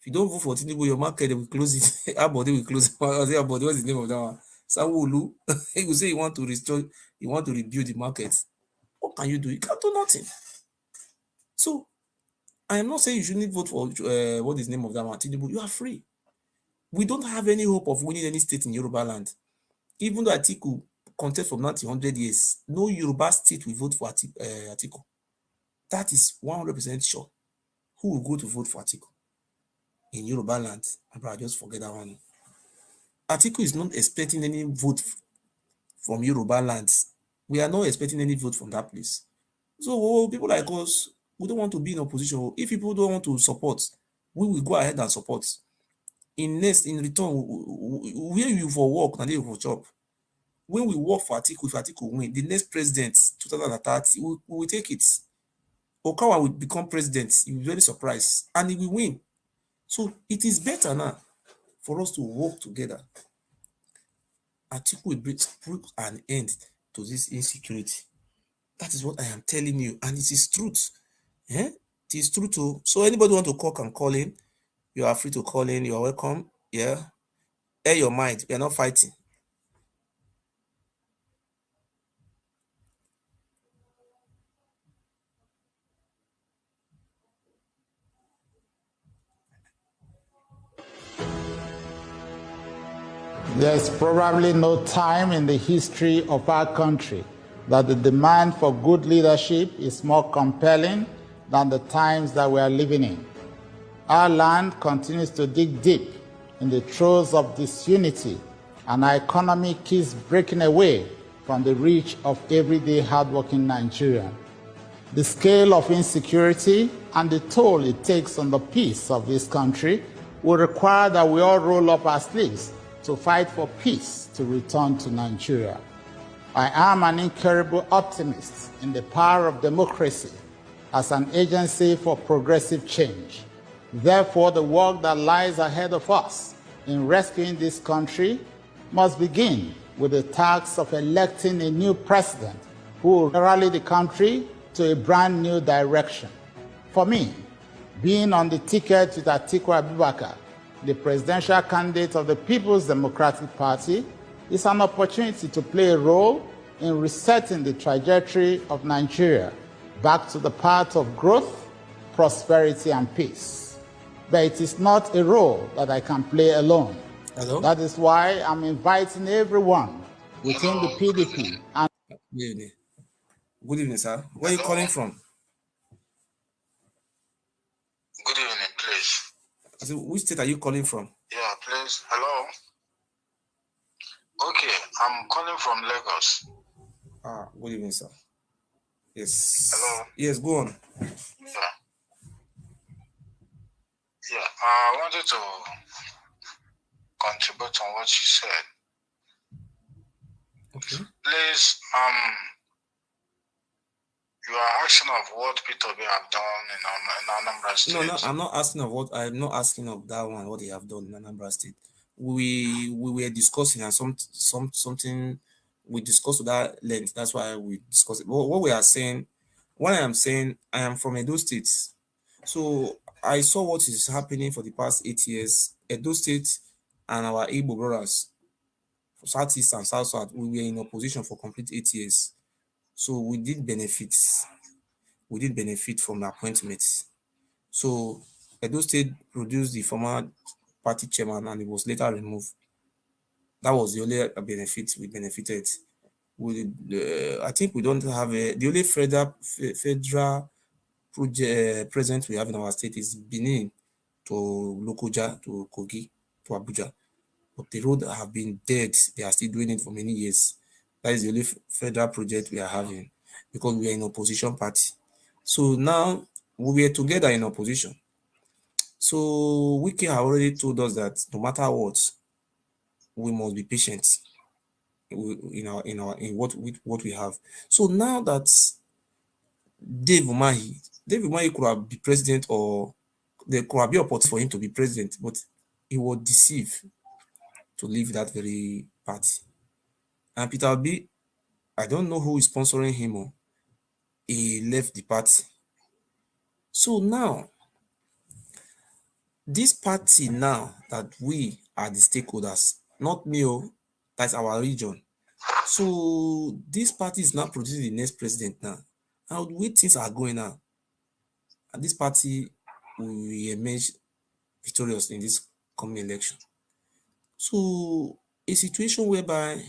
If you don't vote for Tinubu, your market they will close it. Our body will close it. Our body, what's the name of that one? Sanwo-Olu. He will say you want to restore, you want to rebuild the market. What can you do? You can't do nothing. So I am not saying you shouldn't vote for what is the name of that one? Tinubu. You are free. We don't have any hope of winning any state in Yoruba land. Even though Atiku contest from 100 years, no Yoruba state will vote for Atiku. That is 100% sure. Who will go to vote for Atiku in Yoruba land? I just forget that one. Atiku is not expecting any vote from Yoruba lands. We are not expecting any vote from that place. So people like us, we don't want to be in opposition. If people don't want to support, we will go ahead and support. In return, where you for work and they for job. When we work for Atiku, if Atiku win, the next president, 2030, we will take it. Okawa will become president. You'll be very surprised. And he will win. So it is better now for us to work together. Atiku will put an end to this insecurity. That is what I am telling you. And it is truth. Eh? It is true too. So anybody want to call can call in. You are free to call in. You are welcome. Yeah. Air your mind. We are not fighting. There's probably no time in the history of our country that the demand for good leadership is more compelling than the times that we are living in. Our land continues to dig deep in the throes of disunity, and our economy keeps breaking away from the reach of everyday hardworking Nigerian. The scale of insecurity and the toll it takes on the peace of this country will require that we all roll up our sleeves to fight for peace to return to Nigeria. I am an incurable optimist in the power of democracy as an agency for progressive change. Therefore, the work that lies ahead of us in rescuing this country must begin with the task of electing a new president who will rally the country to a brand new direction. For me, being on the ticket with Atiku Abubakar, the presidential candidate of the People's Democratic Party, is an opportunity to play a role in resetting the trajectory of Nigeria back to the path of growth, prosperity, and peace. But it is not a role that I can play alone. Hello? That is why I'm inviting everyone within the PDP. And Good evening. Good evening, sir. Where are you calling from? Good evening, please. I said, which state are you calling from? Yeah, please. Hello. Okay, I'm calling from Lagos. Ah, good evening, sir. Yes. Hello. Yes, go on. Yeah, I wanted to contribute on what you said. Okay. Please, you are asking of what P2B have done in Anambra State. No, I'm not asking of what. I'm not asking of that one. What they have done in Anambra State. We were discussing and something we discussed to that length. That's why we discussed it. What we are saying, what I am saying, I am from Edo State, so I saw what is happening for the past 8 years. Edo State and our Igbo brothers, Southeast and South, we were in opposition for complete 8 years. So we did benefit. We did benefit from the appointments. So Edo State produced the former party chairman and he was later removed. That was the only benefit we benefited. I think we don't have the only federal project present we have in our state is Benin to Lokoja, to Kogi, to Abuja. But the road have been dead. They are still doing it for many years. That is the only federal project we are having because we are in opposition party. So now we were together in opposition. So Wiki have already told us that no matter what, we must be patient in what we have. So now that Dave Umahi could have been president, or there could have been opportunity for him to be president, but he was deceived to leave that very party. And Peter Obi, I don't know who is sponsoring him, or he left the party. So now, this party now that we are the stakeholders, not me, that's our region. So this party is now producing the next president now. And the way things are going now, and this party will emerge victorious in this coming election. So a situation whereby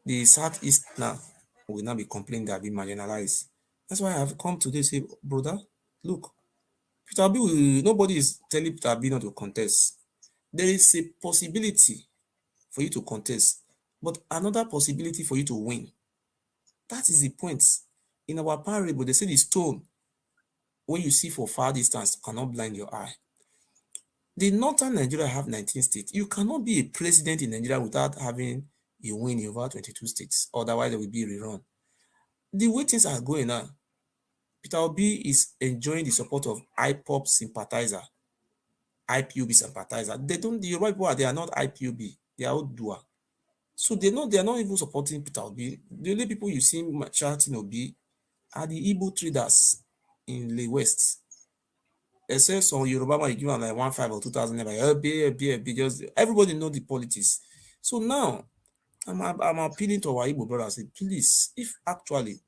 the Southeast now will now be complaining they have been marginalized. That's why I have come today to say, brother, look, Peter Obi, nobody is telling Peter Obi not to contest. There is a possibility for you to contest, but another possibility for you to win. That is the point. In our parable, they say the stone, when you see for far distance, cannot blind your eye. The northern Nigeria have 19 states. You cannot be a president in Nigeria without having a win in over 22 states. Otherwise, there will be a rerun. The way things are going now, Peter Obi is enjoying the support of IPOB sympathizer, IPOB sympathizer. The Yoruba people they are not IPOB, they are Odua. So they are not even supporting Peter Obi. The only people you see shouting Obi are the Igbo traders in the West. Except some Yoruba man, you give them like 1,500 or 2,000 naira. Just everybody know the politics. So now I'm appealing to our Igbo brothers. Please, if actually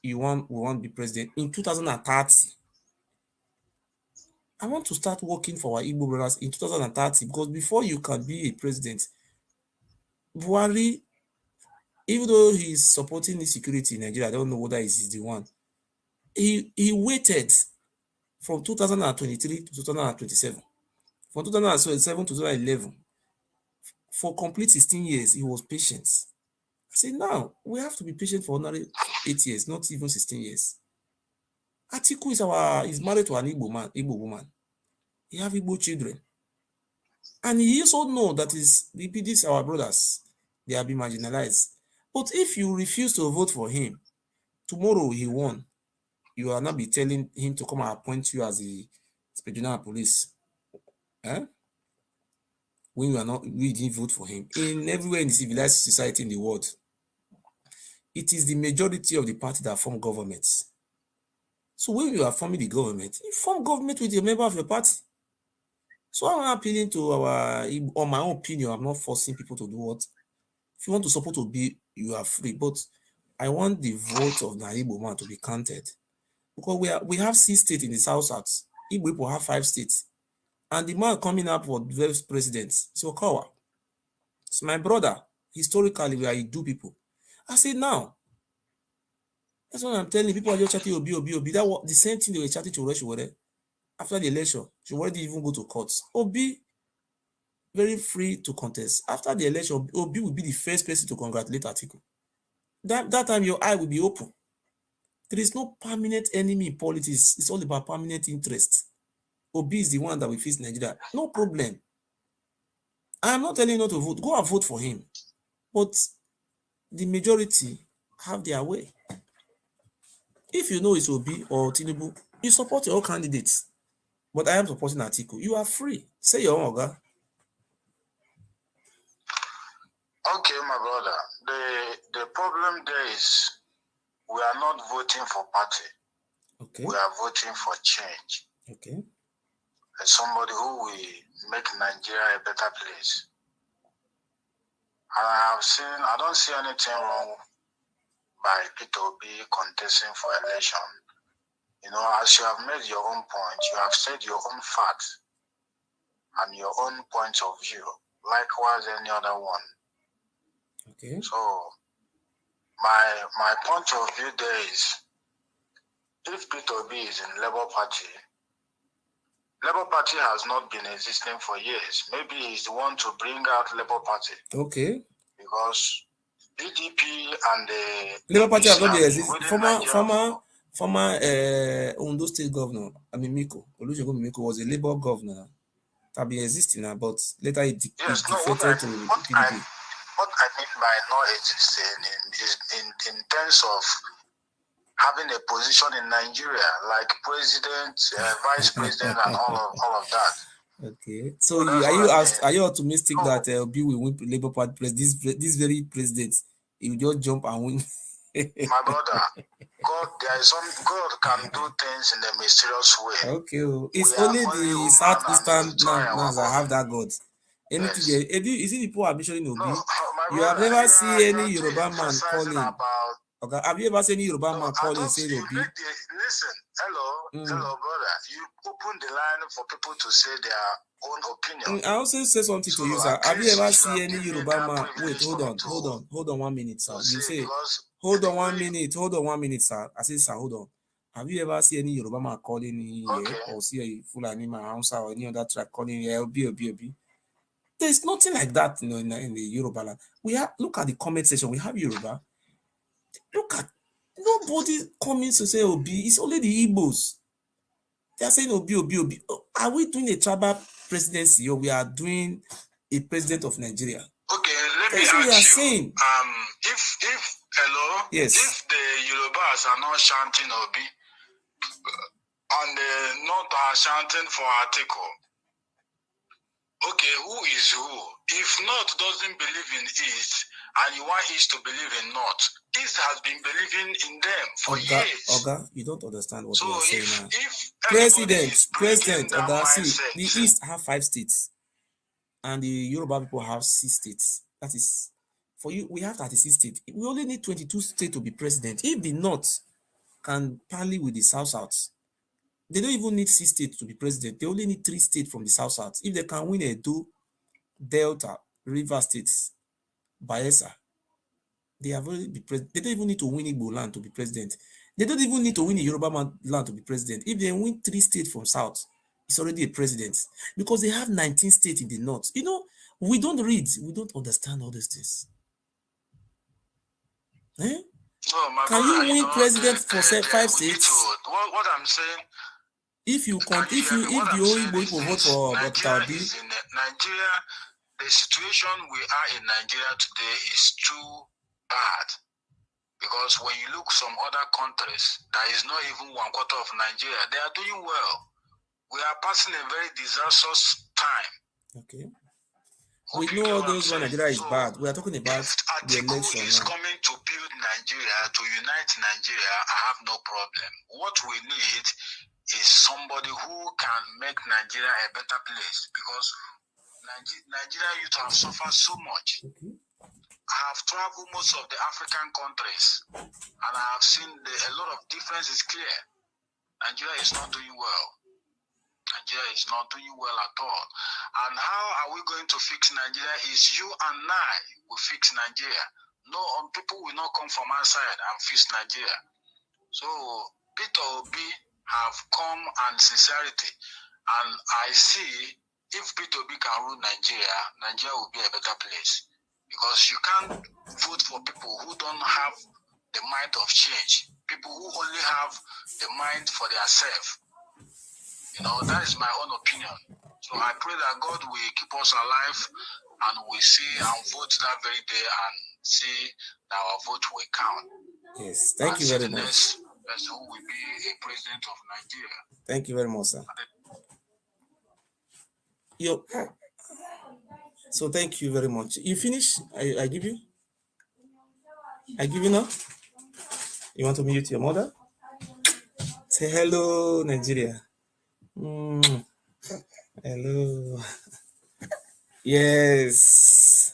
we want to be president in 2030, I want to start working for our Igbo brothers in 2030, because before you can be a president, Buhari, even though he's supporting insecurity in Nigeria, I don't know whether he's the one. He waited from 2023 to 2027. From 2007 to 2011, for complete 16 years, he was patient. I say now we have to be patient for another 8 years, not even 16 years. Atiku is married to an Igbo woman. He have Igbo children. And he also know that these our brothers, they have been marginalized. But if you refuse to vote for him, tomorrow he won, you will not be telling him to come and appoint you as the General Police. When we didn't vote for him. In everywhere in the civilized society in the world, it is the majority of the party that form governments. So when you are forming the government, you form government with a member of your party. So I'm appealing to on my own opinion, I'm not forcing people to do what. If you want to support Obi, you are free. But I want the vote of the Igbo man to be counted. Because we have 6 states in the South. Igbo people have 5 states. And the man coming up for vice president, so Okawa. It's my brother. Historically, we are Idu people. I say now, that's what I'm telling you. People are just chatting Obi. That was the same thing they were chatting to Reshiwere after the election. Shiwere didn't even go to court. Obi, very free to contest. After the election, Obi will be the first person to congratulate Atiku. That time, your eye will be open. There is no permanent enemy in politics. It's all about permanent interest. Obi is the one that will face Nigeria. No problem. I'm not telling you not to vote. Go and vote for him. But the majority have their way. If you know it's Obi or Tinubu, you support your candidates. But I am supporting Atiku. You are free. Say your own, Oga. Okay, my brother. The problem there is we are not voting for party. Okay. We are voting for change. Okay. As somebody who will make Nigeria a better place. And I don't see anything wrong by Peter Obi contesting for election. You know, as you have made your own point, you have said your own facts and your own points of view, likewise any other one. Okay. So my point of view there is, if Peter Obi is in Labour Party has not been existing for years. Maybe he's the one to bring out Labour Party. Okay. Because PDP and the Labour Party have not been existing. Former Ondo State Governor, Mimiko Olusegun was a Labour governor. That be existing now, but later he defected to PDP. What I mean by not existing in terms of having a position in Nigeria, like president, vice president, and all of that. Okay, so are you optimistic that Obi will win Labour Party this very president? He will just jump and win. My brother, God can do things in a mysterious way. Okay, it's only the Southeastern lands that have that God. Anything yes. You see the people are mentioning Obi. No, you have never seen any Yoruba man calling. Okay, have you ever seen any Yoruba man calling saying Obi? Listen, hello, brother. You open the line for people to say their own opinion. I also say something to you, sir. Have you ever seen any Yoruba man? Wait, hold on 1 minute, sir. You say, hold on 1 minute, sir. I say, sir, hold on. Have you ever seen any Yoruba man calling here or see a Fulani man answer or any other tribe calling here Obi? There's nothing like that, you know, in the Yoruba land. Look at the comment section. We have Yoruba. Look at nobody coming to say Obi. It's only the Igbos. They are saying Obi. Are we doing a tribal presidency or we are doing a president of Nigeria? Okay, let me ask you. Saying. Yes. If the Yorubas are not chanting Obi and the North are chanting for Atiko, okay, who is who? If North doesn't believe in East and you want East to believe in North, East has been believing in them for years. Oga, you don't understand what we are saying now. President, Oga, see, the East have 5 states and the Yoruba people have 6 states. That is, for you, we have 36 states. We only need 22 states to be president. If the North can parley with the South, they don't even need 6 states to be president. They only need 3 states from the South. If they can win Edo, Delta, River States, Bayelsa, they have already be president. They don't even need to win Igbo land to be president. They don't even need to win the Yoruba land to be president. If they win 3 states from South, it's already a president because they have 19 states in the North. You know, we don't read, we don't understand all these things. Eh? Can you win president for 5 states? What I'm saying, if the Igbo people vote for Dr. Obi, in Nigeria, the situation we are in Nigeria today is too bad. Because when you look some other countries, there is not even 1/4 of Nigeria. They are doing well. We are passing a very disastrous time. Okay. We know all those when Nigeria is bad. We are talking about the election. If is coming to build Nigeria, to unite Nigeria, I have no problem. What we need is somebody who can make Nigeria a better place, because Nigeria youth have suffered so much. Okay. I have traveled most of the African countries and I have seen a lot of difference is clear. Nigeria is not doing well. Nigeria is not doing well at all. And how are we going to fix Nigeria is you and I will fix Nigeria. No, people will not come from outside and fix Nigeria. So Peter Obi have come and sincerity. And I see if Peter Obi can rule Nigeria, Nigeria will be a better place. Because you can't vote for people who don't have the mind of change. People who only have the mind for themselves. You know, that is my own opinion. So I pray that God will keep us alive and we see and vote that very day and see that our vote will count. Yes, thank you very much. Next person who will be a president of Nigeria. Thank you very much, sir. So thank you very much. You finish? I give you? I give you now? You want to mute your mother? Say hello, Nigeria. Hello. Yes.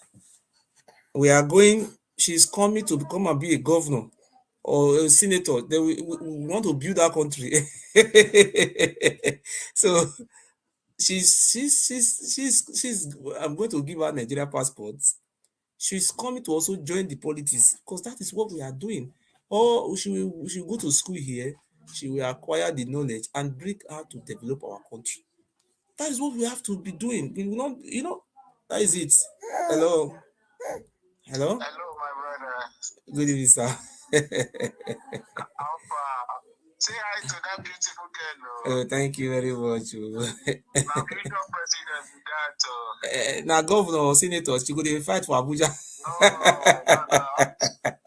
We are going, she's coming to come and be a governor or a senator, then we want to build our country. So she's I'm going to give her Nigeria passports. She's coming to also join the politics because that is what we are doing. Or she will go to school here, she will acquire the knowledge and bring her to develop our country. That is what we have to be doing. We will not, that is it. Hello. Hello, my brother. good evening, sir. Alpha. Say hi to that beautiful girl. Oh, thank you very much. Now, future president, that. Now, governor or senator, she go dey fight for Abuja. No,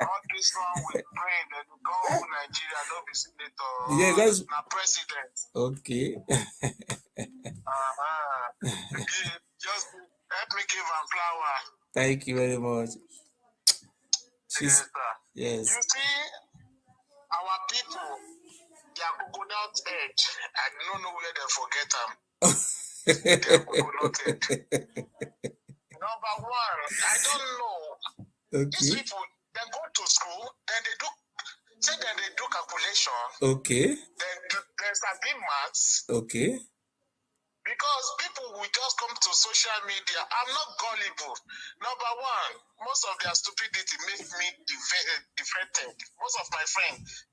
all this one with brain, they go to Nigeria, no be senator. Yes, that's now president. okay. Just help me give am flower. Thank you very much. Yes, yes. You see, our people, their coconut head, I don't know where they forget them. Their coconut head. Number one, I don't know. Okay. These people, they go to school, then they do calculation. Okay. Then there's a big maths. Okay. Because people will just come to social media. I'm not gullible. Number one, most of their stupidity makes me defeated. Most of my friends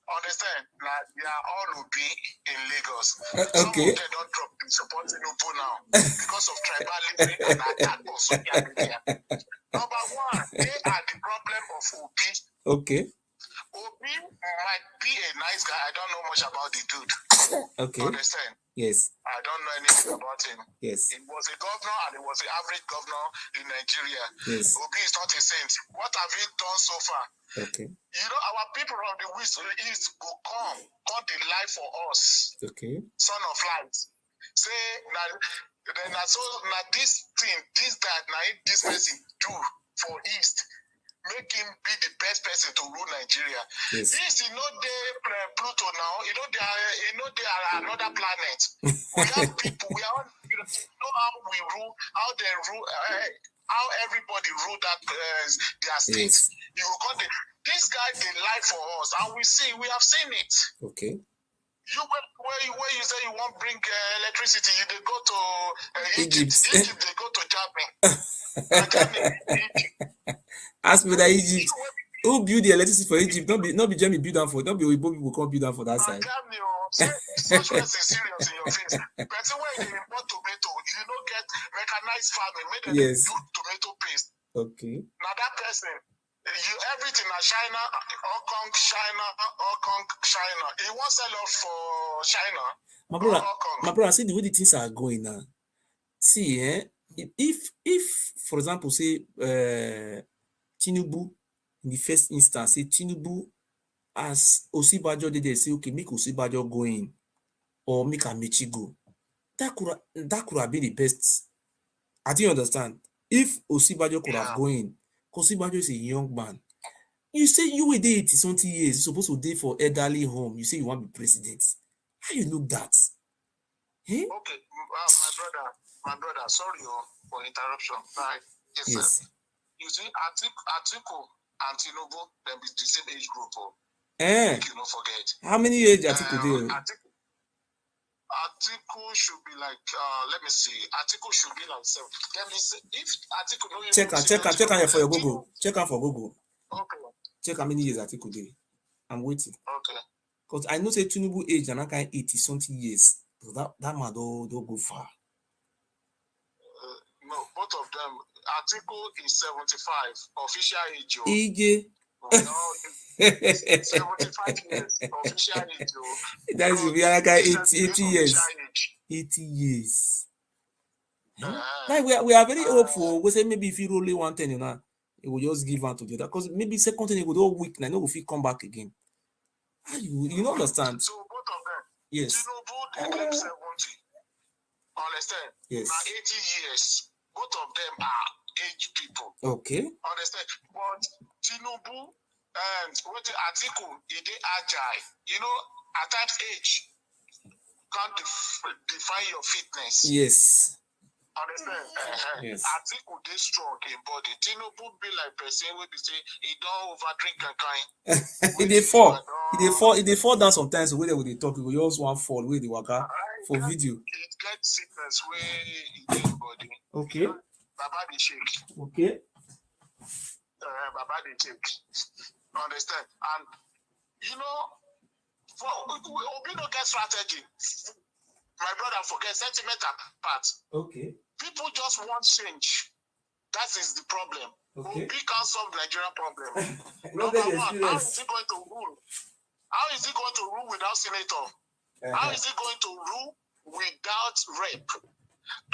understand that they are all will be in Lagos. Okay. Some of them don't drop in supporting Ubu now because of tribalism and attack on social media. Number one, they are the problem of Obi. Okay. Obi might be a nice guy. I don't know much about the dude. Okay. Understand? Yes. I don't know anything about him. Yes. He was a governor and he was the average governor in Nigeria. Yes. Obi is not a saint. What have he done so far? Okay. You know, our people from the East will come the life for us. Okay. Son of light. Say now this thing, this person do for East. Make him be the best person to rule Nigeria. Yes. This is not the Pluto now. They are another planet. We have people. We are. Know how we rule. How they rule. How everybody rule that their state. Yes. You got this guy they lie for us, and we have seen it. Okay. Where you say you want bring electricity, they go to Egypt. Egypt, they go to Germany. Ask me that Egypt. Who build the electricity for Egypt? Not be Germany build them for. Not be Igbo people come build them for that side. Such was serious in your face. But when you import tomato, you don't get mechanized farming. Make them Yes. do tomato paste. Okay. Now that person, everything na China, Hong Kong, China. He won't sell off for China. My brother, see the way the things are going now. See, if for example, say Tinubu, in the first instance, say Tinubu as Osibajo did, they say, okay, make Osibajo go in, or make Amechi go. That could have been the best. I didn't understand. If Osibajo could have gone in, Osibajo is a young man. You say you were there 80-something years, you're supposed to date for elderly home. You say you want to be president. How you look that? Okay, my brother, sorry for interruption. Right? Yes, sir. You see, Atiku and Tinubu, them is the same age group. You don't forget. How many age Atiku do? Atiku should be like, let me see. Atiku should be like 7. Let me see. If Atiku no check on for your Google. Check on for Google. Okay. Check how many years Atiku do. I'm waiting. Okay. Because I know say Tinubu age and I can 80-something years. That man don't go far. No, both of them. Atiku is 75. Official age. EJ. 75 years. Official age. That is we are like 80 years. 80 years. Like we are very hopeful. We say maybe if you only want 10, it will just give on to the other. Because maybe second thing it will all weak. I know if you come back again. You don't understand. So both of them. Yes. Tinubu, they claim 70. Understand? Yes. Now 80 years. Both of them are aged people. Okay. Understand? But Tinubu and what Atiku, they agile. At that age, can't define your fitness. Yes. Understand? Yes. Atiku dey strong in body. Tinubu be like person wey be say he don't overdrink and kind. He dey fall down sometimes when they talk. He will just one fall where they waka for video. It get sickness where he dey in body. Okay. Baba dey shake. Okay. Baba dey shake. Understand? And you know, for Obi no get strategy. My brother forget sentiment apart. Okay. People just want change. That is the problem. Okay. Obi can't solve Nigerian problem. No Number one, how is he going to rule? How is he going to rule without senator? How is he going to rule without rep?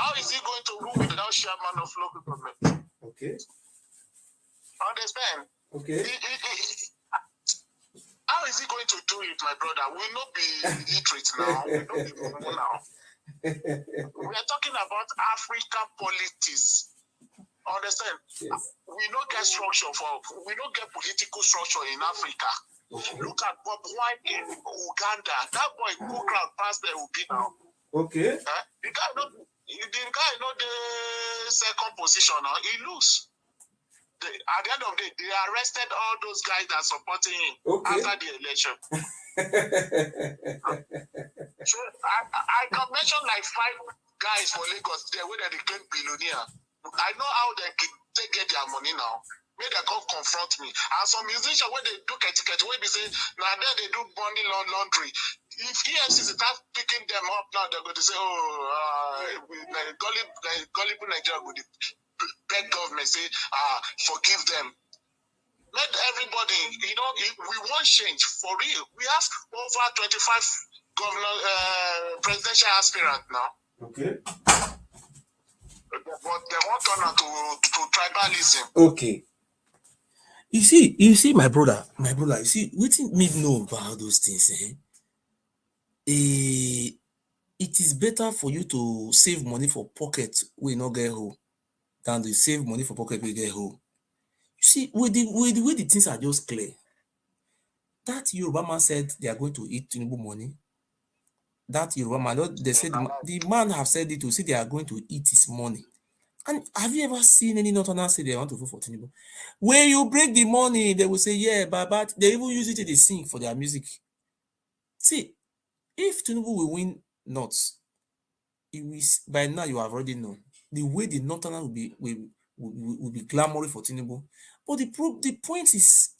How is he going to rule without chairman of local government? Okay. Understand? Okay. How is he going to do it, my brother? We not be illiterate now. We not be Momo now. We are talking about African politics. Understand? Yes. We don't get structure we don't get political structure in Africa. Okay. Look at Bob Wine in Uganda. That boy go crowd past there will be now. Okay. The guy not the second position now. He lose. At the end of the day, they arrested all those guys that supporting him after the election. So I can mention like 5 guys for Lagos there where they claim billionaire. I know how they get their money now. Where they come confront me. And some musicians when they do etiquette, where they say, now then they do money laundry. If EFCC start picking them up now, they're going to say, gullible Nigeria would beg government say, forgive them. Let everybody, you know, we want change for real. We have over 25 presidential aspirants now. Okay. But they want to turn to tribalism. Okay. You see, my brother, you see, wetin me know about those things, it is better for you to save money for pocket wey no get hole than to save money for pocket wey get hole. You see, with the way the things are just clear, that Yoruba man said they are going to eat Tinubu money. That Yoruba man, they said the man have said it to say they are going to eat his money. And have you ever seen any Northerners say they want to vote for Tinubu? When you break the money, they will say, yeah, but they even use it to sing for their music. See, if Tinubu will win North, it will, by now you have already known the way the Northerners will be glamorous for Tinubu. But the point is,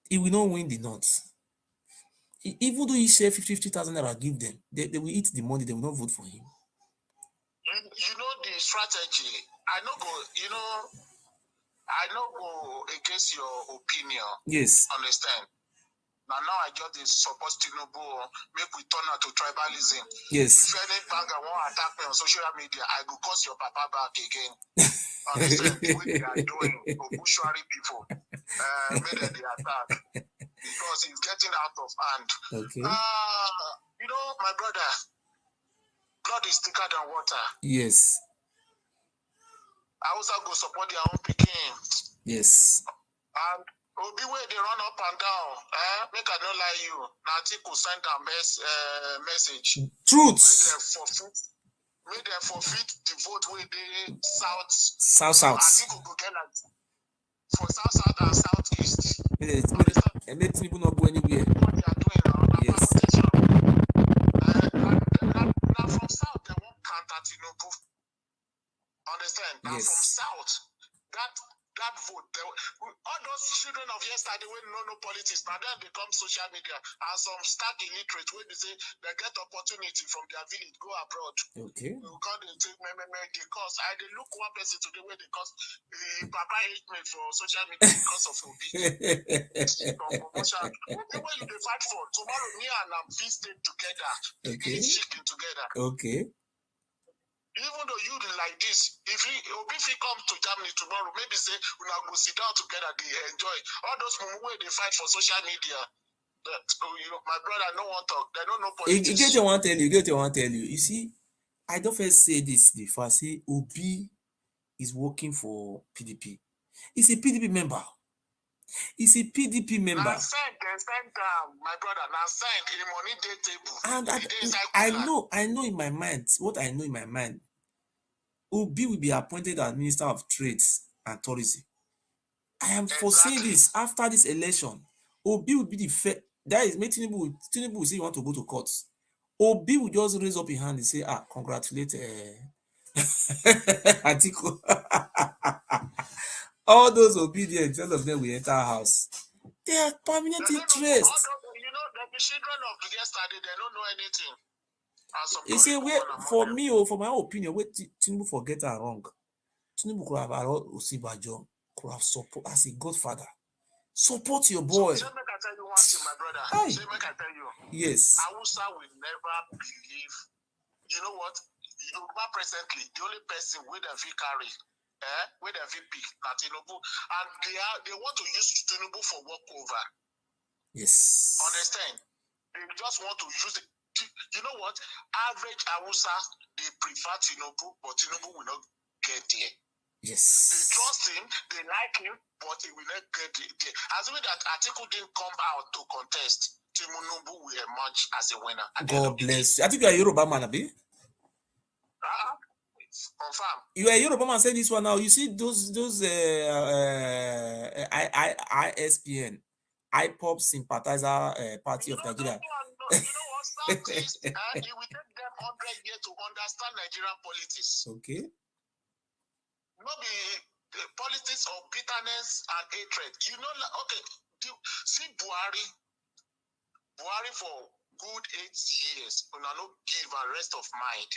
he will not win the North. Even though he share 50,000 naira, give them, they will eat the money, they will not vote for him. You know the strategy. I know go against your opinion. Yes. Understand? Now I just support Tinubu, make we turn out to tribalism. Yes. If any banker want attack me on social media, I go cause your papa back again. Understand? What they are doing for Bushwari people. Made the attack. Because it's getting out of hand. Okay. You know, my brother, blood is thicker than water. Yes. I also go support their own picking. Yes. And Obi way they run up and down. Make I not lie you. Natiku send a message. Truth. Make them forfeit the vote where they south. South. I think we go get like for south and southeast. And let people not go anywhere. What they are doing now. Yes. Now from south they won't counter Tinubu. Understand? Now Yes. from south, that vote, all those children of yesterday when no politics, now then they come social media and some stark illiterate when they say they get opportunity from their village, go abroad. Okay. You can't take they cause. I they look one person today where they cause Papa hate me for social media because of Obi. What you they fight for? Tomorrow me and I'm visiting together. Okay. Eat chicken together. Okay. Even though you like this, if he come to Germany tomorrow, maybe say we now go sit down together, they enjoy all those moments they fight for social media. That my brother no one talk, they don't know politics. You get your one tell you. You see, I don't first say this before. Say Obi is working for PDP. He's a PDP member. He's a PDP member. Now send my brother. Now send in money day table. And I know in my mind, what I know in my mind, Obi will be appointed as Minister of Trade and Tourism. I am foreseeing this after this election. Obi will be the first. That is, Tinubu will say you want to go to court. Obi will just raise up his hand and say, congratulate Atiku. All those obedience, all of them will enter our house. They are permanent interest. You know, the children of yesterday, they don't know anything. You see, for me, for my opinion, where Tinubu forget are wrong. Tinubu could have allowed Osibajo, could have support as a godfather. Support your boy. So make I tell you one thing, my brother. So make I tell you. Yes. Hausa will never believe. You know what? Presently, the only person with a V carry, with a VP, Tinubu, and they want to use Tinubu for walkover. Yes. Understand? They just want to use it. You know what? Average Hausa, they prefer Tinubu, but Tinubu will not get there. Yes. They trust him, they like him, but he will not get there. Assuming that Atiku didn't come out to contest, Tinubu will emerge as a winner. God bless you. I think you are a Yoruba man, Abi. Confirm. You are a Yoruba man saying this one now. You see those ISPN, IPOP sympathizer party of Nigeria. You know what? Southeast, it will take them 100 years to understand Nigerian politics. Okay. Not the politics of bitterness and hatred. You know, okay, see Buhari for good 8 years, and I no give a rest of mind.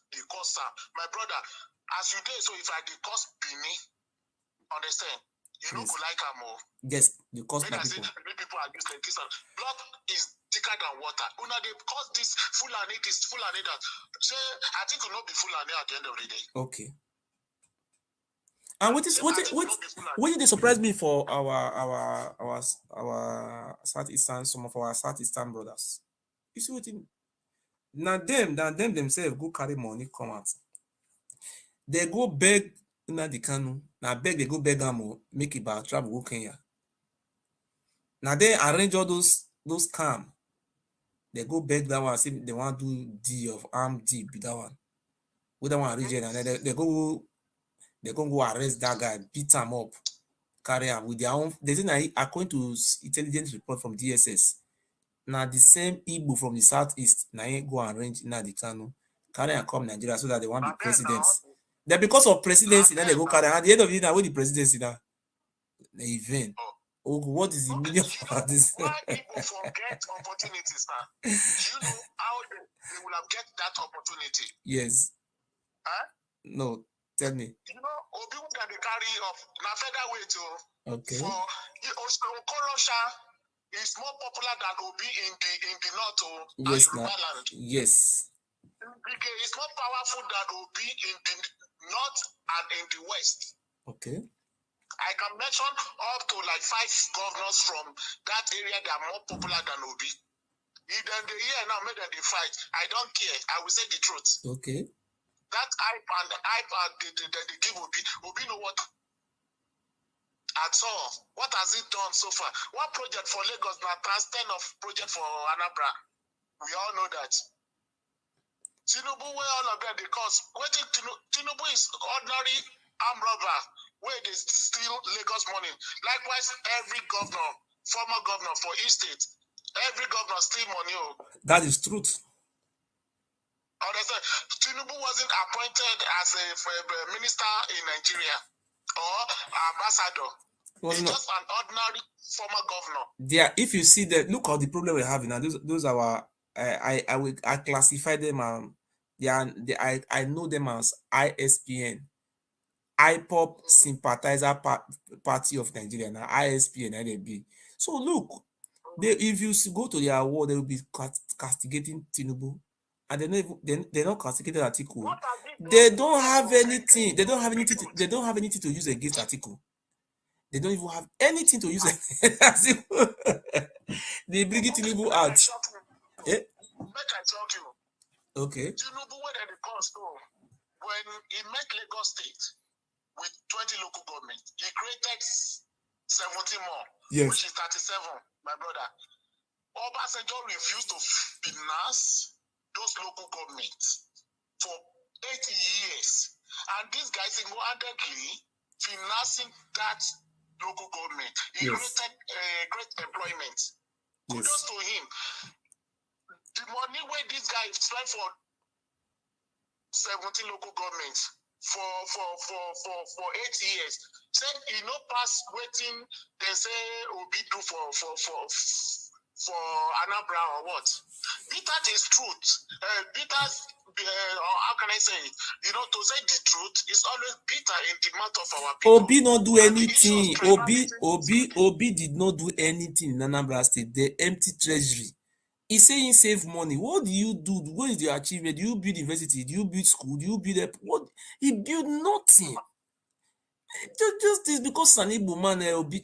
The cost, my brother, as you did, so if I did cost Bini, understand, you know, go like a more. Yes, the cost my people are used like this. Blood is thicker than water. Una they cause this Fulani, that. So I think it will not be Fulani at the end of the day. Okay. And what did they surprise me for our Southeastern, some of our Southeastern brothers? You see what now them themselves go carry money, come out. They go beg the Kanu. Now beg they go beg them make it back travel go Kenya. Now they arrange all those scam. They go beg that one, say they want to do D of armed D be that one. With that one region, and then they go arrest that guy, beat him up, carry him with their own. They say according to intelligence report from DSS. Now the same Igbo from the southeast, now go arrange the Kanu, carry and come Nigeria so that they want to be presidents. Then because of presidency, then they go carry. At the end of the day, with the presidency now, the event. Oh, what is the meaning of this? Why people forget opportunities now? Do you know how they will have get that opportunity? Yes. Huh? No, tell me. You know, Obi can carry off na featherweight too. Okay. For Okolosha is more popular than Obi in the north. Yes, yes. It's more powerful than Obi in the north and in the west. Okay. I can mention up to like 5 governors from that area that are more popular than Obi. If then they hear now, maybe they fight. I don't care. I will say the truth. Okay. That iPad they give Obi know what at all. What has it done so far? One project for Lagos now, +10 of project for Anambra. We all know that. Tinubu, where all of them they cause. Waiting Tinubu is ordinary armed robber. Where they steal Lagos money. Likewise, every governor, former governor for East State, every governor steal money. That is truth. Understand? Tinubu wasn't appointed as a minister in Nigeria or ambassador. He's just an ordinary former governor. Yeah, if you see that, look at the problem we're having now. Those are our, I classify them. I know them as ISPN. IPOP sympathizer party of Nigeria now, ISP and NAB. So look, if you go to their war, they will be castigating Tinubu, and they're not castigating Atiku. They don't have anything. They don't have anything. They don't have anything to use against Atiku. They don't even have anything to use against Atiku. They bring Tinubu out. Make I talk you. Okay. Tinubu when he met Lagos State with 20 local governments, he created 17 more, which is 37, my brother. Obasanjo refused to finance those local governments for 8 years. And this guy single-handedly financing that local government. He created great employment. Kudos to him. The money where this guy spent for 17 local governments for 8 years. Say he no pass waiting, they say Obi do for Anambra or what? Bitter is truth. How can I say it? You know, to say the truth is always bitter in the mouth of our people. Obi not do anything. Obi did not do anything in Anambra State. The empty treasury. He's saying save money. What do you do? What is your achievement? Do you build university? Do you build school? Do you build what? He built nothing. Just this because Sanibu man Obi.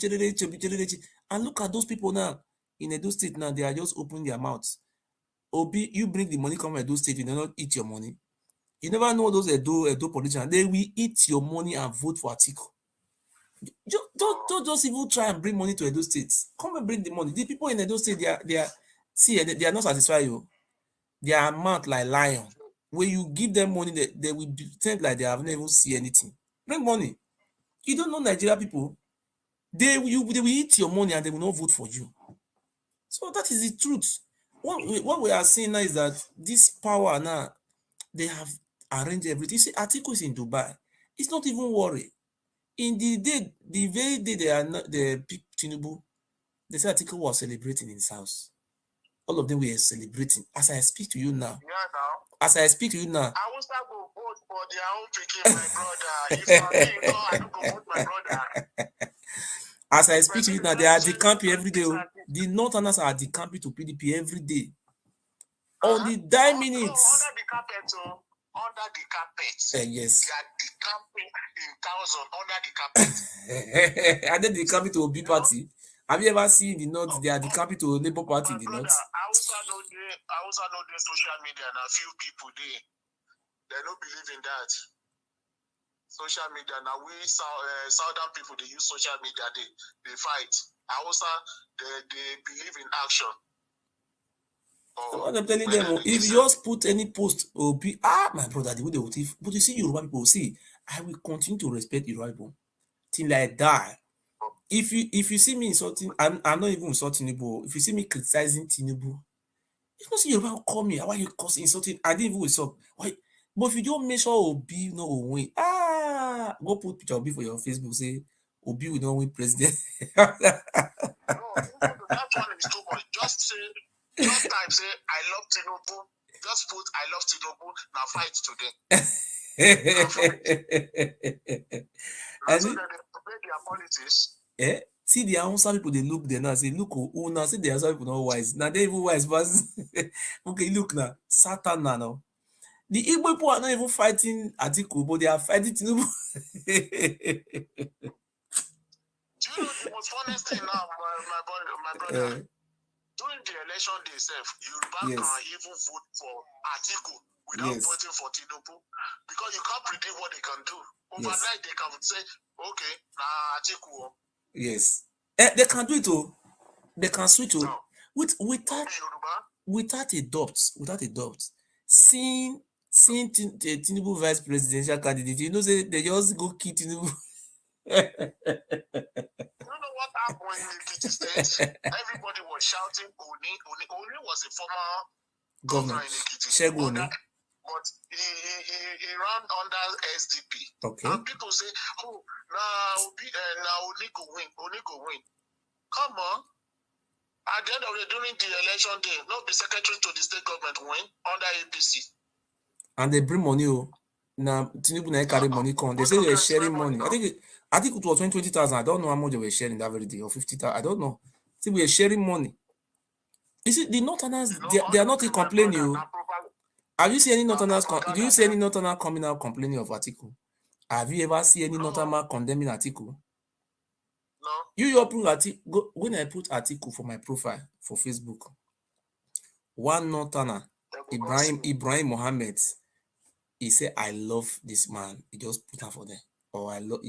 And look at those people now in Edo State now. They are just opening their mouths. Obi, you bring the money come Edo State, you do not eat your money. You never know those Edo politicians. They will eat your money and vote for Atiku. Don't just even try and bring money to Edo State. Come and bring the money. The people in Edo State, they are not satisfied. They are mouth like lion. When you give them money, they will pretend like they have never even seen anything. Bring money. You don't know Nigeria people. They will eat your money and they will not vote for you. So that is the truth. What we are seeing now is that this power now, they have arranged everything. You see, Atiku is in Dubai. It's not even worry. In the very day they picked Tinubu, they said Atiku was celebrating in his house. All of them were celebrating. As I speak to you now. As I speak to you now. I will start to vote for their own picking, my brother. If I don't go vote my brother. As I speak to you now, they are decamping every day. The Northerners are decamping to PDP every day. On the 9 minutes. Under the carpet, under the carpet. Yes. They are decamping in thousand under the carpet. And then they come to Obi party. Have you ever seen the North? They are decamping to Labour Party in the North. I also know the social media and a few people there. They don't believe in that. Social media now, we southern people, they use social media, they fight. Also, they believe in action. So what I'm telling them, if you just put any post or be my brother, the way they will think, but you see Yoruba people, see, I will continue to respect Yoruba people till I die. If you see me insulting, I'm not even insulting Tinubu. If you see me criticizing Tinubu, you don't see Yoruba call me. Why you insulting? I didn't even insult. Why? But if you don't make sure Obi no win, go put picture Obi for your Facebook. Say Obi will not win president. No, that one is too much. Just type say I love Tinubu. Just put I love Tinubu. Now fight today. And so they debate their politics. See the Hausa people, they look there now, say, look, who now say the Hausa people not wise. Now they even wise, but okay, look now, Satan now. The Igbo people are not even fighting Atiku, but they are fighting Tinubu. Do you know the most funniest thing now, my brother? During the election day itself, Yoruba can even vote for Atiku without voting for Tinubu, because you can't predict what they can do. Overnight, they can say, okay, Atiku. Yes. They can do it too. They can switch to without a doubt. Seeing the Tinubu vice presidential candidate, you know, they just go kill Tinubu. You know what happened in Edo State? Everybody was shouting Oni. Oni was a former governor in Ekiti. But he ran under SDP. Okay. And people say, oh, now Oni go win. Come on. At the end of the day, during the election day, not the secretary to the state government win under APC. And they bring money. Now Tinubu na carry money come. They say they're sharing money. I think it was 20,000. I don't know how much they were sharing that very day, or 50,000. I don't know. See, we are sharing money. You see, the Northerners, they are not complaining. Have you seen any Northerners? Do you see any Northerner coming out complaining of Atiku? Have you ever seen any Northerner condemning Atiku? No. You put Atiku. When I put Atiku for my profile for Facebook, one Northerner, Ibrahim Mohammed, he said, "I love this man." He just put her for there. Or I love.